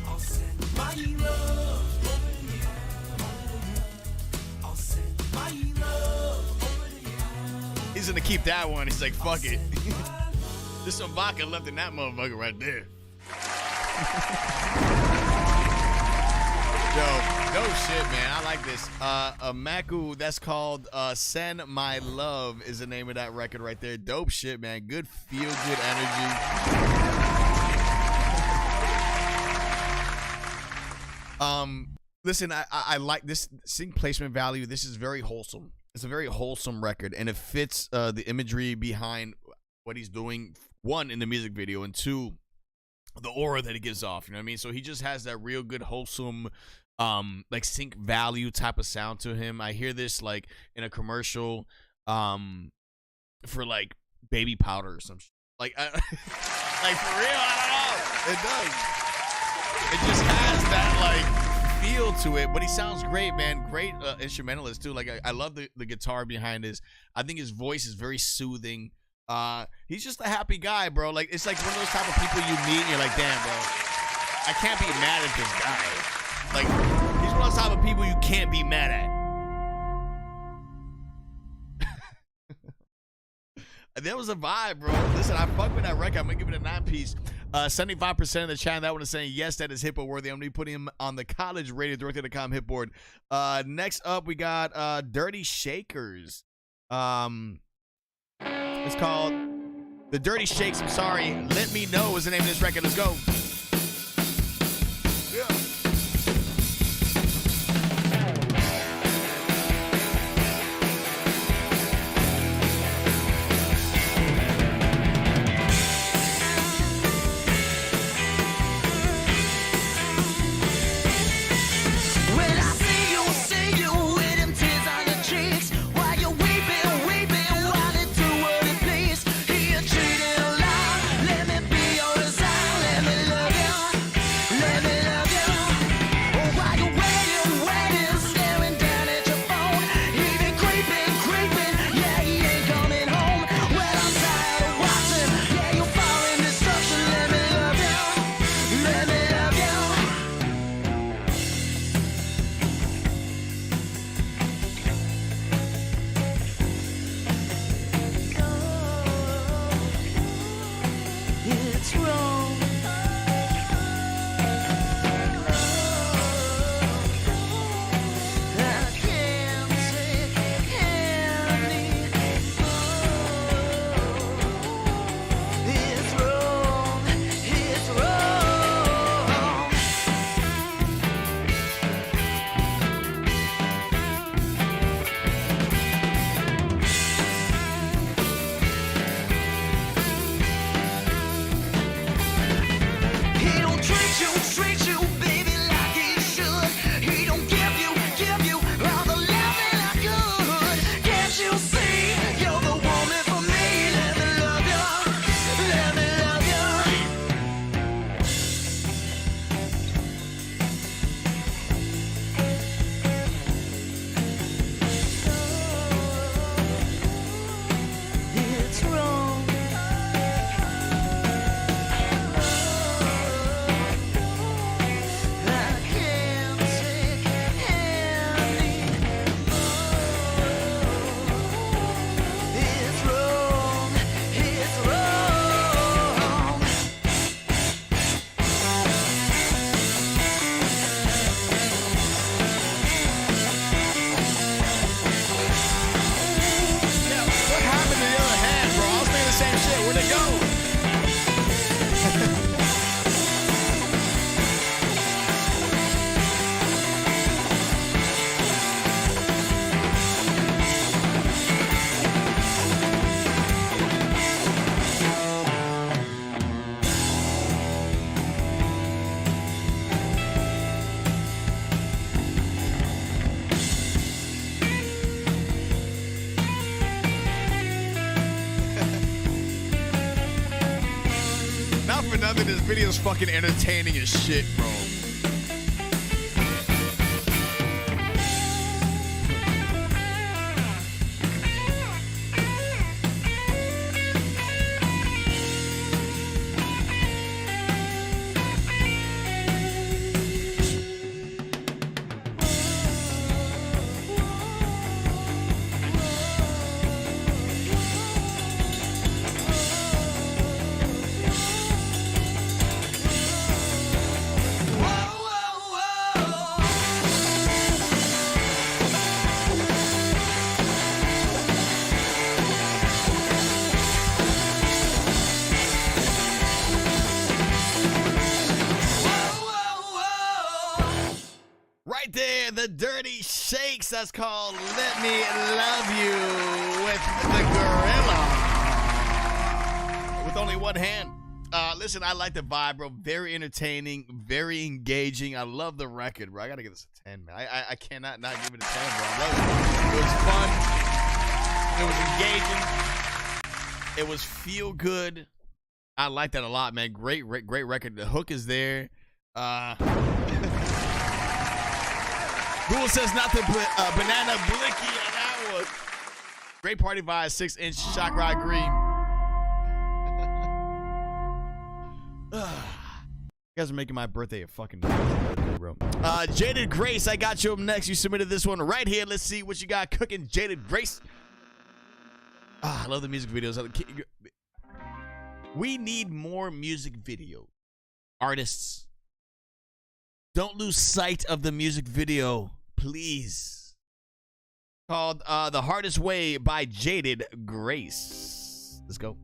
I'll send my love over to you. I'll send my love over to you. He's gonna keep that one. He's like, fuck it. There's some vodka left in that motherfucker right there. Yo, dope shit, man. I like this. Maku, that's called Send My Love is the name of that record right there. Dope shit, man. Good feel, good energy. Listen, I like this sync placement value. This is very wholesome. It's a very wholesome record, and it fits the imagery behind what he's doing. One, in the music video, and two, the aura that he gives off. You know what I mean? So he just has that real good, wholesome, like sync value type of sound to him. I hear this like in a commercial, for like baby powder or some shit. Like, like for real, I don't know. It does. It just has that like feel to it, but he sounds great, man. Great instrumentalist too. Like I love the guitar behind his. I think his voice is very soothing. He's just a happy guy, bro. Like it's like one of those type of people you meet and you're like, damn, bro, I can't be mad at this guy. Like he's one of those type of people you can't be mad at. There was a vibe, bro. Listen, I fuck with that record. I'm gonna give it a 9-piece. 75% of the chat that one is saying yes, that is HITBOARD worthy. I'm gonna be putting him on the college radio director.com HITBOARD. Next up, we got Dirty Shakers. It's called The Dirty Shakes. I'm sorry. Let Me Know is the name of this record. Let's go. When I see you with them tears on your cheeks, while you're weeping, wanting to what it please. He a cheating lie. Let me be your sign, let me love for nothing, this video is fucking entertaining as shit, bro. Right there, the Dirty Shakes. That's called Let Me Love You with the Gorilla. With only one hand. Listen, I like the vibe, bro. Very entertaining, very engaging. I love the record, bro. I gotta give this a 10, man. I cannot not give it a 10, bro. I love it. It was fun. It was engaging. It was feel good. I like that a lot, man. Great record. The hook is there. Rule says not the banana blicky on that one. Great party vibe, 6-inch shock rod green. You guys are making my birthday a fucking birthday, bro. Jaded Grace, I got you up next. You submitted this one right here. Let's see what you got cooking, Jaded Grace. I love the music videos. We need more music video artists. Don't lose sight of the music video, please. Called The Hardest Way by Jaded Grace. Let's go.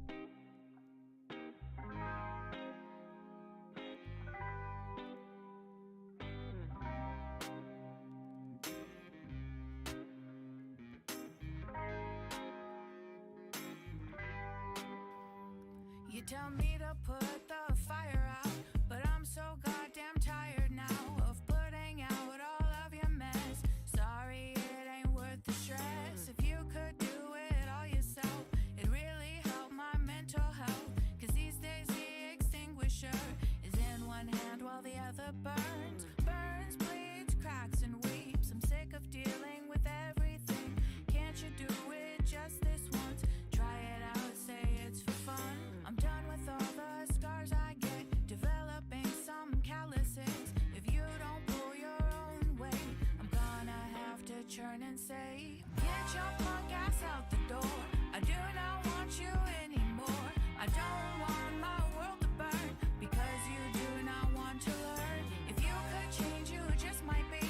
You tell me to put the fire out, but I'm so goddamn tired now of putting out all of your mess. Sorry, it ain't worth the stress. If you could do it all yourself, it'd really help my mental health. Cause these days the extinguisher is in one hand while the other burns. Burns, bleeds, cracks, and weeps. I'm sick of dealing with everything. Can't you do it just this once? Try it out, say it's for fun. I'm done with all the scars I get, developing some calluses. If you don't pull your own weight, I'm gonna have to churn and say, get your punk ass out the door. I do not want you anymore. I don't want my world to burn because you do not want to learn. If you could change, you just might be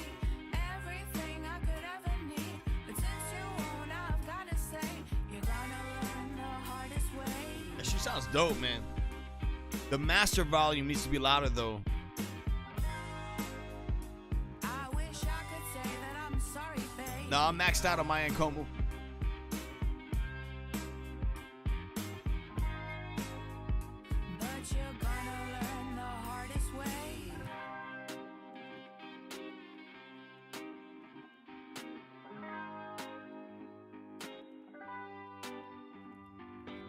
everything I could ever need. But since you won't, I've gotta say, you're gonna learn the hardest way. That shit sounds dope, man. The master volume needs to be louder, though. I wish I could say that I'm sorry, babe. No, I'm maxed out on my end, Como. But you're gonna learn the hardest way.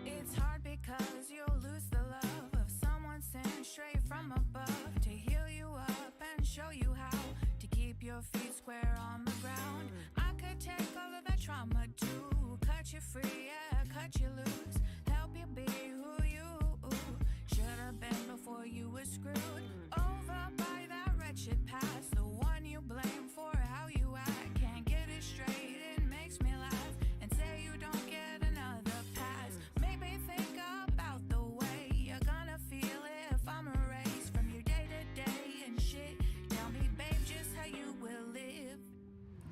It's hard because you'll lose the love of someone sent straight from above to heal you up and show you how to keep your feet square on the ground. I could take all of that trauma too, cut you free, yeah, cut you loose, help you be who you should have been before you were screwed over by that wretched past. The one you blame for how you act, can't get it straight, it makes me laugh and say you don't get another pass. Maybe think about the way you're gonna feel if I'm erased from your day-to-day and shit. Tell me, babe, just how you will live.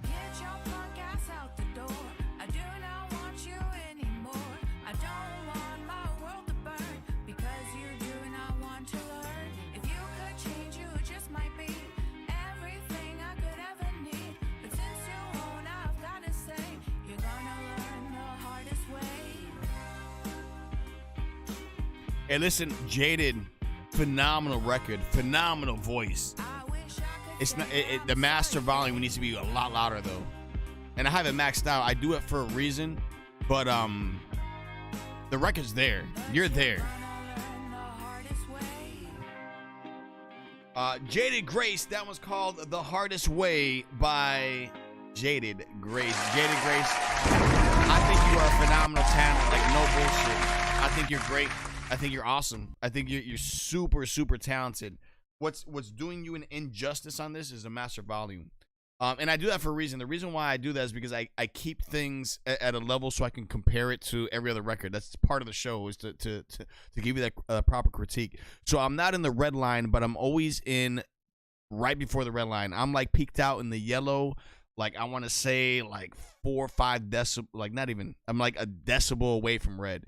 Get your punk ass out the door. I do not want you anymore. I don't want my world to burn because you do not want to learn. If you could change, you just might be everything I could ever need. But since you won't, I've gotta say, you're gonna learn the hardest way. Hey, listen, Jaded, phenomenal record, phenomenal voice. It's not the master volume needs to be a lot louder though, and I have it maxed out. I do it for a reason, but the record's there. You're there. Jaded Grace, that was called The Hardest Way by Jaded Grace. Jaded Grace, I think you are a phenomenal talent, like no bullshit. I think you're great. I think you're awesome. I think you're super, super talented. What's doing you an injustice on this is the master volume. And I do that for a reason. The reason why I do that is because I keep things at a level so I can compare it to every other record. That's part of the show, is to give you that proper critique. So I'm not in the red line, but I'm always in right before the red line. I'm like peaked out in the yellow. Like I want to say like 4 or 5 decibel, like not even. I'm like a decibel away from red.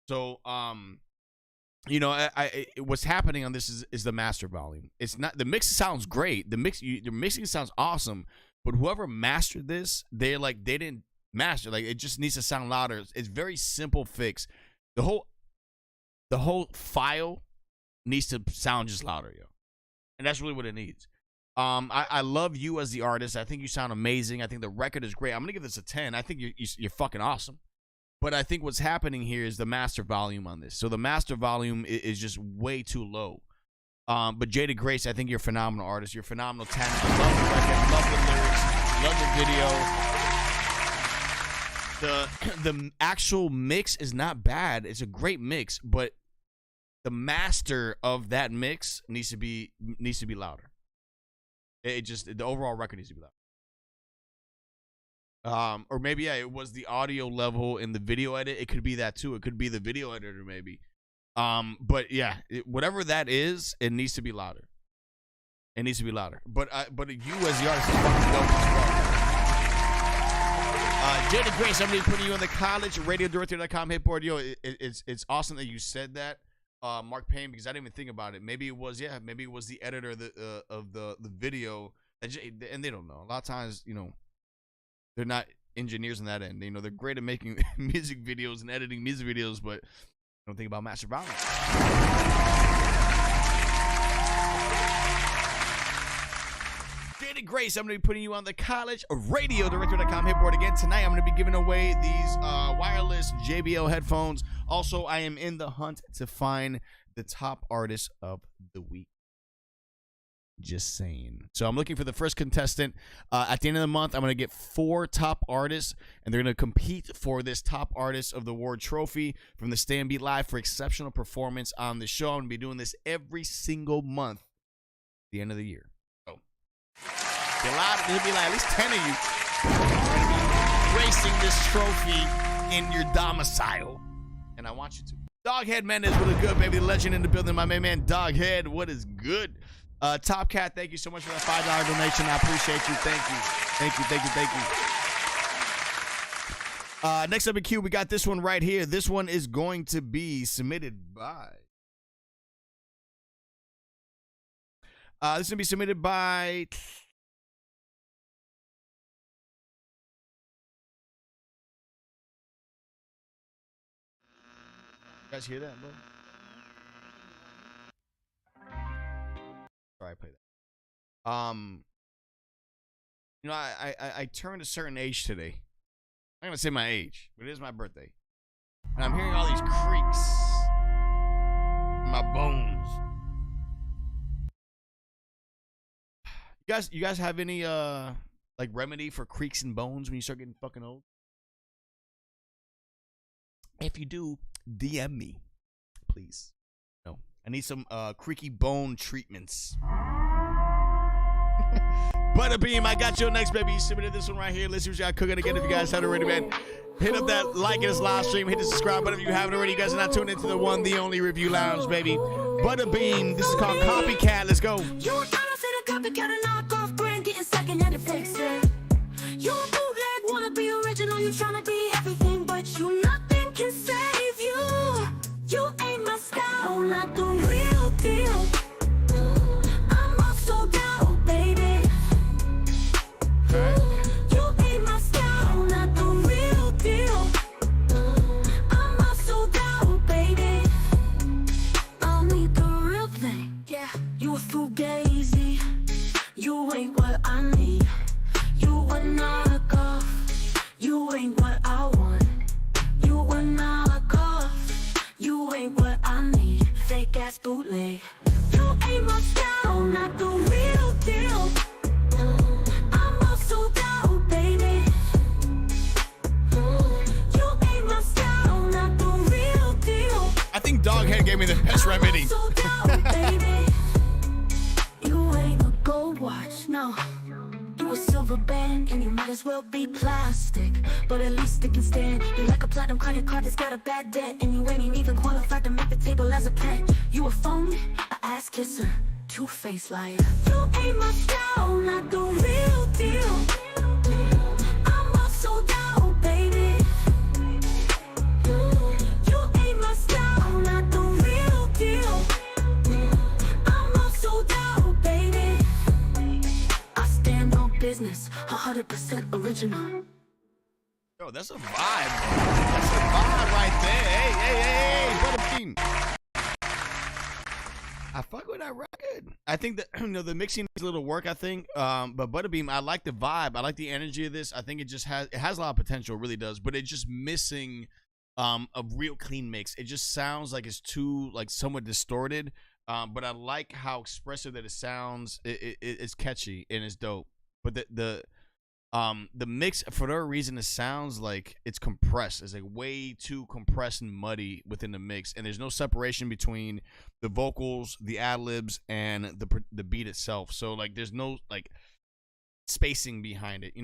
So you know, what's happening on this is the master volume. It's not the mix. Sounds great. The mixing sounds awesome. But whoever mastered this, they didn't master. Like it just needs to sound louder. It's very simple fix. The whole file needs to sound just louder, yo. And that's really what it needs. I love you as the artist. I think you sound amazing. I think the record is great. I'm gonna give this a 10. I think you're fucking awesome. But I think what's happening here is the master volume on this. So the master volume is just way too low. But Jaded Grace, I think you're a phenomenal artist. You're a phenomenal talent. Love the record, love the lyrics, love the video. The actual mix is not bad. It's a great mix, but the master of that mix needs to be louder. The overall record needs to be louder. Or maybe it was the audio level in the video edit. It could be that too. It could be the video editor maybe. But yeah, whatever that is, it needs to be louder. It needs to be louder. But you as the artist is fucking dope as well. Jaded Grace, I'm gonna be putting you on the college radiodirector.com hitboard. Yo, it's awesome that you said that, Mark Payne, because I didn't even think about it. Maybe it was the editor of the video, and they don't know. A lot of times, you know, they're not engineers on that end. You know, they're great at making music videos and editing music videos, but don't think about master volume. Jaded Grace, I'm going to be putting you on the college radiodirector.com hitboard again. Tonight, I'm going to be giving away these wireless JBL headphones. Also, I am in the hunt to find the top artist of the week. Just saying. So I'm looking for the first contestant. At the end of the month, I'm going to get 4 top artists, and they're going to compete for this top artist of the award trophy from the StayOnBeat Live for exceptional performance on the show. I'm going to be doing this every single month at the end of the year. So there'll be like at least 10 of you racing this trophy in your domicile, and I want you to. Doghead Mendez, what is good, baby? The legend in the building, my main man Doghead. What is good? Top Cat, thank you so much for that $5 donation. I appreciate you. Thank you. Next up in queue, we got this one right here. This one is going to be submitted by. This is going to be submitted by. You guys hear that, bro? Sorry, I play that. You know, I turned a certain age today. I'm not gonna say my age, but it is my birthday, and I'm hearing all these creaks in my bones. You guys have any like remedy for creaks and bones when you start getting fucking old? If you do, DM me, please. No, I need some creaky bone treatments. Butterbeam, I got you next, baby. You submitted this one right here. Let's see what you got cooking again. If you guys haven't already, man, hit up that like in this live stream. Hit the subscribe button if you haven't already. You guys are not tuned into the one, the only review lounge, baby. Butterbeam, this is called Copycat. Let's go. You a counterfeit, a copycat, a knockoff brand, getting second hand to fix it. You a bootleg, wanna be original, you tryna be everything, but you nothing can save you. You ain't my style, not the real deal. I'm off so down, baby. You ain't my style, not the real deal. I'm off so down, baby. I need the real thing. Yeah, you a fugazi. You ain't what I need. You a knockoff. You ain't what I want. You a knockoff. You ain't what I need. Fake ass bootleg. You ain't my my style, not the real deal. I'm all sold out, baby. You ain't my style, not the real deal. I think Doghead gave me the best remedy. Sold out, baby. You ain't a gold watch, no. You a silver band, and you might as well be plastic. But at least it can stand. You like a platinum credit card that's got a bad debt, and you ain't even qualified to make the table as a pet. You a phone, a ass kisser, two-faced liar. You ain't my style, not the real deal. I'm all sold out, baby. You ain't my style, not the real deal. I'm all sold out, baby. I stand on business, 100% original. Yo, that's a vibe. That's a vibe right there. Hey, Butterbean. I fuck with that record. I think that the mixing needs a little work, I think. But Butterbean, I like the vibe. I like the energy of this. I think it has a lot of potential, it really does. But it's just missing a real clean mix. It just sounds like it's too somewhat distorted. But I like how expressive that it sounds. It's catchy and it's dope. But the mix, for whatever reason, it sounds like it's compressed. It's like way too compressed and muddy within the mix, and there's no separation between the vocals, the ad-libs, and the beat itself. So there's no spacing behind it.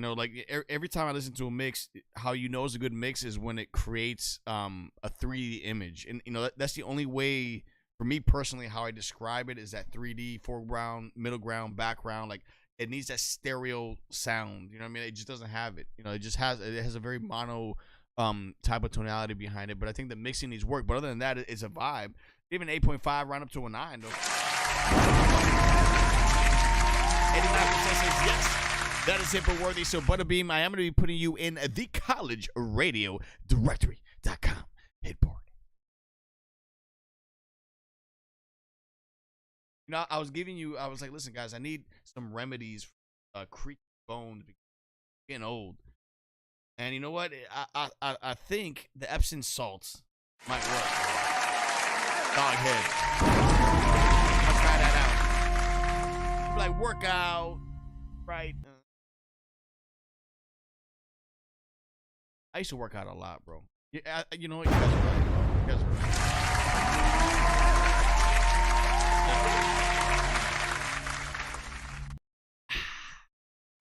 Every time I listen to a mix, how you know it's a good mix is when it creates a 3D image, and that's the only way for me personally how I describe it is that 3D foreground, middle ground, background. It needs that stereo sound, you know what I mean? It just doesn't have it. It has a very mono type of tonality behind it. But I think the mixing needs work. But other than that, it's a vibe. Even 8.5 round up to a 9 though. 89% says yes. That is HITBOARD worthy. So Butterbean, I am going to be putting you in the college radio directory.com. HITBOARD. I was like, listen, guys, I need some remedies for creaky bones, getting old. And you know what? I think the Epsom salts might work. Doghead. I'll try that out. Workout, right? I used to work out a lot, bro. You know what? You guys are right, bro. You guys are right.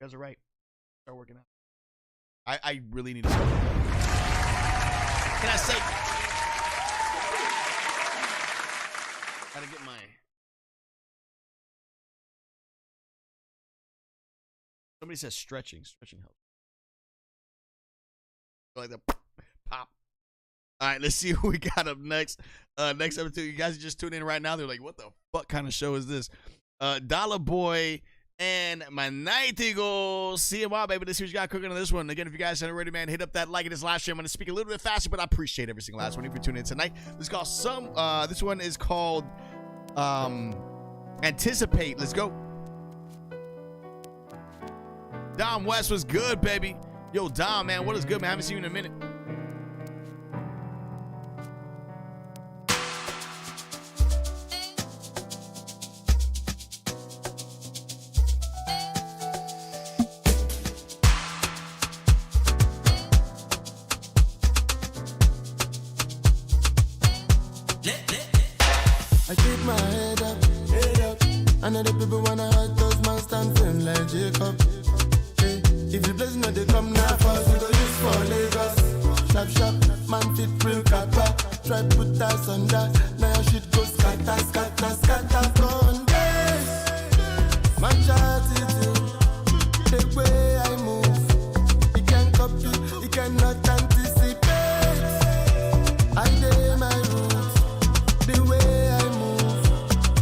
You guys are right. Start working out. I really need to start working out. Can I say? Gotta get my. Somebody says stretching. Stretching helps. Like the pop. All right, let's see who we got up next. Next episode, you guys are just tuning in right now. They're like, what the fuck kind of show is this? Dollar Boy and my Nightingale. CMR, baby. Let's see what you got cooking on this one. Again, if you guys haven't already, man, hit up that like in this live stream. I'm going to speak a little bit faster, but I appreciate every single last one. If you're tuning in tonight, this one is called Anticipate. Let's go. Dom West was good, baby. Yo, Dom, man, what is good, man? I haven't seen you in a minute. I keep my head up. I know the people wanna hurt those man stand firm like Jacob. Hey, if you bless me, they come now first. We go use for Lagos. Snap shop, man fit real kappa. Try put us on that. Now your shit go scatter, scatter, scatter. Gone days. Man attitude. The way I move. You can't copy, you cannot anticipate. I did my roots. The way I move.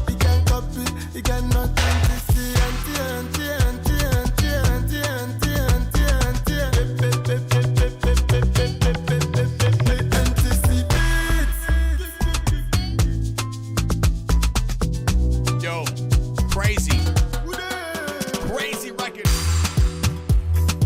You can't copy, you cannot anticipate. Yo, crazy. Crazy record.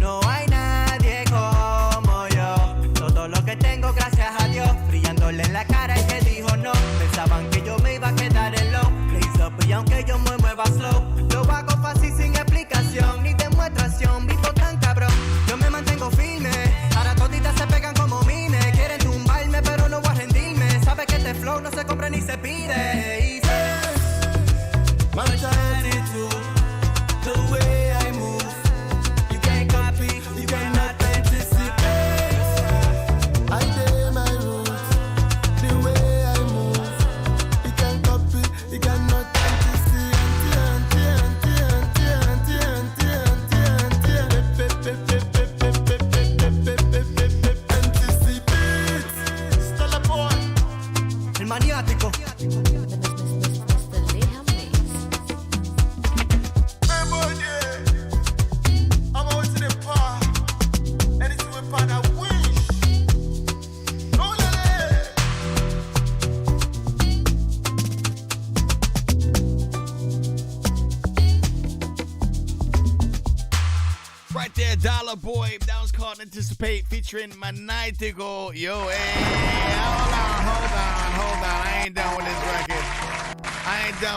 No hay nadie como yo. Todo lo que tengo, gracias a Dios. Brillándole en la cara el que dijo no. Pensaban que yo me iba a quedar en low. Place up, y aunque yo muevo mueva slow. Lo hago fácil sin explicación ni demostración. Vivo tan cabrón, yo me mantengo firme. Ahora toditas se pegan como mine. Quieren tumbarme, pero no voy a rendirme. Sabe que este flow no se compra ni se pide. Y My attitude, the way I move, you can't copy, you cannot anticipate. I dare my roots, the way I move, you can't copy, you cannot anticipate. Stella boy, el maniático. Right there, Dollar Boy. That was called Anticipate, featuring Maniatico. Yo, hey, hold on. I ain't done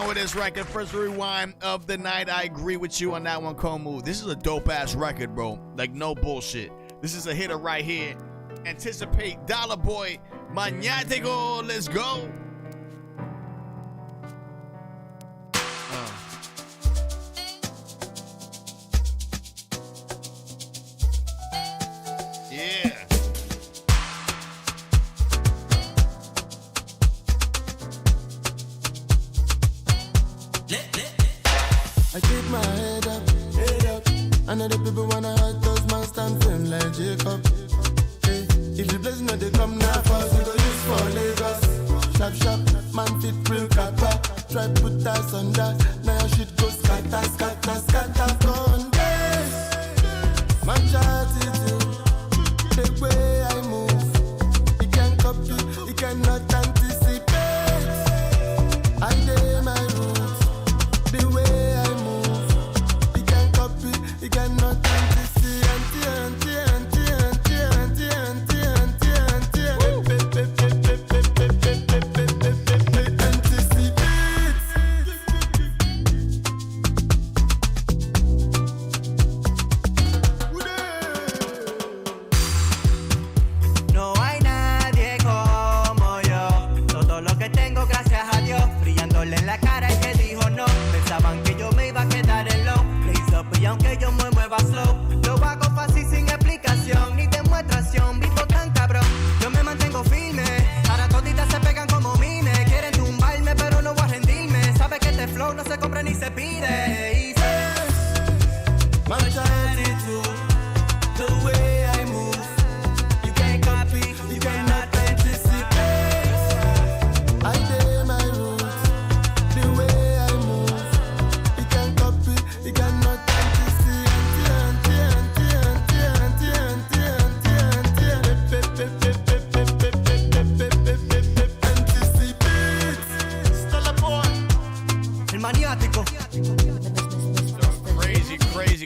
with this record. First rewind of the night. I agree with you on that one, Komu. This is a dope-ass record, bro. Like, no bullshit. This is a hitter right here. Anticipate, Dollar Boy, Maniatico. Let's go. I keep my head up. I know the people wanna hurt those man stand firm like Jacob. Hey, if you bless, no they come now fast. We go use for Lagos. Sharp, man fit real kappa. Try put us under. Now your shit go scatter. Contest. Man attitude, the way I move, you can't copy, you cannot anticipate. I dare my roots, the way I move, you can't copy, you cannot No hay nadie como yo. Todo lo que tengo, gracias a Dios. Brillándole en la cara el que dijo no. Pensaban que yo me iba a quedar en low. Blaze up y aunque yo me mueva slow, lo hago fácil sin explicación ni demostración. Vivo tan cabrón, yo me mantengo firme. Ahora toditas se pegan como mine. Quieren tumbarme, pero no voy a rendirme. Sabe que este flow no se compra ni se pide. Y my attitude, the way I move, you can't copy, you cannot anticipate. I dare my roots, the way I move, you can't copy, you cannot anticipate. Stella boy, el maniático.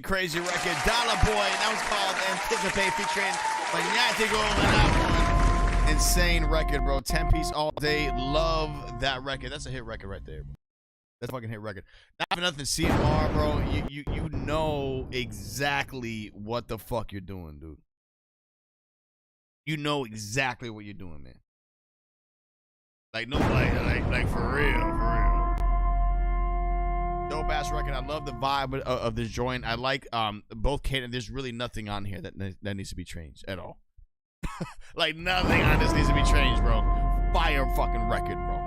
Crazy record. Dollar Boy. That was called Anticipate, featuring Maniatico on that one. Insane record, bro. 10-piece all day. Love that record. That's a hit record right there, bro. That's a fucking hit record. Not for nothing, CMR, bro. You know exactly what the fuck you're doing, dude. You know exactly what you're doing, man. Like, no, like for real. Dope ass record. I love the vibe of this joint. I like both cadence. There's really nothing on here that needs to be changed at all. Like, nothing on this needs to be changed, bro. Fire fucking record, bro.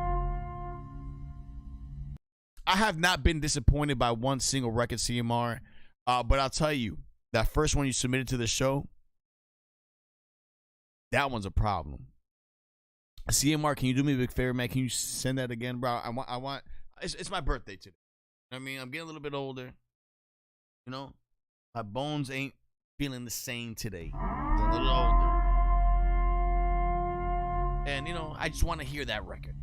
I have not been disappointed by one single record, CMR. But I'll tell you, that first one you submitted to the show, that one's a problem. CMR, can you do me a big favor, man? Can you send that again, bro? I want. It's my birthday today. I mean, I'm getting a little bit older. You know, my bones ain't feeling the same today. I'm a little older. And, you know, I just want to hear that record.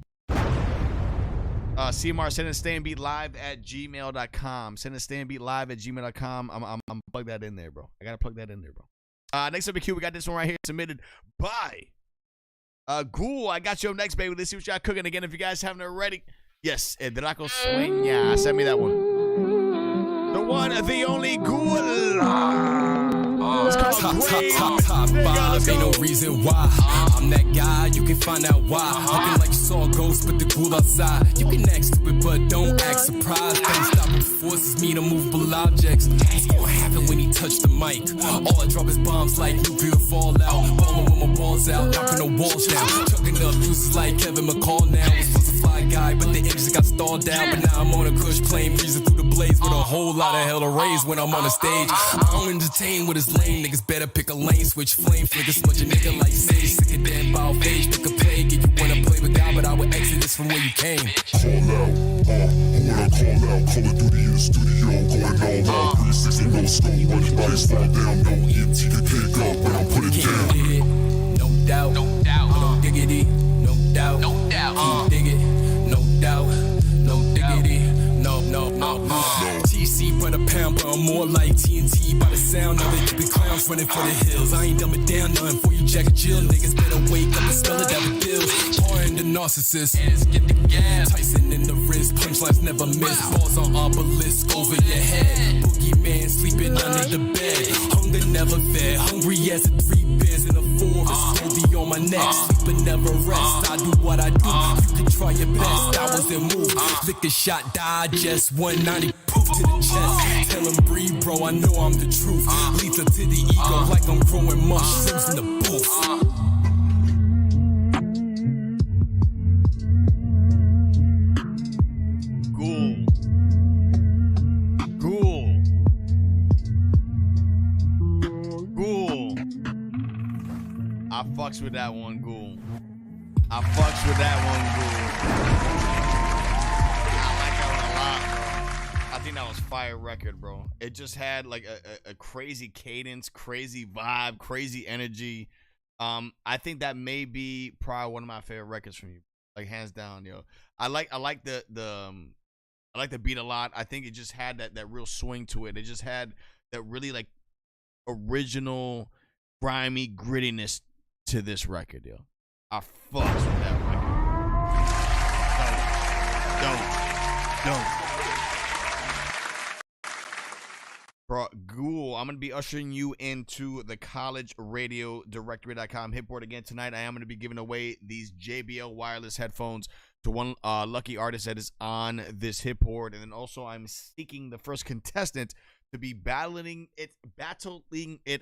CMR, send it StayOnBeat live at gmail.com. Send it StayOnBeat live at gmail.com. I'm plug that in there, bro. I got to plug that in there, bro. Next up in queue, we got this one right here submitted by Ghoul. I got you up next, baby. Let's see what y'all cooking again if you guys haven't already. Yes, El Draco Sueña. Send me that one. The one, the only Ghoul. It's called Grave. Top 5, ain't no reason why. I'm that guy, you can find out why. Looking like you saw a ghost, but the ghoul outside. You can act stupid, but don't act surprised. Unstoppable forces mean immovable objects. What's gonna happen when he touch the mic? All I drop is bombs like nuclear fallout. Ballin' with my balls out, knocking the walls down. Chucking up uses like Kevin McCall now. Was supposed to fly guy, but the engines got stalled out. But now I'm on a cush plane, breezing through the blaze with a whole lot of hell to raise when I'm on the stage. I don't entertain with his lame niggas. Better pick a lane, switch flame, flicker, smudge a nigga like sage. Sick of damn bow phage, pick a play, get you wanna play with God, but I would exit this from where you came. Call out, who would I call out? Call of Duty in the studio, going all out. 360 no scope, running bodies fall down, no EMT can pick up when I put it down. Dig it, no doubt, no doubt, no diggity, no doubt, no doubt, dig it, no doubt, no diggity, no. TC by the pound, but I'm more like TNT by the sound of it. Big clowns running for the hills. I ain't dumbing down nothing for you, Jack and Jill. Niggas better wake up and smell it out the bills. Pouring the narcissist, get the gas. Tyson in the wrist, punchlines never miss. Balls on obelisk over your head. Boogeyman sleeping under the bed. Hunger never fed, hungry as a 3 bears in a forest. Holding on my neck, sleep but never rest. I do what I do, you can try your best. I wasn't moved, lick a shot, digest 190 poof to the chest. Tell him breathe, bro, I know I'm the truth. Lethal to the ego like I'm growing mushrooms in the booth. I fucks with that one, Ghoul. I fucks with that one, Ghoul. I like that one a lot, bro. I think that was fire record, bro. It just had like a crazy cadence, crazy vibe, crazy energy. I think that may be probably one of my favorite records from you, like hands down, yo. I like the beat a lot. I think it just had that real swing to it. It just had that really like original, grimy grittiness to this record, yo. I fucks with that record. Dope. Bro, Ghoul, I'm going to be ushering you into the collegeradio.com HITBOARD again tonight. I am going to be giving away these JBL wireless headphones to one lucky artist that is on this HITBOARD. And then also I'm seeking the first contestant to be battling it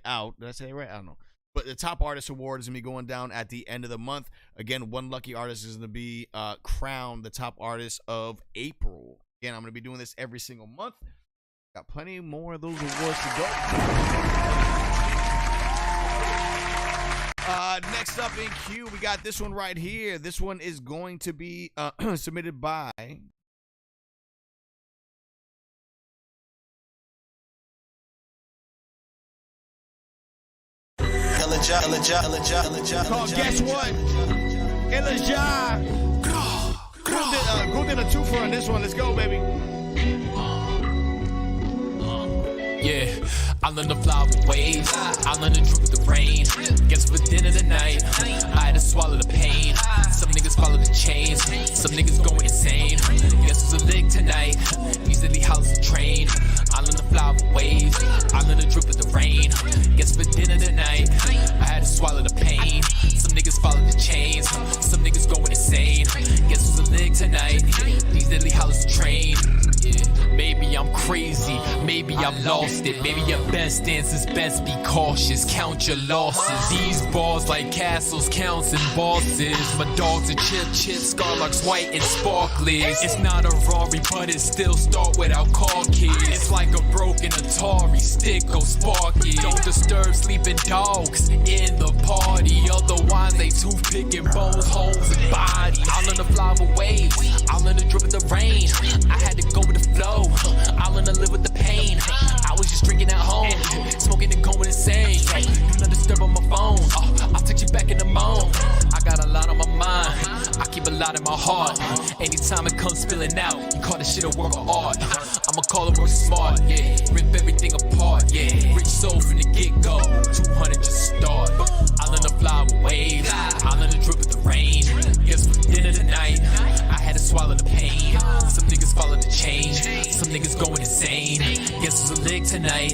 out. Did I say it right? I don't know. But the top artist award is going to be going down at the end of the month. Again, one lucky artist is going to be crowned the top artist of April. Again, I'm going to be doing this every single month. Got plenty more of those awards to go. Next up in queue, we got this one right here. This one is going to be submitted by... Called Guess What? Elijah. Go did a twofer on this one. Let's go, baby. Yeah, I learned to fly with waves. I learned to drip with the rain. Guess what dinner tonight? I had to swallow the pain. Some niggas follow the chains. Some niggas going insane. Guess who's a lick tonight? Easily house the train. I learned to fly with waves. I learned to drip with the rain. Guess what dinner tonight? I had to swallow the pain. Some niggas follow the chains. Some niggas going insane. Guess who's a lick tonight? Easily house the train. Yeah, maybe I'm crazy. Maybe I've lost it. Maybe your best stance is best be cautious. Count your losses. These balls like castles, counts and bosses. My dogs are chip, Scarlocks white and sparkly. It's not a Rari, but it still start without car keys. It's like a broken Atari, stick go sparky. Don't disturb sleeping dogs in the party. Otherwise they toothpicking bones, homes and bodies. I learned to fly with waves. I learned to drip with the rain. I had to go with the flow. I learned to live with the pain. I was just drinking at home, smoking and going insane. Do not disturb on my phone. I'll text you back in the morning. I got a lot on my mind. I keep a lot in my heart. Anytime it comes spilling out, you call this shit a work of art. I'ma call it work smart, yeah. Rip everything apart, yeah. Rich soul from the get-go. 200 just start. I learned to fly with waves. I learned to drip with the rain. Guess for dinner tonight, I had to swallow the pain. Some niggas follow the change. Some niggas going insane. Guess who's a lick tonight?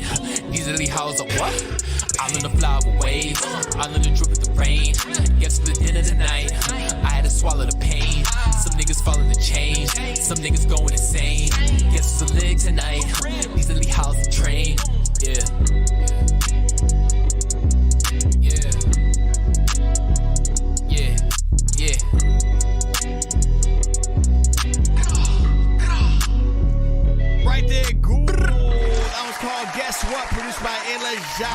These are the house of what? All in the flower waves, all in the drip of the rain. Guess for the dinner tonight, I had to swallow the pain. Some niggas following the change, some niggas going insane. Guess who's a lick tonight? These are the house of train. Yeah. Right there, Ghoul. That was called Guess What, produced by Elijah.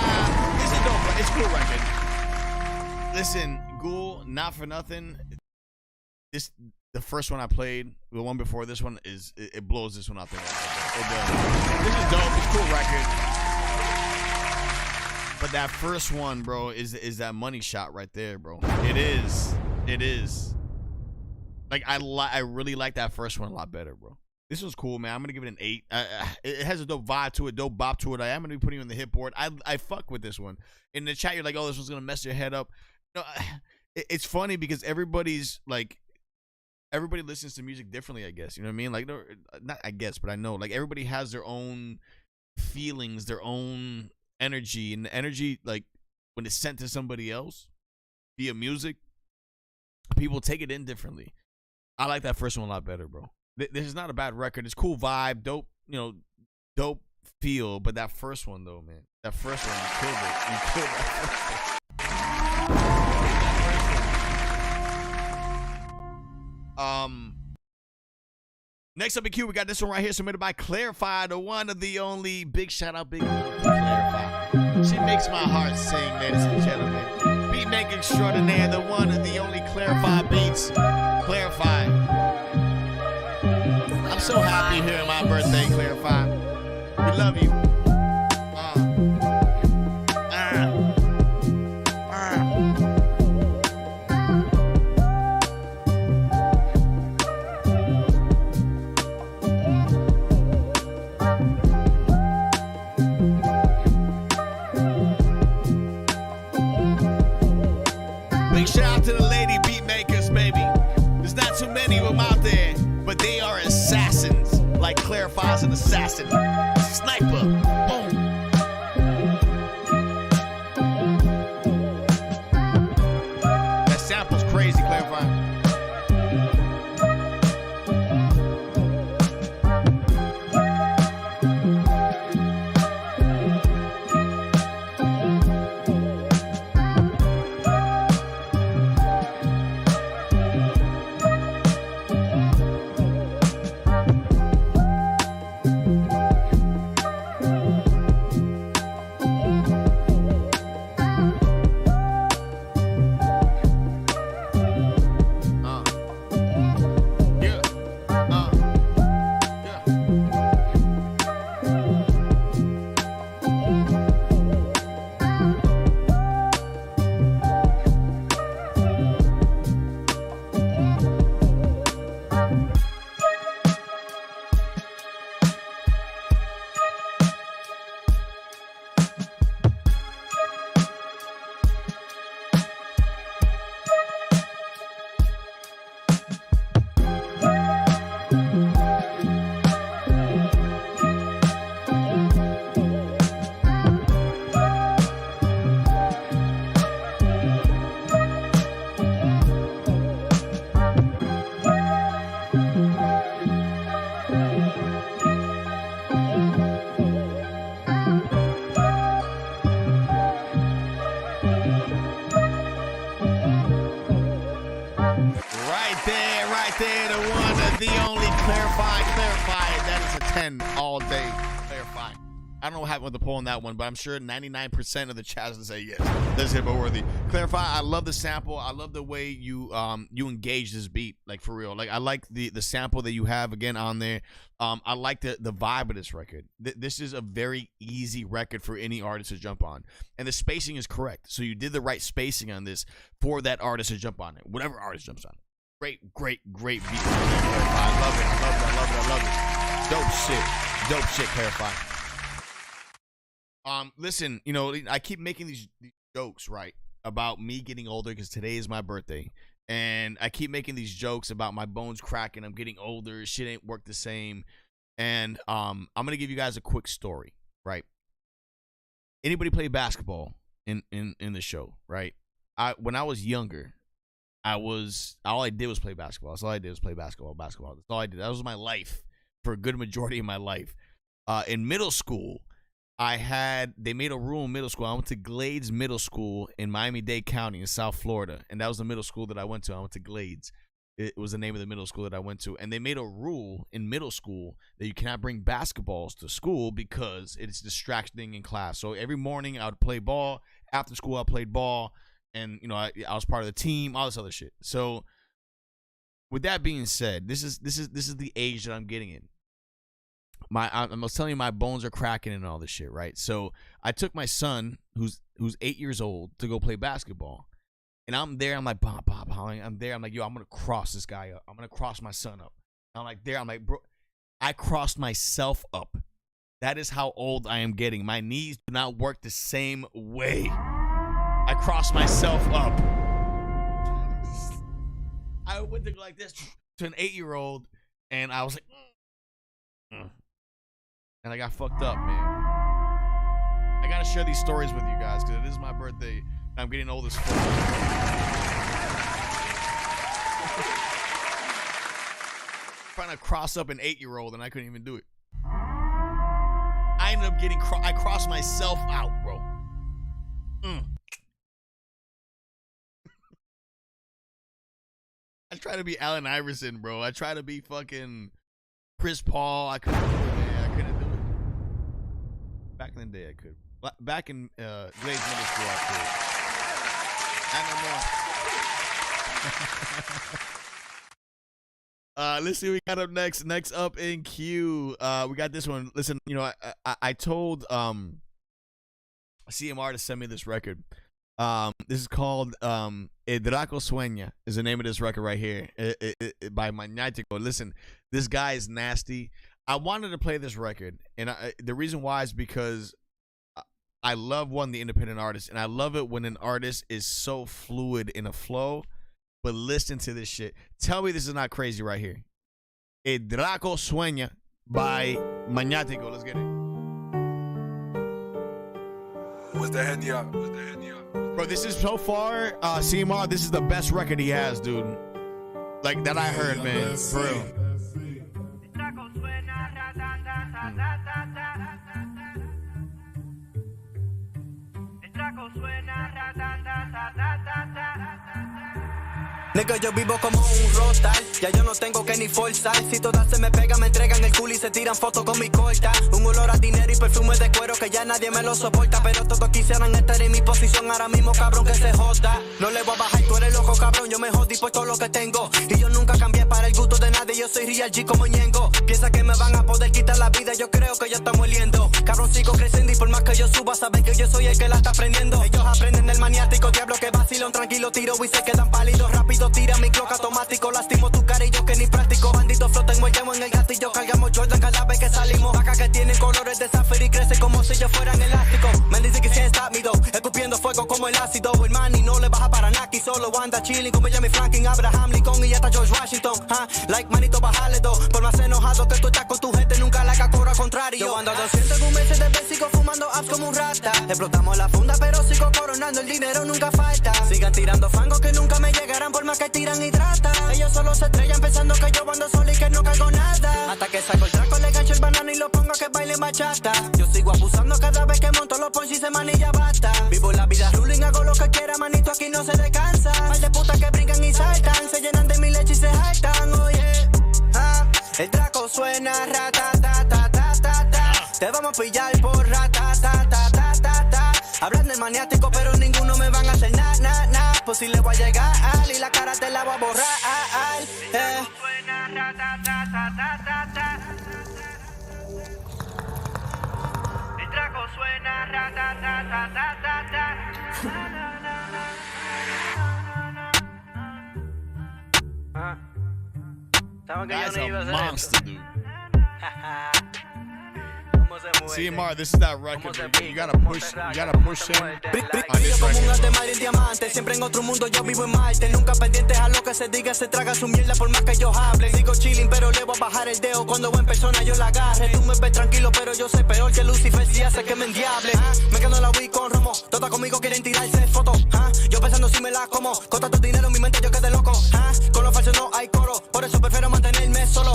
It's a dope, it's a cool record. Listen, Ghoul, not for nothing. The first one I played, the one before this one, it blows this one out there. It does. This is dope. It's a cool record. But that first one, bro, is that money shot right there, bro. It is. It is. Like I really like that first one a lot better, bro. This was cool, man. I'm gonna give it an 8. It has a dope vibe to it, dope bop to it. I am gonna be putting it on the hit board. I fuck with this one. In the chat, you're like, oh, this one's gonna mess your head up. No, it's funny because everybody listens to music differently, I guess. You know what I mean? Like, not I guess, but I know. Like, everybody has their own feelings, their own energy, and the energy, like, when it's sent to somebody else via music, people take it in differently. I like that first one a lot better, bro. This is not a bad record. It's cool vibe, dope, dope feel. But that first one, though, man, that first one, you killed it. You killed that first one. Next up in queue, we got this one right here, submitted by Clarify, the one of the only. Big shout out, big love to Clarify. She makes my heart sing, ladies and gentlemen. Beat maker extraordinaire, the one of the only Clarify beats. Clarify. I'm so happy here on my birthday, Clarify. We love you. Big shout out to the lady beat makers, baby. There's not too many of them out there, but they are assassins. Like Clarify's an assassin. Sniper. Boom. That sample's crazy, Clarify. All day. Clarify. I don't know what happened with the poll on that one, but I'm sure 99% of the chat will say yes. That's HITBOARD worthy. Clarify. I love the sample. I love the way you engage this beat, like for real. Like I like the sample that you have again on there. I like the vibe of this record. This is a very easy record for any artist to jump on, and the spacing is correct. So you did the right spacing on this for that artist to jump on it. Whatever artist jumps on it. Great beat. I love it. Dope shit, Clarify. Listen, I keep making these jokes, right, about me getting older because today is my birthday. And I keep making these jokes about my bones cracking. I'm getting older. Shit ain't work the same. And I'm gonna give you guys a quick story, right? Anybody play basketball in the show, right? When I was younger, all I did was play basketball. That's all I did was play basketball. That's all I did. That was my life for a good majority of my life. In middle school, they made a rule in middle school. I went to Glades Middle School in Miami-Dade County in South Florida, and that was the middle school that I went to. I went to Glades. It was the name of the middle school that I went to. And they made a rule in middle school that you cannot bring basketballs to school because it's distracting in class. So every morning I would play ball. After school I played ball. And, I was part of the team, all this other shit. So with that being said, this is the age that I'm getting in. I was telling you my bones are cracking and all this shit, right? So I took my son, who's 8 years old, to go play basketball. And I'm there. I'm like, Bob. I'm there. I'm like, yo, I'm going to cross this guy up. I'm going to cross my son up. I'm like, there. I'm like, bro, I crossed myself up. That is how old I am getting. My knees do not work the same way. I crossed myself up. I went to go like this to an 8-year-old, and I was like, and I got fucked up, man. I got to share these stories with you guys because it is my birthday. I'm getting old as fuck. Trying to cross up an 8-year-old and I couldn't even do it. I ended up I crossed myself out, bro. I try to be Allen Iverson, bro. I try to be fucking Chris Paul. I couldn't do it, man. I couldn't do it. Back in the day, I could. Back in Glades Middle School, I could. Let's see what we got up next. Next up in queue, we got this one. Listen, I told CMR to send me this record. This is called El Draco Sueña is the name of this record right here by Magnético. Listen, this guy is nasty. I wanted to play this record, and the reason why is because I love the independent artist, and I love it when an artist is so fluid in a flow. But listen to this shit. Tell me this is not crazy right here. El Draco Sueña by Magnético. Let's get it. What's the head up? Bro, this is so far, CMR, this is the best record he has, dude. Like, that I heard, man. For real. Nigga, yo vivo como un rockstar. Ya yo no tengo que ni forzar. Si todas se me pegan, me entregan el culo y se tiran fotos con mi corta. Un olor a dinero y perfume de cuero que ya nadie me lo soporta. Pero todos quisieran estar en mi posición. Ahora mismo, cabrón, que se joda. No le voy a bajar, tú eres loco, cabrón. Yo me jodí por todo lo que tengo. Y yo nunca cambié para el gusto de nadie. Yo soy real G como Ñengo. Piensa que me van a poder quitar la vida. Yo creo que ya estamos oliendo. Cabrón, sigo creciendo y por más que yo suba, saben que yo soy el que la está aprendiendo. Ellos aprenden del maniático, diablo que vacilón. Tranquilo, tiro y se quedan pálidos. Rápido tira mi clock automático. Lastimo tu cara y yo que ni práctico. Bandidos flotan, muellemos en el gatillo. Cargamos Jordan cada vez que salimos. Acá que tienen colores de zafiro y crecen como si yo fueran elástico. Me dice que can't stop me though. Escupiendo fuego como el ácido. El money no le baja para Naki. Solo anda chilling como Jamie Franklin, Abraham Lincoln y hasta George Washington. Like manito, bajale dos. Por más enojado que tú estás con tu gente, nunca la cacora al contrario. Yo ando a 200 en un mes de vez, sigo fumando apps como un rata. Explotamos la funda, pero sigo coronando. El dinero nunca falta. Sigan tirando fangos que nunca me llegarán por más que tiran hidrata. Ellos solo se estrellan pensando que yo ando solo y que no cargo nada. Hasta que saco el traco, le gancho el banano y lo pongo a que baile bachata. Yo sigo abusando cada vez que monto los ponchis y se manilla basta. Vivo la vida ruling, hago lo que quiera, manito, aquí no se descansa. Par de putas que brincan y saltan, se llenan de mi leche y se jactan, oye. El Draco suena rata-ta-ta-ta-ta-ta. Te vamos a pillar por rata-ta-ta-ta-ta-ta. Hablan del maniático, pero ninguno me van a hacer na. Pues si le voy a llegar y la cara te la voy a borrar. Suena rata-ta-ta-ta-ta-ta. El Draco suena rata-ta-ta-ta-ta-ta. That's a monster, dude. CMR, this is that record. You gotta push him on this Como un record. arte mar en diamante, siempre en otro mundo yo vivo en Marte. Nunca pendientes a lo que se diga, se traga su mierda por más que ellos hablen. Digo chilling, pero le voy a bajar el dedo cuando en persona yo la agarre. Tú me ves tranquilo, pero yo soy peor que Lucifer si hace que me endiable. Me quedo en la Wii con Romo, todas conmigo quieren tirarse fotos. Yo pensando si me la como, con tanto dinero en mi mente yo quedé loco. Con los falsos no hay coro, por eso prefiero mantenerme solo.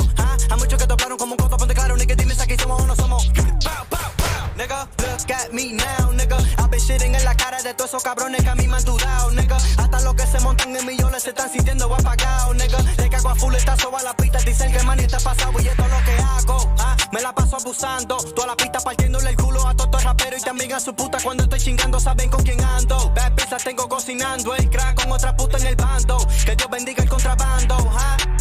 A muchos que toplaron como un coto, ponte claro, ni que dime si aquí somos o no somos. Nigga, look at me now, nigga. I've been shitting en la cara de todos esos cabrones que a mí me han dudado, nigga. Hasta los que se montan en millones se están sintiendo apagados, nigga. Le cago a full esta soba a la pista, dicen que el man está pasado y esto es lo que hago. Me la paso abusando, toda la pista partiéndole el culo a todos los raperos y también a su puta cuando estoy chingando, saben con quién ando. Bad pizzas tengo cocinando, el crack con otra puta en el bando. Que Dios bendiga el contrabando,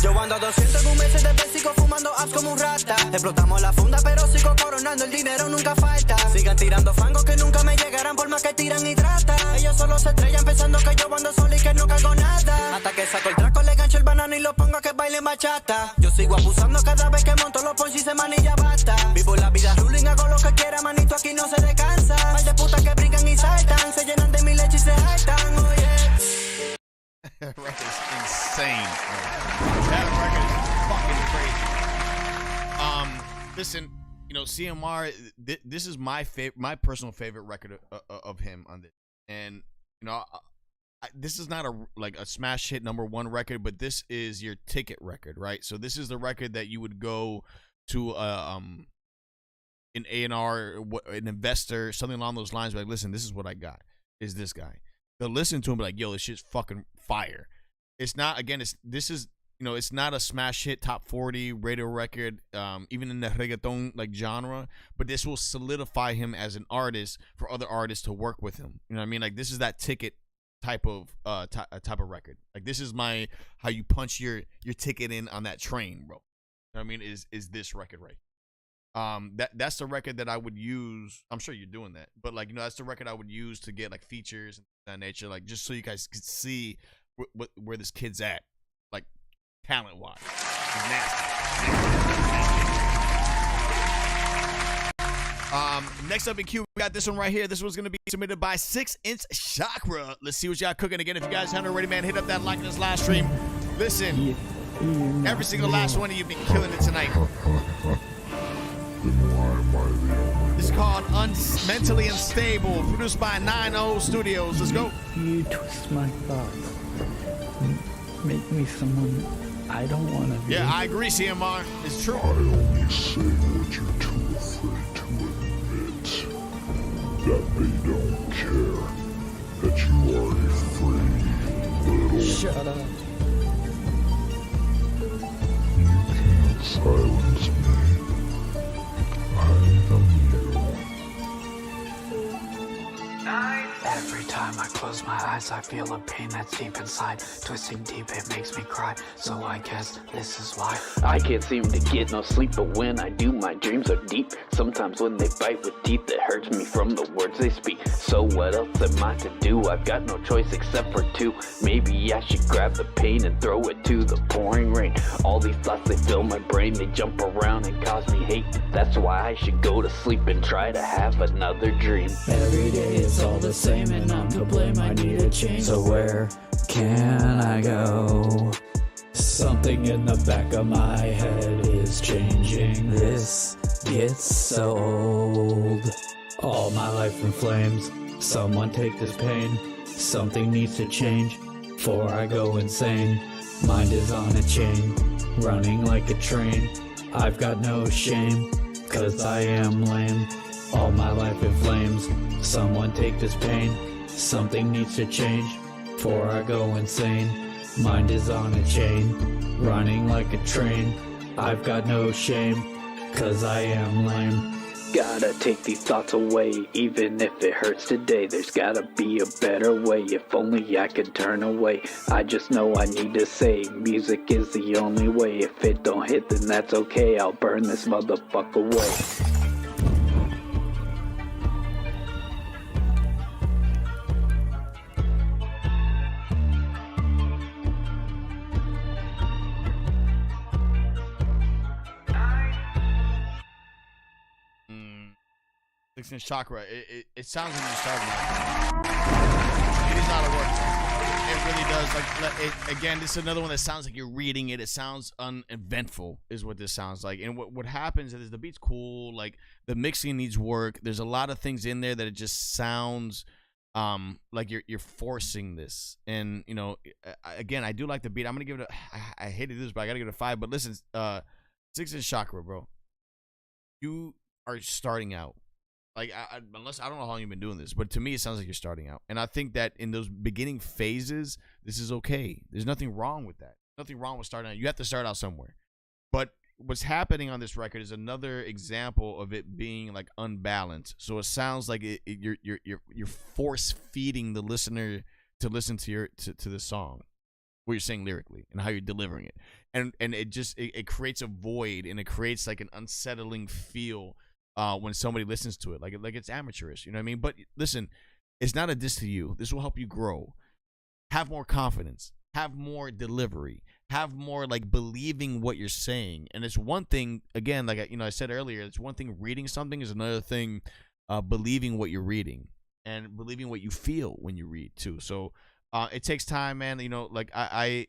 Yo ando a 200 en un mes de vez, sigo fumando apps como un rata. Explotamos la funda pero sigo coronando, el dinero nunca falta. Sigan tirando fangos que nunca me llegarán por más que tiran y tratan. Ellos solo se estrellan pensando que yo ando solo y que no cargo nada. Hasta que saco el traco, le gancho el banano y lo pongo a que baile bachata. Yo sigo abusando cada vez que monto los ponchis y se manilla basta. Vivo la vida ruling, hago lo que quiera, manito, aquí no se descansa. Par de putas que brincan y saltan, se llenan de mi leche y se jaltan, oye. That record is insane. That record is fucking crazy. Listen, you know, CMR, this is my personal favorite record of him on this. And, you know, this is not a smash hit #1 record, but this is your ticket record, right? So this is the record that you would go to an A&R, an investor, something along those lines, like, listen, this is what I got, is this guy. They'll listen to him, be like, yo, this shit's fucking fire. It's not, again, this is, you know, it's not a smash hit top 40 radio record, even in the reggaeton like genre, but this will solidify him as an artist for other artists to work with him. You know what I mean? Like, this is that ticket type of record. Like, this is how you punch your ticket in on that train, bro. You know what I mean? Is this record right? That's the record that I would use. I'm sure you're doing that, but like, you know, that's the record I would use to get like features and that nature, like just so you guys could see where this kid's at, like talent wise. He's nasty. Next up in queue, we got this one right here. This one's gonna be submitted by 6-Inch Chakra. Let's see what y'all cooking. Again, if you guys haven't already, man, hit up that like in this live stream. Listen, every single last one of you been killing it tonight. It's called Mentally Unstable, produced by 9-0 Studios. Let's go. You twist my thoughts. Make me someone I don't want to be. Yeah, I agree, CMR. It's true. I only say what you're too afraid to admit. That they don't care. That you are a free little... Shut up. You can't silence me. I am you. Every time I close my eyes, I feel a pain that's deep inside. Twisting deep, it makes me cry. So I guess this is why I can't seem to get no sleep, but when I do, my dreams are deep. Sometimes when they bite with teeth, it hurts me from the words they speak. So what else am I to do? I've got no choice except for two. Maybe I should grab the pain and throw it to the pouring rain. All these thoughts, they fill my brain, they jump around and cause me hate. That's why I should go to sleep and try to have another dream. every day it's all the same, and I'm to blame. I need a change. So where can I go? Something in the back of my head is changing. This gets so old. All my life in flames. Someone take this pain. Something needs to change before I go insane. Mind is on a chain, running like a train. I've got no shame, cause I am lame. All my life in flames. Someone take this pain. Something needs to change before I go insane. Mind is on a chain, running like a train. I've got no shame, cause I am lame. Gotta take these thoughts away, even if it hurts today. There's gotta be a better way, if only I could turn away. I just know I need to say, music is the only way. If it don't hit, then that's okay, I'll burn this motherfucker away. 6-inch chakra. It sounds like you're starting out. It is not a work. It really does. Again, this is another one that sounds like you're reading it. It sounds uneventful, is what this sounds like. And what happens is the beat's cool. Like the mixing needs work. There's a lot of things in there that it just sounds like you're forcing this. And you know, again, I do like the beat. I'm gonna give it I hated this, but I gotta give it a 5. But listen, 6-inch chakra, bro. You are starting out. Like, unless I don't know how long you've been doing this, but to me, it sounds like you're starting out. And I think that in those beginning phases, this is okay. There's nothing wrong with that. Nothing wrong with starting out. You have to start out somewhere. But what's happening on this record is another example of it being like unbalanced. So it sounds like you're force feeding the listener to listen to the song, what you're saying lyrically and how you're delivering it, and it creates a void, and it creates like an unsettling feel. When somebody listens to it, like it's amateurish, you know what I mean? But listen, it's not a diss to you. This will help you grow. Have more confidence. Have more delivery. Have more like believing what you're saying. And it's one thing, again, like I said earlier, it's one thing reading something, is another thing believing what you're reading and believing what you feel when you read too. So it takes time, man. You know, like I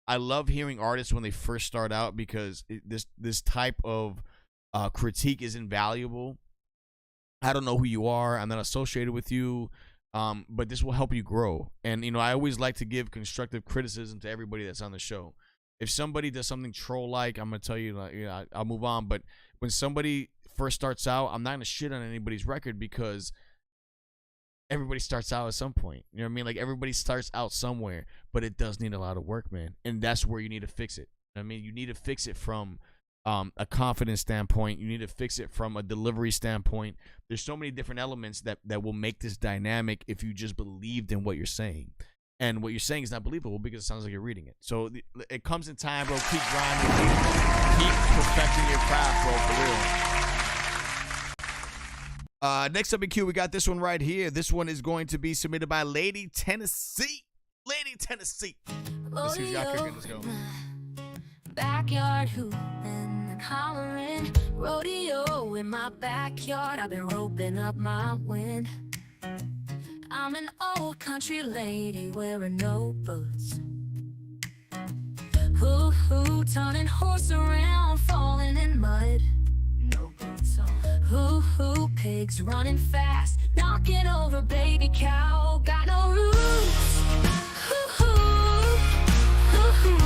love hearing artists when they first start out, because this type of critique is invaluable. I don't know who you are. I'm not associated with you, but this will help you grow. And, you know, I always like to give constructive criticism to everybody that's on the show. If somebody does something troll-like, I'm going to tell you, like, you know, I'll move on. But when somebody first starts out, I'm not going to shit on anybody's record, because everybody starts out at some point. You know what I mean? Like, everybody starts out somewhere, but it does need a lot of work, man. And that's where you need to fix it. I mean, you need to fix it from a confidence standpoint. You need to fix it from a delivery standpoint. There's so many different elements that will make this dynamic if you just believed in what you're saying. And what you're saying is not believable because it sounds like you're reading it. So it comes in time, bro. Keep grinding. Keep perfecting your craft, bro, for real. Next up in queue, we got this one right here. This one is going to be submitted by Lady Tennessee. Lady Tennessee. Let's see who's got cooking. Let's go. Backyard hooping, hollering, rodeo in my backyard. I've been roping up my wind. I'm an old country lady wearing no boots. Hoo-hoo, turning horse around, falling in mud. No boots on. Hoo-hoo, pigs running fast, knocking over baby cow. Got no roots. Hoo-hoo, hoo-hoo.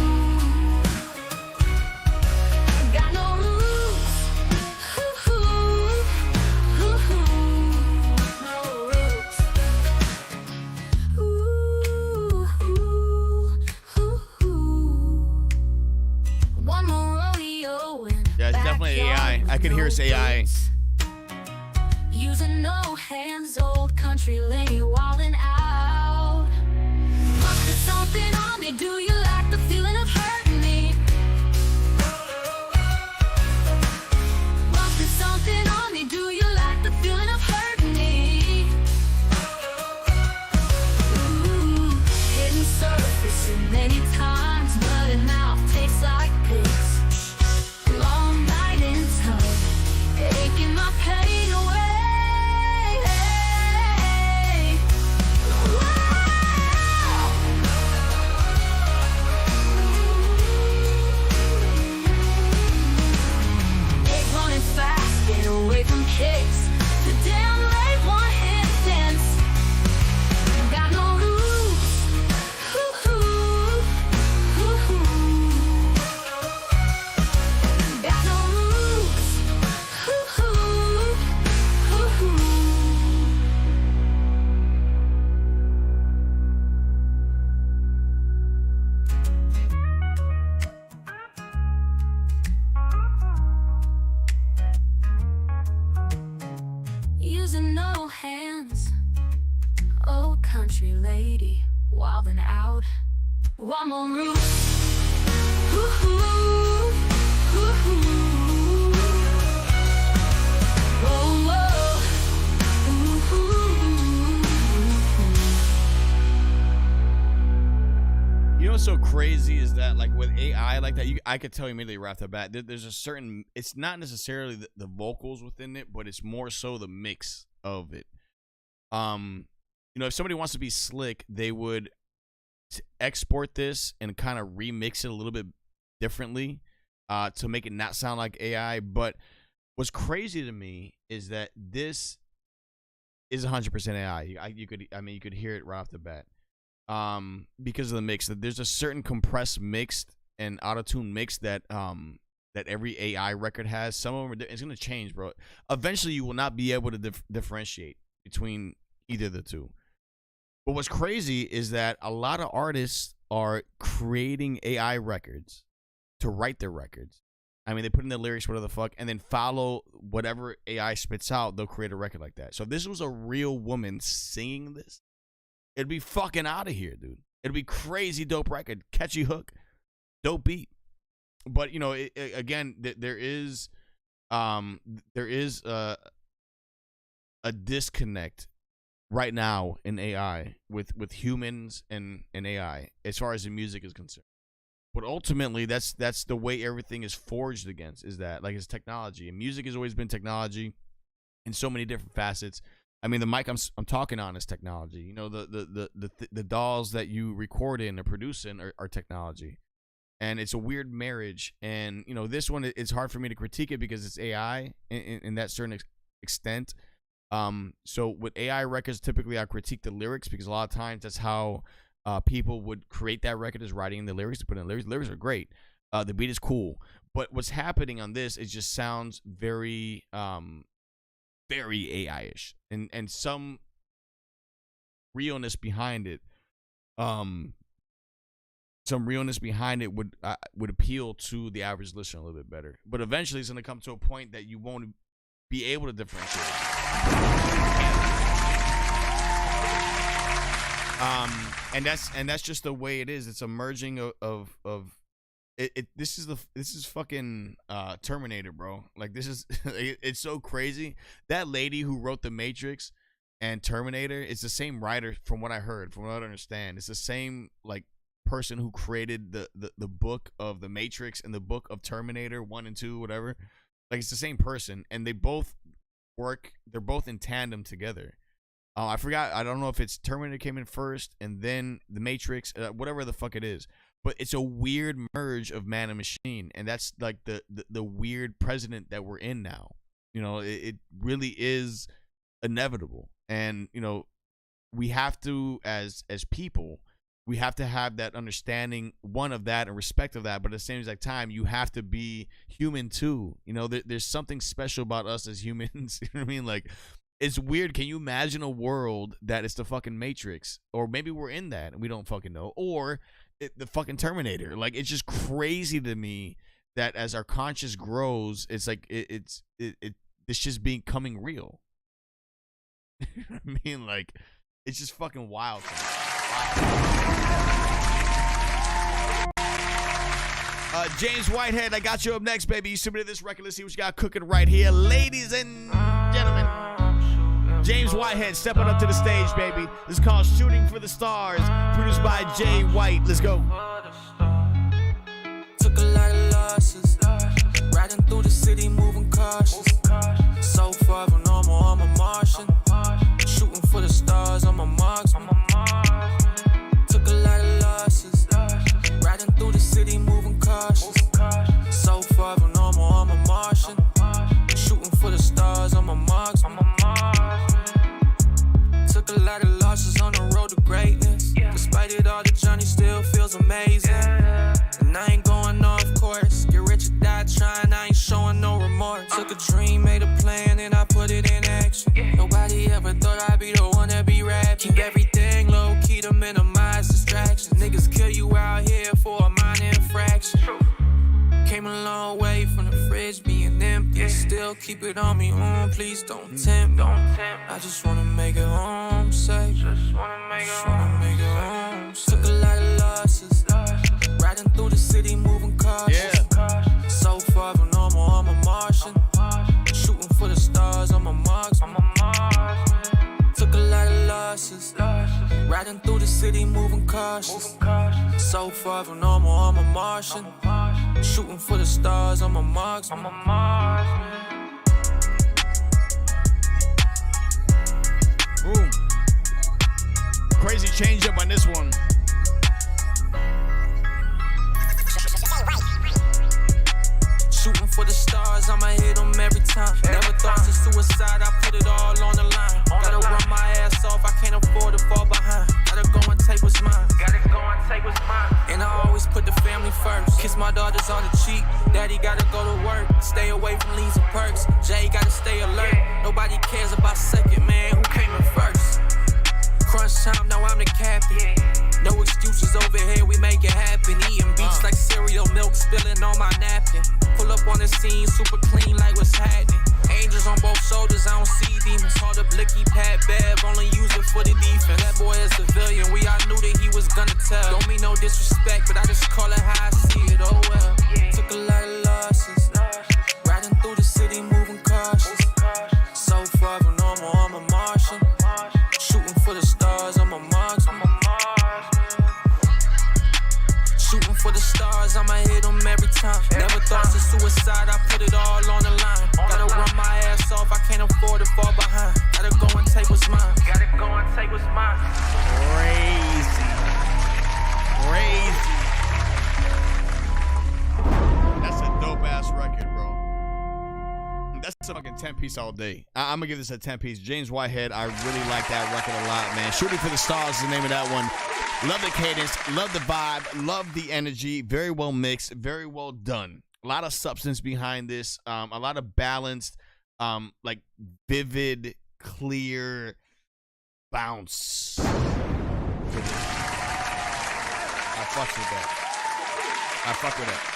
Yeah, it's definitely AI. I can hear it's AI. Using no hands, old country lady wildin' out. Must be something on me. Do you like the feeling of hurting me? Must be something on me. Do you like the feeling of hurting me? Ooh, hidden surface many times, but it now tastes like piss. Long night in tub, aching my pain away. Egg running fast, get away from kicks. The damn late one hit fence. Got no rules. Hoo-hoo, hoo-hoo. Got no rules. Hoo-hoo, hoo-hoo. Using no hands, old country lady, wildin' out. One more roof. Hoo-hoo, hoo-hoo. Whoa, whoa. Ooh-hoo. You know what's so crazy? crazy is that, like, with AI like that, I could tell you immediately right off the bat, there's a certain, it's not necessarily the vocals within it, but it's more so the mix of it. You know, if somebody wants to be slick, they would export this and kind of remix it a little bit differently to make it not sound like AI. But what's crazy to me is that this is 100% AI. You could hear it right off the bat. Because of the mix, that there's a certain compressed mix and auto-tune mix that that every AI record has. Some of them it's gonna change, bro. Eventually, you will not be able to differentiate between either of the two. But what's crazy is that a lot of artists are creating AI records to write their records. I mean, they put in the lyrics, whatever the fuck, and then follow whatever AI spits out. They'll create a record like that. So if this was a real woman singing this, it'd be fucking out of here, dude. It'd be crazy dope record, catchy hook, dope beat. But you know, again, there is a disconnect right now in AI with humans and AI as far as the music is concerned. But ultimately, that's the way everything is forged against, is that, like, it's technology, and music has always been technology in so many different facets. I mean, the mic I'm talking on is technology. You know, the dolls that you record in or produce in are technology, and it's a weird marriage. And you know, this one, it's hard for me to critique it because it's AI in that certain extent. So with AI records, typically I critique the lyrics because a lot of times that's how people would create that record, is writing the lyrics to put in the lyrics. The lyrics are great. The beat is cool, but what's happening on this, it just sounds very very AI-ish, and some realness behind it. Some realness behind it would appeal to the average listener a little bit better. But eventually, it's going to come to a point that you won't be able to differentiate it. And that's just the way it is. It's a merging of it. This is fucking Terminator, bro. Like, this is it's so crazy. That lady who wrote The Matrix and Terminator, it's the same writer, from what I heard, from what I understand. It's the same, like, person who created the book of The Matrix and the book of Terminator 1 and 2, whatever. Like, it's the same person, and they both work. They're both in tandem together. I forgot. I don't know if it's Terminator came in first and then The Matrix, whatever the fuck it is. But it's a weird merge of man and machine, and that's like the weird precedent that we're in now. You know, it really is inevitable, and you know, we have to, as people, we have to have that understanding, one, of that and respect of that. But at the same exact time, you have to be human too. You know, there's something special about us as humans. You know what I mean? Like, it's weird. Can you imagine a world that is the fucking Matrix, or maybe we're in that and we don't fucking know, or the fucking Terminator? Like, it's just crazy to me that as our conscience grows, it's like it's just becoming real. You know what I mean? Like, it's just fucking wild. James Whitehead, I got you up next, baby. You submitted this record. Let's see what you got cooking right here, ladies and gentlemen. James Whitehead stepping up to the stage, baby. This is called Shooting for the Stars, produced by Jay White. Let's go. Took a lot of losses, riding through the city, moving cautious. So far from normal, I'm a Martian. Shooting for the stars, I'm a marksman. Took a lot of losses, riding through the city, moving cautious. So far from normal, I'm a Martian. Shooting for the stars, I'm a marksman. Took a lot of losses on the road to greatness. Despite it all, the journey still feels amazing. And I ain't going off course. Get rich or die trying, I ain't showing no remorse. Took a dream, made a plan, and I put it in action. Nobody ever thought I'd be the one that be rapping. Keep everything low key to minimize distractions. Niggas kill you out here for a minor infraction. Came a long way from the fridge being empty. Still keep it on me, please don't tempt me. I just wanna make it home safe. Just wanna make it home safe. Took a lot of losses, riding through the city, moving cautious. So far from normal, I'm a Martian. Shooting for the stars, I'm a marksman. Took a lot of losses, riding through the city, moving cautious. So far from normal, I'm a Martian. Shooting for the stars, I'm a marksman. Boom. Crazy change up on this one. Shooting for the stars, I'ma hit them every time. Never thoughts of suicide, I put it all on the line. Gotta run my ass off, I can't afford to fall behind. Gotta go and take what's mine. And I always put the family first. Kiss my daughters on the cheek. Daddy gotta go to work. Stay away from leaves and perks. Jay gotta stay alert. Nobody cares about second, man. Who came in first? Crunch time, now I'm the captain. No excuses over here, we make it happen. Eating beats like cereal, milk spilling on my napkin. Pull up on the scene, super clean like what's happening. Angels on both shoulders, I don't see demons. Call the blicky Pat Bev, only use it for the defense. That boy is a civilian, we all knew that he was gonna tell. Don't mean no disrespect, but I just call it how I see it, oh well. Took a lot of losses, riding through the city, moving cautious. So far from normal, I'm a Martian. Shooting for the stars, I'm a marksman. Shooting for the stars, I'ma hit them every time. Never thoughts of suicide, I put it all on the line. Gotta run my ass off, I can't afford to fall behind. Gotta go and take what's mine. Crazy. That's a dope ass record, bro. That's a fucking 10-piece all day. I'm gonna give this a 10-piece. James Whitehead, I really like that record a lot, man. Shooting for the Stars is the name of that one. Love the cadence, love the vibe, love the energy. Very well mixed, very well done. A lot of substance behind this. A lot of balanced, like vivid, clear bounce. I fuck with that.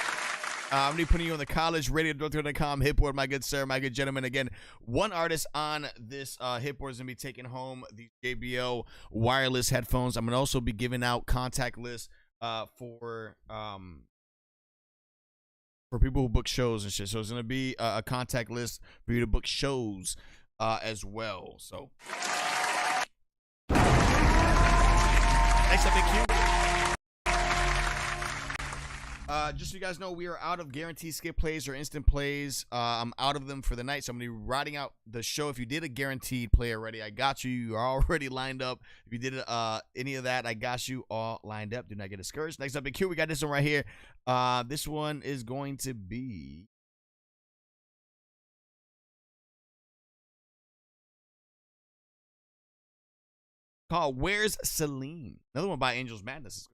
I'm going to be putting you on the college radio.com HITBOARD, my good sir, my good gentleman. Again, one artist on this HITBOARD is going to be taking home the JBL wireless headphones. I'm going to also be giving out contact lists for people who book shows and shit. So it's going to be a contact list for you to book shows as well. So next up, Big Q. Just so you guys know, we are out of guaranteed skip plays or instant plays. I'm out of them for the night, so I'm going to be riding out the show. If you did a guaranteed play already, I got you. You are already lined up. If you did any of that, I got you all lined up. Do not get discouraged. Next up in Q, we got this one right here. This one is going to be called Where's Celine? Another one by Angels Madness.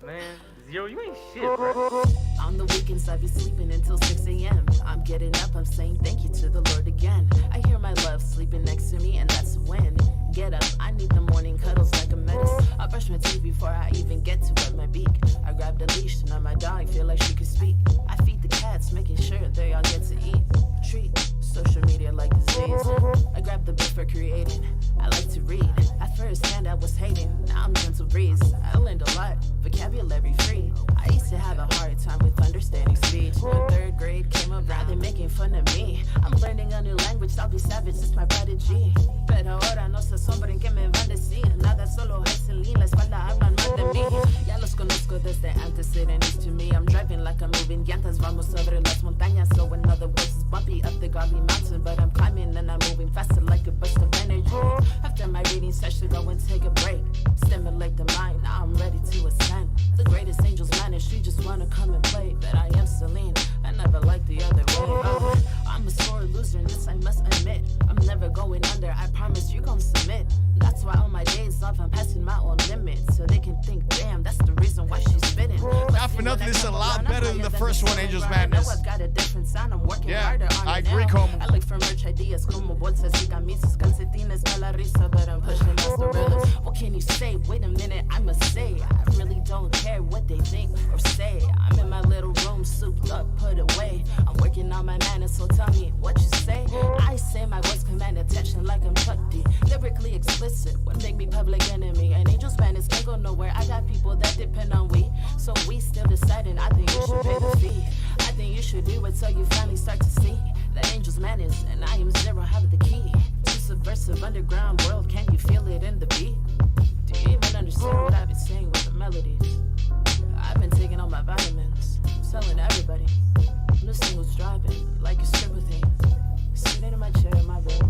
Man, Zero, you ain't shit, bro. On the weekends, I be sleeping until 6 a.m. I'm getting up, I'm saying thank you to the Lord again. I hear my love sleeping next to me, and that's a win. Get up, I need the morning cuddles like a medicine. I brush my teeth before I even get to wet my beak. I grab the leash, and now my dog feel like she can speak. I feed the cats, making sure they all get to eat. Treat social media like disease. I grab the book for creating. I like to read. At first hand I was hating, now I'm gentle breeze. I learned a lot, vocabulary free. I used to have a hard time with understanding speech. When third grade came around, they making fun of me. I'm learning a new language, I'll be savage, it's my prodigy. Pero ahora no se asombren que me van a decir. Nada solo es en la espalda, hablan mal de mí. Ya los conozco desde antes, sitting next to me. I'm driving like I'm moving llantas, vamos sobre las montañas. So in other words, it's bumpy up the godly mountain, but I'm climbing and I'm moving faster like a burst of energy. After my reading session, go and take a break. Stimulate the mind, now I'm ready to ascend. The greatest angels manage, she just wanna come and play. But I am Celine, I never like the other way. I'm a sore loser, and this I must admit. I'm never going under, I promise you gon' submit. That's why on my days off, I'm passing my own limits. So they can think, damn, that's the reason why she's spitting. Not for nothing, this is a lot better than the first one, Angels Madness. I've got a different sound, I'm working Yeah, harder on I it agree, now. Como. I look for merch ideas como bolsas y camisas, calcetines pa' la risa, but I'm pushing past the realest. What can you say? Wait a minute, I must say, I really don't care what they think or say. I'm in my little room, souped up, put away. I'm working on my manners, so tell me what you say. I say my words command demand attention like I'm Chuck D. Lyrically explicit, what make me public enemy? And Angel's Madness can't go nowhere. I got people that depend on we, so we still deciding. I think you should pay the fee. I think you should do it so you finally start to see that Angel's Madness and I am Zero have the key to subversive underground world. Can you feel it in the beat? Do you even understand what I've been saying with the melodies? I've been taking all my vitamins, selling to everybody. New singles driving like a stripper thing. Sitting in my chair in my bed.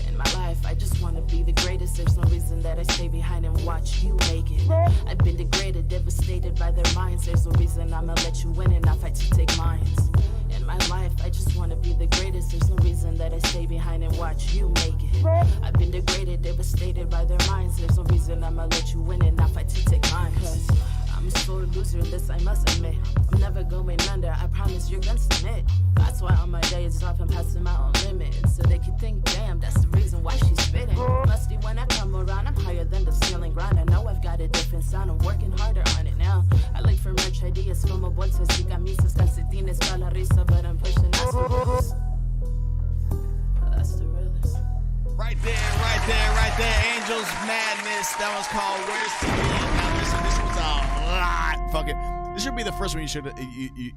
In my life, I just wanna be the greatest. There's no reason that I stay behind and watch you make it. I've been degraded, devastated by their minds. There's no reason I'ma let you win and not fight to take mines. In my life, I just wanna be the greatest. There's no reason that I stay behind and watch you make it. I've been degraded, devastated by their minds. There's no reason I'ma let you win and not fight to take mine. Cause I'm a sore loser, this I must admit. I'm never going under, I promise you're gonna submit. That's why on my days off I'm passing my own limits. So they can think, damn, that's the reason why she's spitting. Musty when I come around, I'm higher than the ceiling grind. I know I've got a different sound, I'm working harder on it now. I look for merch ideas for my bolsas y camisas, calcetines para la risa, but I'm pushing that's the realest. That's the realest. Right there, Angel's Madness. That was called Where's the Beat? Now listen, this was a lot. Fuck it. This should be the first one you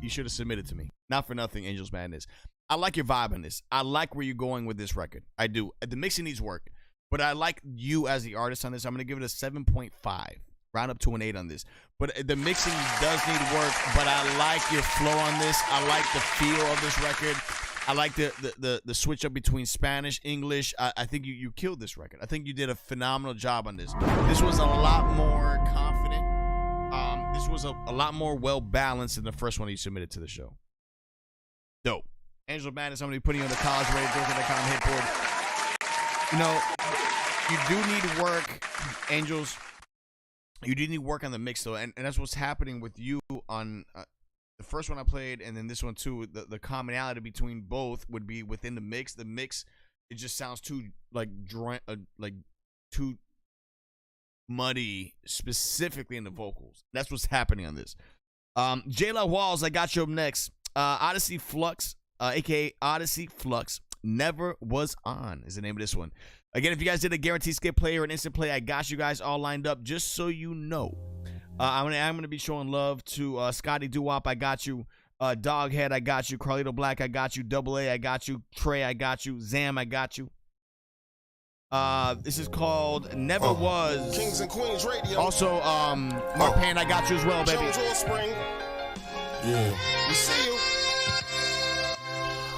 should have submitted to me. Not for nothing, Angel's Madness. I like your vibe on this. I like where you're going with this record. I do. The mixing needs work, but I like you as the artist on this. I'm gonna give it a 7.5. Round up to an 8 on this. But the mixing does need work, but I like your flow on this. I like the feel of this record. I like the switch up between Spanish, English. I think you killed this record. I think you did a phenomenal job on this. This was a lot more confident. This was a lot more well-balanced than the first one you submitted to the show. Dope. Angel Madness, I'm going to be putting you on the collegeradiojoker.com hitboard. You know, you do need work, Angels. You do need work on the mix, though. And that's what's happening with you on the first one I played, and then this one too. The commonality between both would be within the mix. The mix, it just sounds too too muddy, specifically in the vocals. That's what's happening on this. J-La Walls, I got you up next. Odyssey Flux, aka Odyssey Flux, Never Was On is the name of this one. Again, if you guys did a guaranteed skip play or an instant play, I got you guys all lined up. Just so you know. I'm gonna be showing love to Scotty Doo-Wop, I got you. Doghead, I got you. Carlito Black, I got you. Double A, I got you. Trey, I got you. Zam, I got you. This is called Never Was. Kings and Queens Radio. Also, Marpan, I got you as well, baby. Jones Offspring. Yeah. We see you.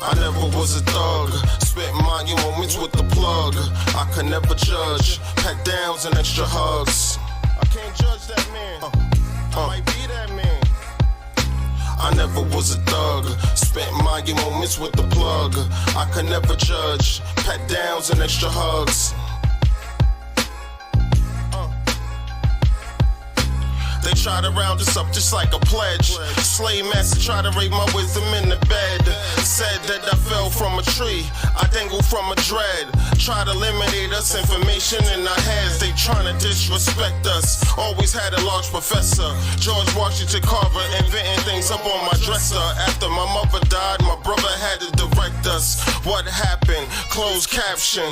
I never was a thug, spent monuments with the plug. I could never judge, pat downs and extra hugs. I can't judge that man. I might be that man. I never was a thug, spent monuments with the plug. I could never judge, pat downs and extra hugs. They try to round us up just like a pledge. Slave master try to rape my wisdom in the bed. Said that I fell from a tree, I dangled from a dread. Try to eliminate us, information in our heads. They trying to disrespect us. Always had a large professor, George Washington Carver, inventing things up on my dresser. After my mother died, my brother had to direct us. What happened? Closed caption.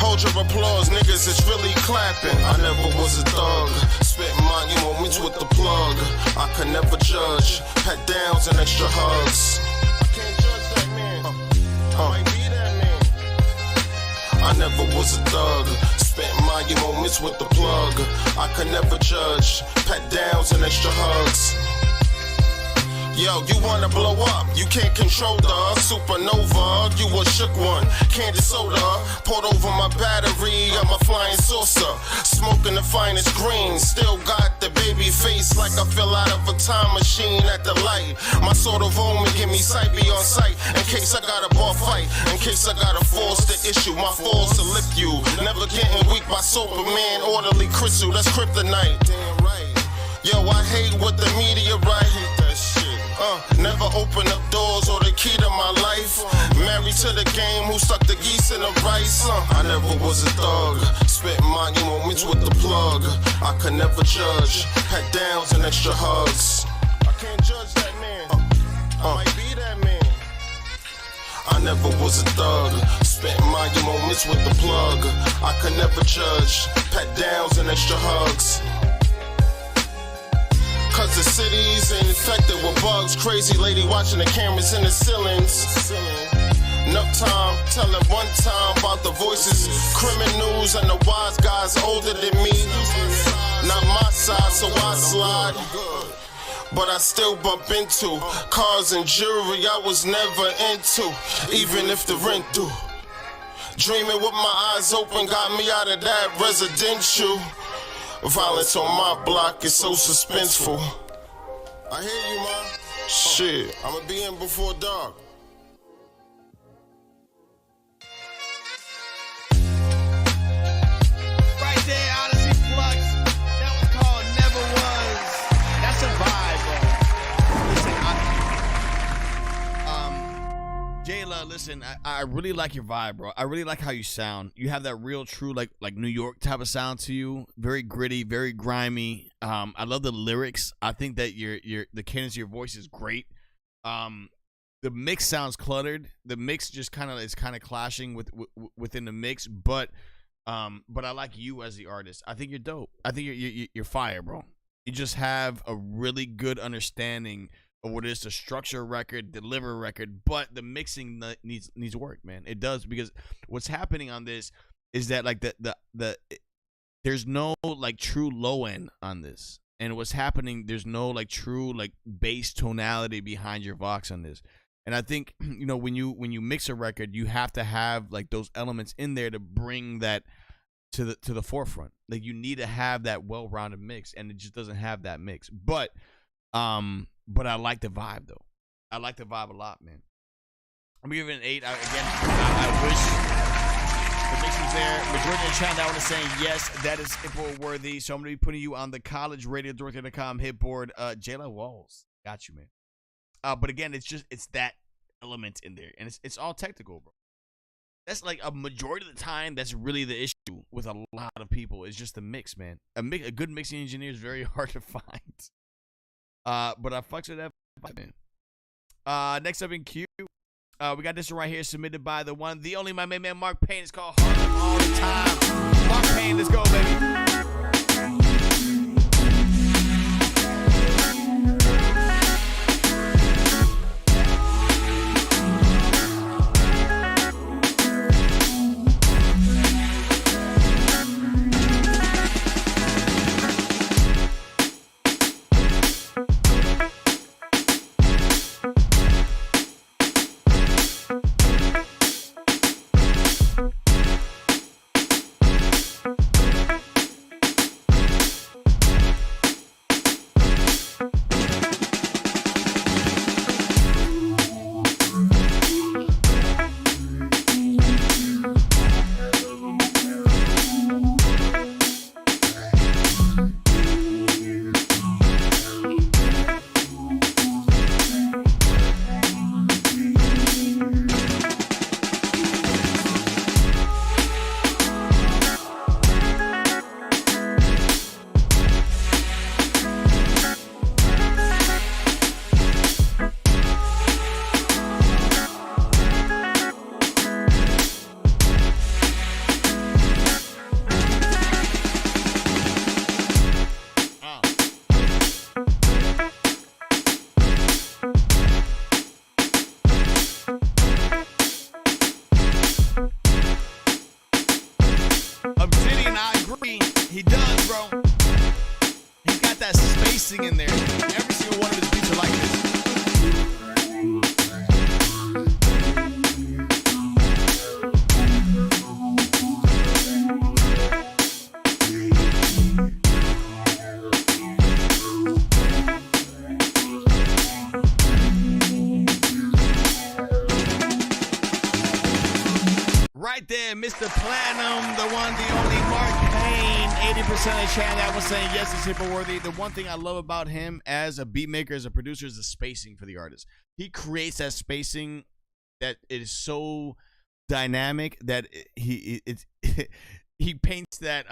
Hold your applause, niggas, it's really clapping. I never was a thug, spent monuments with the plug. I could never judge, pat downs and extra hugs. I can't judge that man. I might be that man. I never was a thug, spent monuments with the plug. I could never judge, pat downs and extra hugs. Yo, you wanna blow up, you can't control the supernova. You a shook one, candy soda, poured over my battery, I'm a flying saucer. Smoking the finest green, still got the baby face like I fell out of a time machine at the light. My sort of omen give me sight beyond sight, in case I got a bar fight, in case I got a force to issue. My force to lift you, never getting weak by Superman, orderly crystal, that's kryptonite. Damn right. Yo, I hate what the media write. That shit. Never open up doors or the key to my life. Married to the game, who stuck the geese in the rice. I never was a thug, spent monuments with the plug. I could never judge, pat downs and extra hugs. I can't judge that man. I might be that man. I never was a thug, Spent my moments with the plug. I could never judge. Pat downs and extra hugs. Cause the city's infected with bugs. Crazy lady watching the cameras in the ceilings. Enough time, telling one time about the voices, criminals and the wise guys older than me. Not my side, so I slide. But I still bump into cars and jewelry I was never into, even if the rent due. Dreaming with my eyes open got me out of that residential. Violence on my block is so suspenseful. I hear you, man. Shit, I'ma be in before dark. Right there, Odyssey Flux. That was called Never Was. That's a vibe, bro. Listen, Jayla, listen, I really like your vibe, bro. I really like how you sound. You have that real, true, like New York type of sound to you. Very gritty, very grimy. I love the lyrics. I think that the cadence of your voice is great. The mix sounds cluttered. The mix just is kind of clashing within the mix, but I like you as the artist. I think you're dope. I think you're fire, bro. You just have a really good understanding of what it is to structure a record, deliver a record, but the mixing needs work, man. It does, because what's happening on this is that like there's no like true low end on this, and what's happening, there's no like true like bass tonality behind your vox on this. And I think, you know, when you mix a record, you have to have like those elements in there to bring that to the forefront. Like you need to have that well-rounded mix, and it just doesn't have that mix. But I like the vibe though. I like the vibe a lot, man. I'm giving it an 8. I wish the mix was there. Majority of the channel, I want to say yes, that is HITBOARD worthy. So I'm gonna be putting you on the collegeradiodirector.com HITBOARD. Jayla Walls, got you, man. But again, it's that element in there, and it's all technical, bro. That's like a majority of the time. That's really the issue with a lot of people. It's just the mix, man. A good mixing engineer is very hard to find. But I fucks with that, man. Next up in queue, we got this one right here, submitted by the one, the only, my main man Mark Payne. It's called Harlem All the Time. Mark Payne, let's go, baby. He does, bro. He's got that spacing in there. Every single one of his beats are like this. Right there, Mr. Platinum, the one, the only Mark Payne, 80% of the channel that was saying yes, it's HITBOARD worthy. The one thing I love about him as a beat maker, as a producer, is the spacing for the artist. He creates that spacing that it is so dynamic that he paints that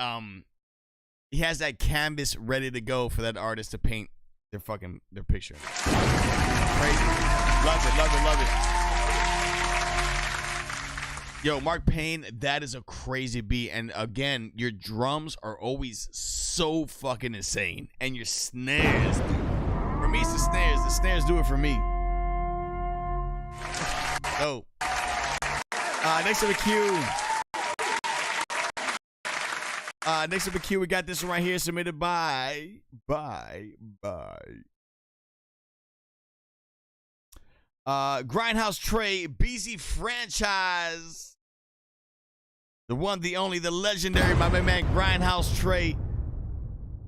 he has that canvas ready to go for that artist to paint their picture. Crazy. Love it, love it, love it. Yo, Mark Payne, that is a crazy beat. And again, your drums are always so fucking insane. And your snares, dude. For me, it's the snares. The snares do it for me. So, next up the queue. Next up the queue, we got this one right here, submitted by Grindhouse Trey, BZ Franchise. The one, the only, the legendary, my man Grindhouse Trey.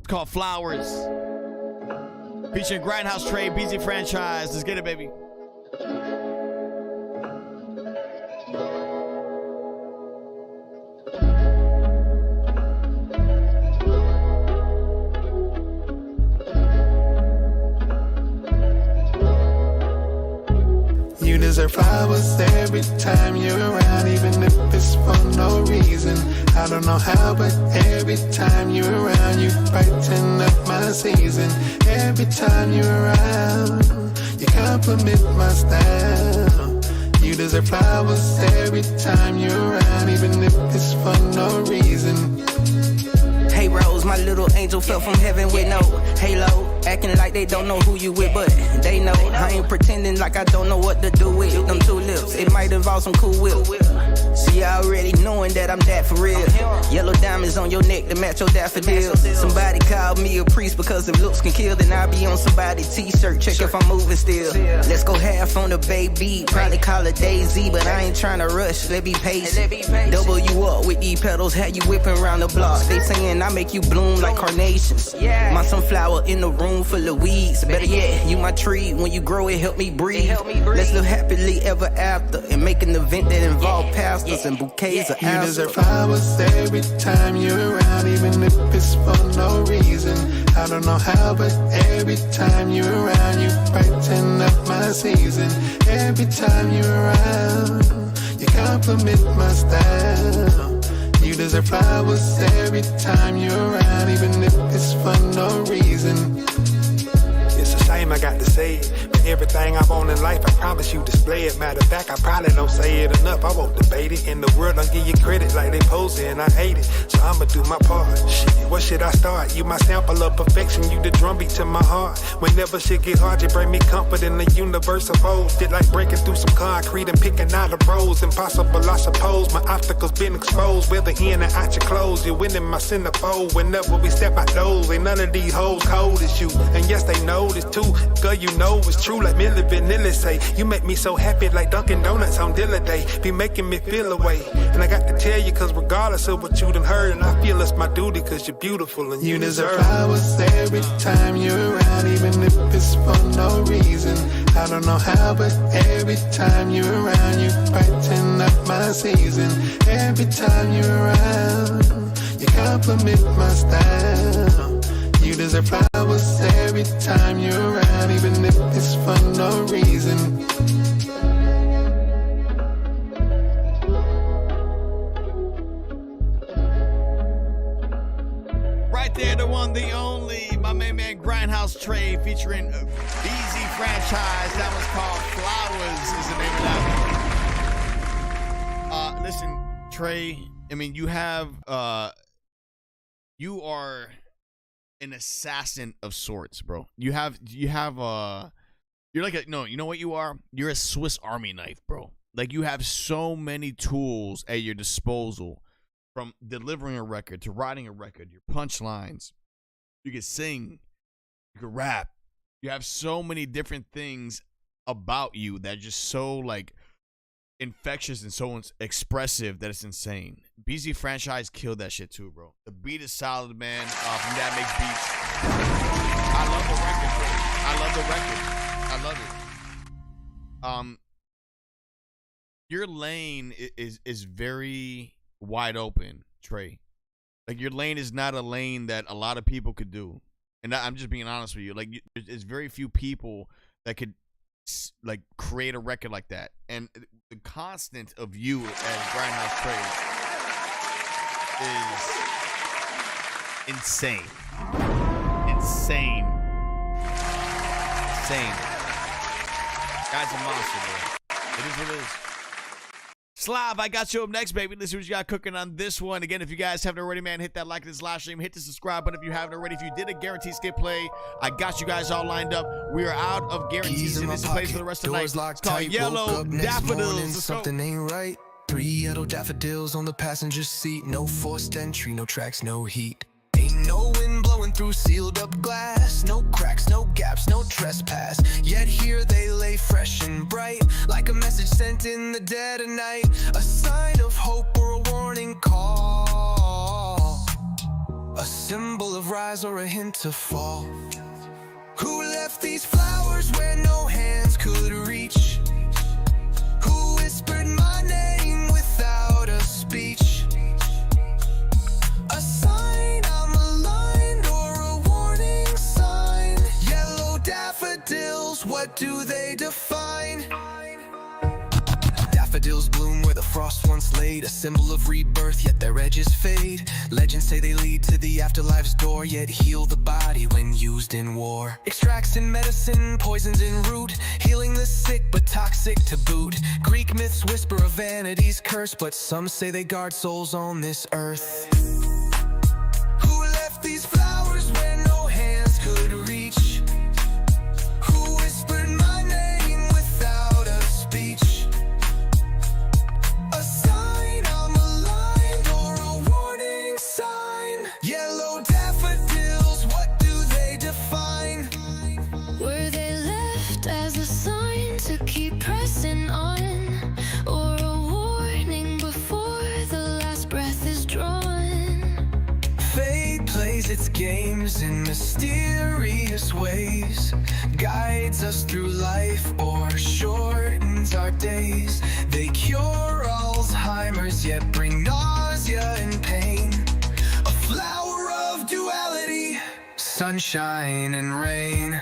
It's called Flowers. Featuring Grindhouse Trey, BZ Franchise. Let's get it, baby. You deserve flowers every time you're around, even if it's for no reason. I don't know how, but every time you're around, you brighten up my season. Every time you're around, you compliment my style. You deserve flowers every time you're around, even if it's for no reason. Hey Rose, my little angel fell from heaven with no halo. Acting like they don't know who you with, but they know. I ain't pretending like I don't know what to do with them two lips. It might involve some cool whip. See, I already knowing that I'm that for real. Yellow diamonds on your neck to match your daffodils. Somebody called me a priest because if looks can kill, then I'll be on somebody's t-shirt. Check if I'm moving still. Let's go half on the baby. Probably call it Daisy, but I ain't trying to rush. Let be patient. Double you up with these petals, had you whipping around the block. They saying I make you bloom like carnations. My sunflower in the room full of weeds. Better yet, you my tree. When you grow it, help me breathe. Let's live happily ever after and make an event that involve pastors and bouquets of You apples. deserve flowers every time you're around, even if it's for no reason. I don't know how, but every time you're around, you brighten up my season. Every time you're around, you compliment my style. You deserve flowers every time you're around, even if it's for no reason. It's a shame I got to say it, but everything I want in life, I promise you display it. Matter of fact, I probably don't say it enough. I won't debate it. In the world, don't give you credit like they pose it, and I hate it. So I'ma do my part. Shit, where should I start? You my sample of perfection, you the drumbeat to my heart. Whenever shit get hard, you bring me comfort in the universe of old. Did like breaking through some concrete and picking out a rose. Impossible, I suppose. My obstacles been exposed, whether in or out your clothes. You're winning my centerfold. Whenever we step out those, ain't none of these hoes cold as you. And yes, they know this too. Girl, you know it's true, like Millie Vanilli say. You make me so happy like Dunkin' Donuts on dinner day. Be making me feel away. And I got to tell you, cause regardless of what you done heard, and I feel it's my duty, cause you're beautiful and you deserve flowers every time you're around, even if it's for no reason. I don't know how, but every time you're around, you brighten up my season. Every time you're around, you compliment my style. You deserve flowers every time you're around, even if it's for no reason. Right there, the one, the only, my man Grindhouse Trey featuring BZ Franchise. That one's called Flowers is the name of that one. Listen, Trey, I mean, you are an assassin of sorts, bro. You're like you know what you are? You're a Swiss Army knife, bro. Like, you have so many tools at your disposal, from delivering a record to writing a record, your punchlines. You can sing, you can rap. You have so many different things about you that are just so like infectious and so expressive that it's insane. BZ Franchise killed that shit too, bro. The beat is solid, man. From That Makes Beats. I love the record, bro. I love it. Your lane is very wide open, Trey. Like, your lane is not a lane that a lot of people could do. And I'm just being honest with you. Like, there's very few people that could like create a record like that. And the constant of you as Grindhouse Trey is insane. Guy's a monster, bro. It is what it is. Slav, I got you up next, baby. Let's see what you got cooking on this one. Again, if you guys haven't already, man, hit that like this live stream. Hit the subscribe button if you haven't already. If you did a guaranteed skip play, I got you guys all lined up. We are out of guarantees in this place for the rest of the night. It's called Yellow Daffodils. Something ain't right. 3 yellow daffodils on the passenger seat. No forced entry, no tracks, no heat. Ain't no wind blowing through sealed up glass. No cracks, no gaps, no trespass. Yet here they lay fresh and bright, like a message sent in the dead of night. A sign of hope or a warning call. A symbol of rise or a hint of fall. Who left these flowers where no hands could reach? Who whispered my name without a speech? A sign I'm aligned or a warning sign. Yellow daffodils, what do they define? Daffodils bloom where the frost once laid, a symbol of rebirth, yet their edges fade. Legends say they lead to the afterlife's door, yet heal the body when used in war. Extracts in medicine, poisons in root, healing the sick but toxic to boot. Greek myths whisper of vanity's curse, but some say they guard souls on this earth. Who left these flowers where no hands could reach? Who whispered my name without a speech? A sign I'm aligned or a warning sign. Yellow daffodils, what do they define? Were they left as a sign to keep pressing on, or a warning before the last breath is drawn? Fate plays its games in mysterious ways, guides us through life or shortens our days. They cure Alzheimer's yet bring nausea and pain. A flower of duality, sunshine and rain.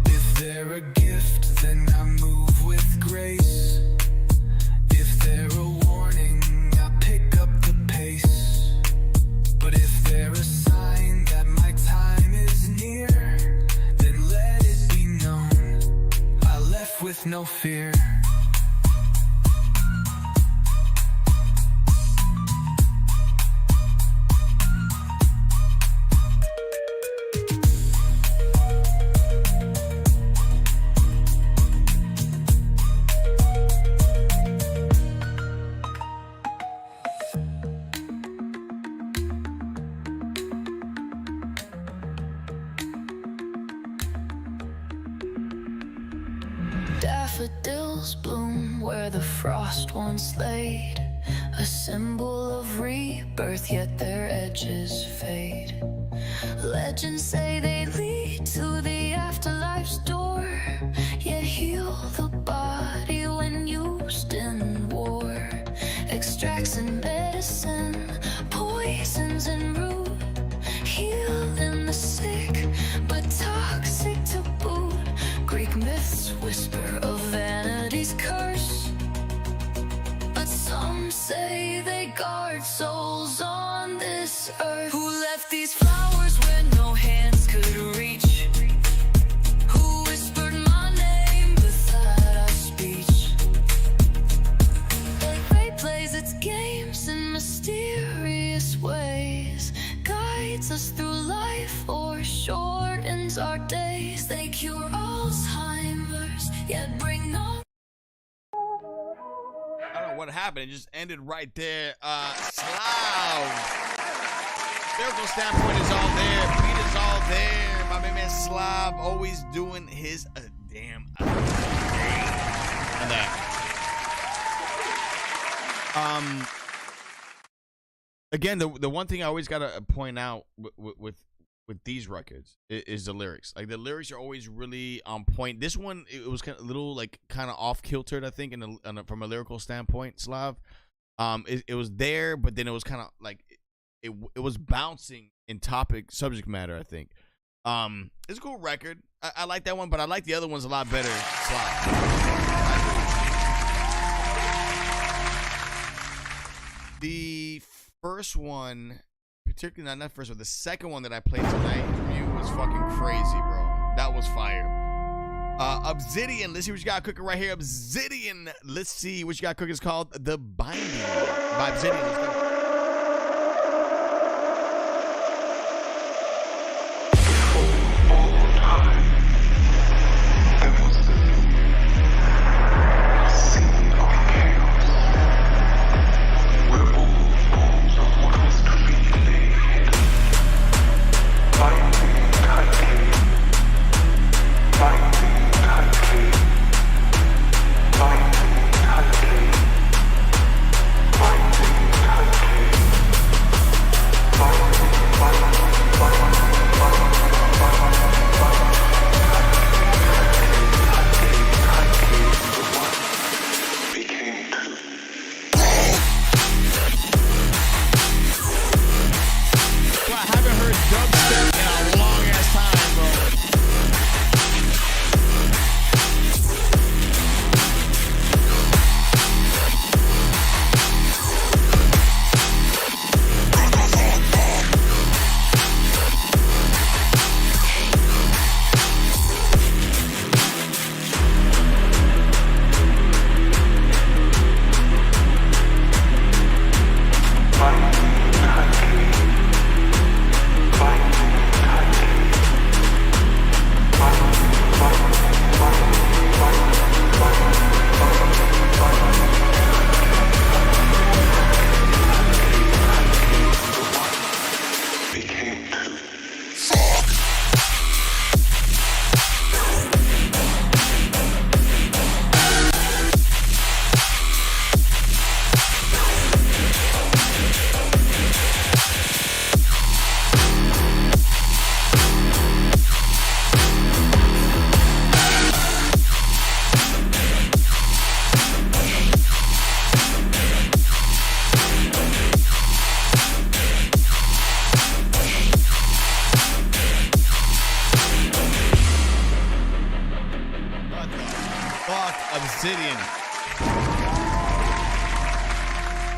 If they're a gift, then I move with grace. If they're a warning, I pick up the pace. But if they're a sign that my time is near, then let it be known I left with no fear. Daffodils bloom where the frost once laid, a symbol of rebirth, yet their edges fade. Legends say they lead to the afterlife's door, yet heal the body when used in war. Extracts in medicine, poisons in root, healing the sick but toxic to boot. Greek myths whisper of vanity's curse, but some say they guard souls on this earth. Who left these flowers where no hands could reach? Who whispered my name without a speech? Fate plays its games in mysterious ways, guides us through life or shortens our days. They cure Alzheimer's, yet bring no. I don't know what happened. It just ended right there. Slav. Lyrical standpoint is all there. Beat is all there. My man Slav always doing his damn thing. And that. Again, the one thing I always gotta point out with these records is the lyrics. Like, the lyrics are always really on point. This one, it was kind of a little, like, kind of off kiltered, I think, from a lyrical standpoint. Slav, it was there, but then it was kind of like it was bouncing in subject matter, I think. It's a cool record. I like that one, but I like the other ones a lot better. The first one particularly not first one, the second one that I played tonight for you was fucking crazy, bro. That was fire. Obsidian, let's see what you got cooking right here. Obsidian, let's see what you got cooking. It's called The Binding by Obsidian. Let's go.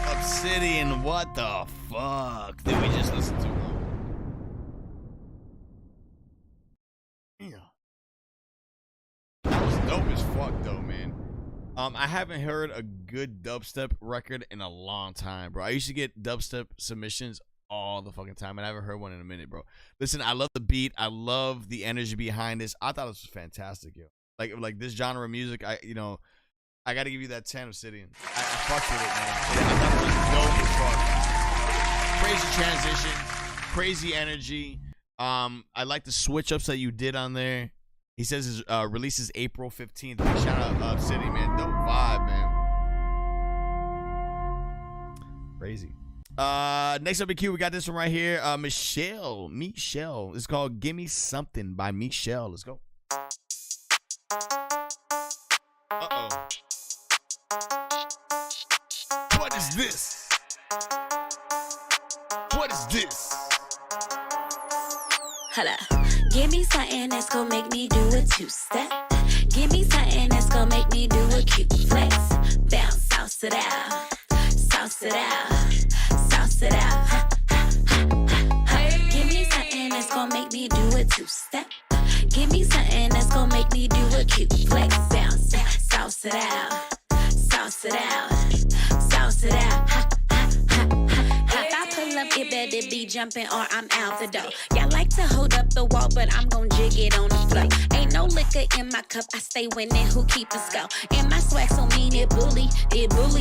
Obsidian, what the fuck did we just listen to? Yeah. That was dope as fuck though, man. I haven't heard a good dubstep record in a long time, bro. I used to get dubstep submissions all the fucking time, and I haven't heard one in a minute, bro. Listen, I love the beat. I love the energy behind this. I thought this was fantastic, yo. Like this genre of music, I got to give you that 10, Obsidian. I fucked with it, man. I thought it was dope as fuck. Crazy transition, crazy energy. I like the switch ups that you did on there. He says his release is April 15th. Big shout out Obsidian, man. Dope vibe, man. Crazy. Next up in queue, we got this one right here. Michelle. It's called Gimme Something by Michelle. Let's go. Uh-oh. What is this? What is this? Holla. Give me something that's gonna make me do a two-step. Give me something that's gonna make me do a cute flex. Bounce, sauce it out. Sauce it out. Sauce it out. Give me something that's gonna make me do a two-step. Give me something that's gonna make me do a cute flex. Bounce, sauce it out. Sauce it out. Sauce it out. If I pull up, it better be jumping or I'm out the door. Y'all like to hold up the wall, but I'm gon' jig it on the floor. Ain't no liquor in my cup, I stay winning, who keep a score. And my swag so mean, it bully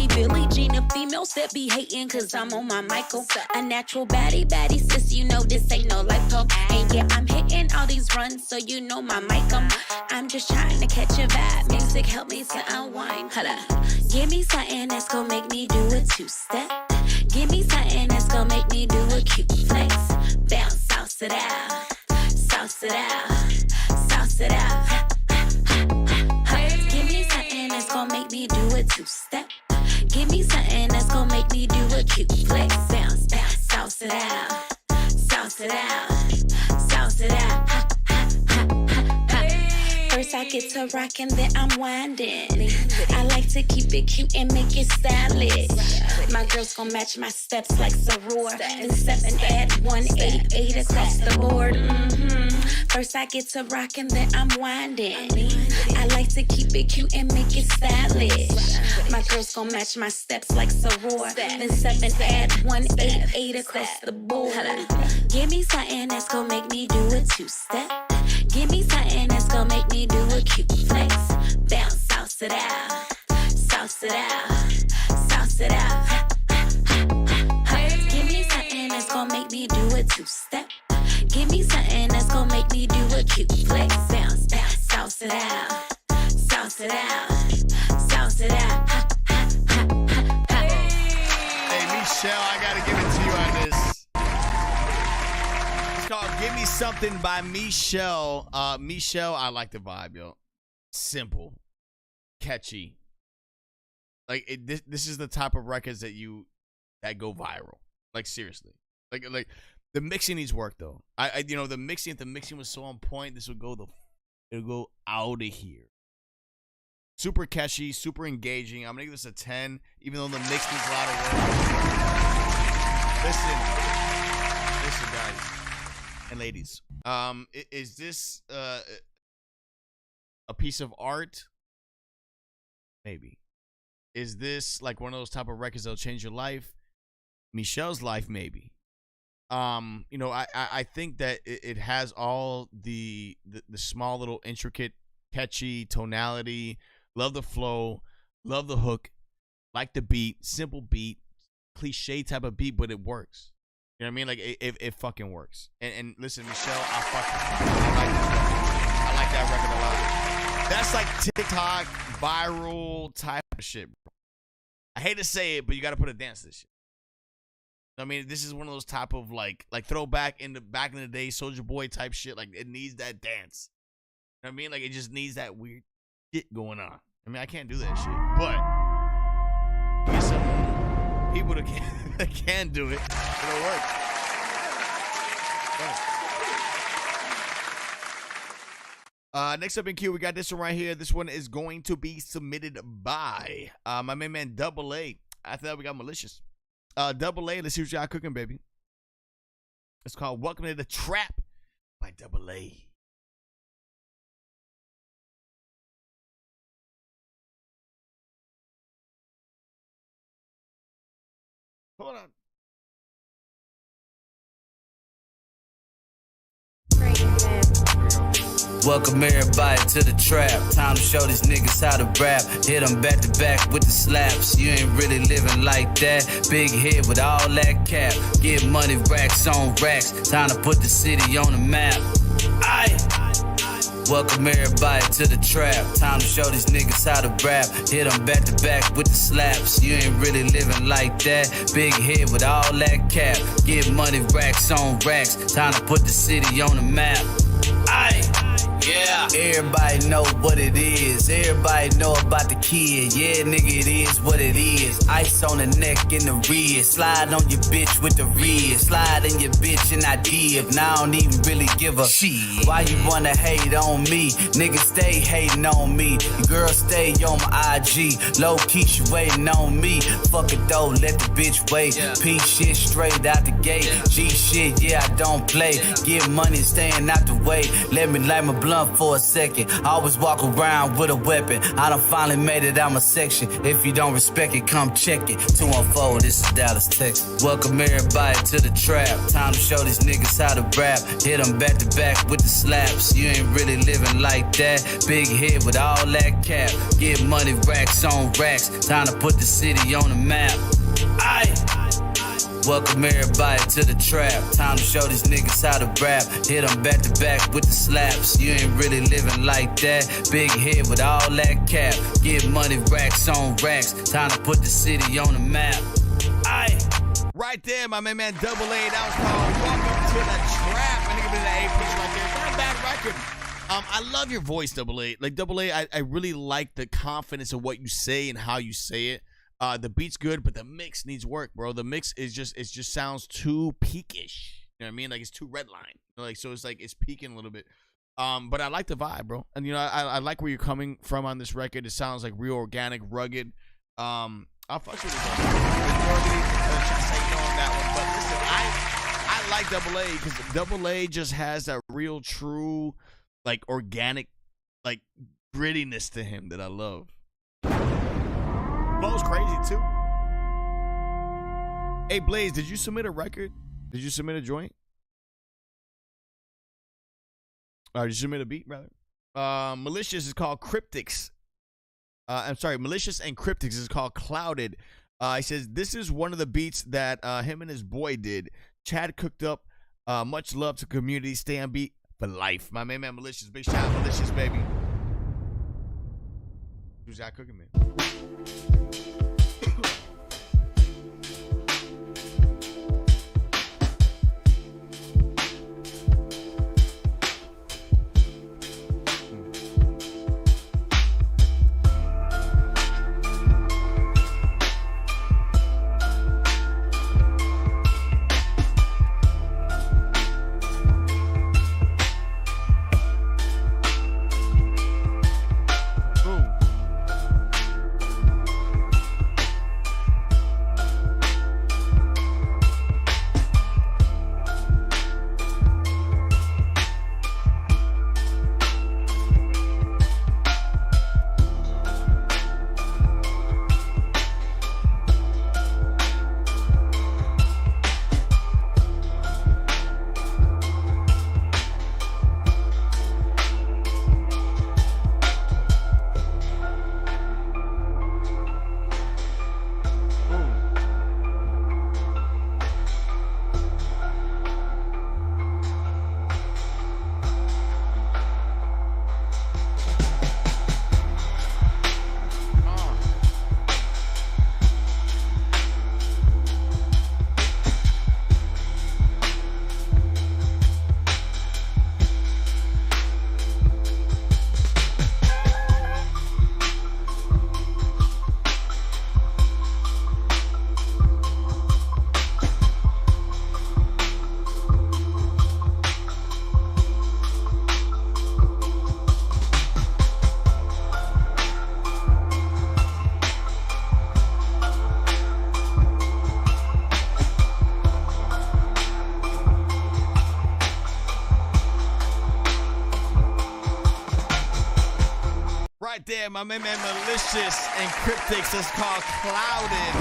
Billie Jean. A female that be hating, cause I'm on my Michael. A natural baddie, sis, you know this ain't no lipo. And yeah, I'm hitting all these runs, so you know my mic. I'm just trying to catch a vibe. Music help me to unwind. Holla. Give me something that's gonna make me do a two-step. Give me something that's gonna make me do a cute flex. Bounce, sauce it out. Sauce it out. Sauce it out. Give me something that's gonna make me do a two-step. Give me something that's gonna make me do a cute flex. Bounce, sauce it out. Sauce it out. Sauce it out. First First I get to rockin', then I'm winding. I like to keep it cute and make it stylish. My girls gon' match my steps like Soror. Then 7 add 188 across the board. First I get to rockin', then I'm winding. I like to keep it cute and make it stylish. My girls gon' match my steps like Soror. Then 7 add 188 across the board. Give me something that's gon' make me do a 2-step. Give me something that's gon' make me do a cute flex. Bounce, sauce it out, sauce it out, sauce it out. Give me something that's gon' make me do a 2-step. Give me something that's gon' make me do a cute flex. Bounce, bounce, sauce it out, sauce it out, sauce it out. Hey, Michelle, I gotta give it to you on this. It's called "Give Me Something" by Michelle. Michelle, I like the vibe, yo. Simple, catchy. Like this is the type of records that go viral. Like seriously, like the mixing needs work though. The mixing, if the mixing was so on point, this would go it'll go out of here. Super catchy, super engaging. I'm gonna give this a 10, even though the mix needs a lot of work. Listen, guys and ladies. Is this a piece of art? Maybe. Is this like one of those type of records that'll change your life? Michelle's life, maybe. I think that it has all the small little intricate, catchy tonality. Love the flow, love the hook, like the beat, simple beat, cliche type of beat, but it works. You know what I mean? Like it fucking works. And listen, Michelle, I like that record a lot. That's like TikTok viral type of shit, bro. I hate to say it, but you got to put a dance to this shit. I mean, this is one of those type of like throwback back in the day, Soulja Boy type shit. Like it needs that dance. You know what I mean? Like it just needs that weird shit going on. I mean, I can't do that shit, but there's some people that can do it. It'll work. Next up in queue, we got this one right here. This one is going to be submitted by my main man Double A. After that, we got Malicious. Double A, let's see what y'all cooking, baby. It's called "Welcome to the Trap" by Double A. Hold on. Welcome everybody to the trap. Time to show these niggas how to rap. Hit them back to back with the slaps. You ain't really living like that. Big head with all that cap. Get money, racks on racks. Time to put the city on the map. Aye. Welcome everybody to the trap. Time to show these niggas how to rap. Hit them back to back with the slaps. You ain't really living like that. Big head with all that cap. Get money, racks on racks. Time to put the city on the map. Aye. Yeah. Everybody know what it is. Everybody know about the kid. Yeah, nigga, it is what it is. Ice on the neck and the wrist. Slide on your bitch with the wrist. Slide in your bitch and I dip. Now I don't even really give a shit. Why you wanna hate on me? Nigga, stay hating on me. Your girl stay on my IG. Low key, she waiting on me. Fuck it though, let the bitch wait. P shit straight out the gate. G shit, yeah, I don't play. Get money, staying out the way. Let me light my blunt for a second. I always walk around with a weapon. I done finally made it out my section. If you don't respect it, come check it. 214, this is Dallas, Texas. Welcome everybody to the trap. Time to show these niggas how to rap. Hit them back to back with the slaps. You ain't really living like that. Big head with all that cap. Get money, racks on racks. Time to put the city on the map. Aye. Welcome everybody to the trap. Time to show these niggas how to rap. Hit them back to back with the slaps. You ain't really living like that. Big head with all that cap. Get money, racks on racks. Time to put the city on the map. Aye. Right there, my main man Double A. That was called "Welcome to the Trap." I think it's an A piece right there. Not a bad record. I love your voice, Double A. Like Double A, I really like the confidence of what you say and how you say it. The beat's good, but the mix needs work, bro. The mix is just sounds too peakish. You know what I mean? Like it's too redline. Like so, it's like it's peaking a little bit. But I like the vibe, bro. And, you know, I like where you're coming from on this record. It sounds like real organic, rugged. I'll fuck with it. Normally, say no on that one. But listen, I like Double A because Double A just has that real, true, like, organic, like, grittiness to him that I love. Flow's crazy, too. Hey, Blaze, did you submit a record? Did you submit a joint? Did you submit a beat, rather? Malicious is called Cryptics. I'm sorry, Malicious and Cryptics is called Clouded. He says, this is one of the beats that him and his boy did. Chad cooked up. Much love to community. Stay on beat for life. My main man, Malicious. Big shout out, Malicious, baby. Who's that cooking, man? Right there, my man Malicious and Cryptics is called Clouded.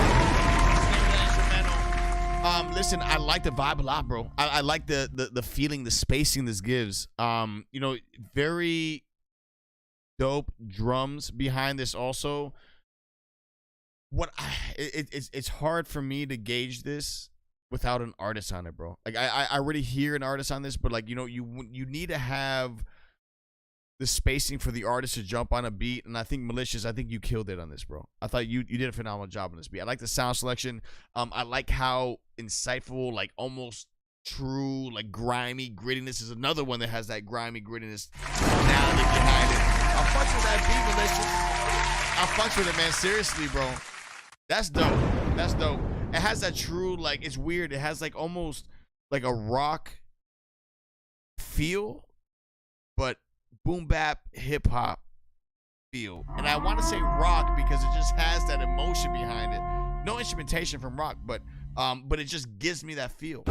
Listen, I like the vibe a lot, bro. I like the feeling, the spacing this gives. You know, very dope drums behind this also. It's hard for me to gauge this without an artist on it, bro. Like I already hear an artist on this, but like, you know, you need to have the spacing for the artist to jump on a beat, and I think Malicious, I think you killed it on this, bro. I thought you did a phenomenal job on this beat. I like the sound selection. I like how insightful, like almost true, like grimy grittiness is another one that has that grimy grittiness personality behind it. I'll fuck with that beat, Malicious. I'll fuck with it, man. Seriously, bro. That's dope. That's dope. It has that true, like, it's weird. It has like almost like a rock feel, but boom bap hip hop feel. And I want to say rock because it just has that emotion behind it. No instrumentation from rock, but it just gives me that feel.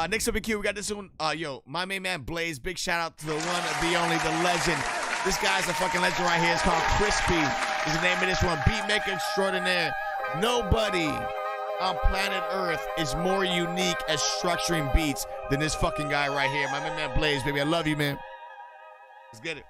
Next up in queue, we got this one. Yo, my main man Blaze. Big shout out to the one, the only, the legend. This guy's a fucking legend right here. It's called Crispy. Is the name of this one. Beatmaker extraordinaire. Nobody on planet Earth is more unique at structuring beats than this fucking guy right here. My main man Blaze, baby. I love you, man. Let's get it.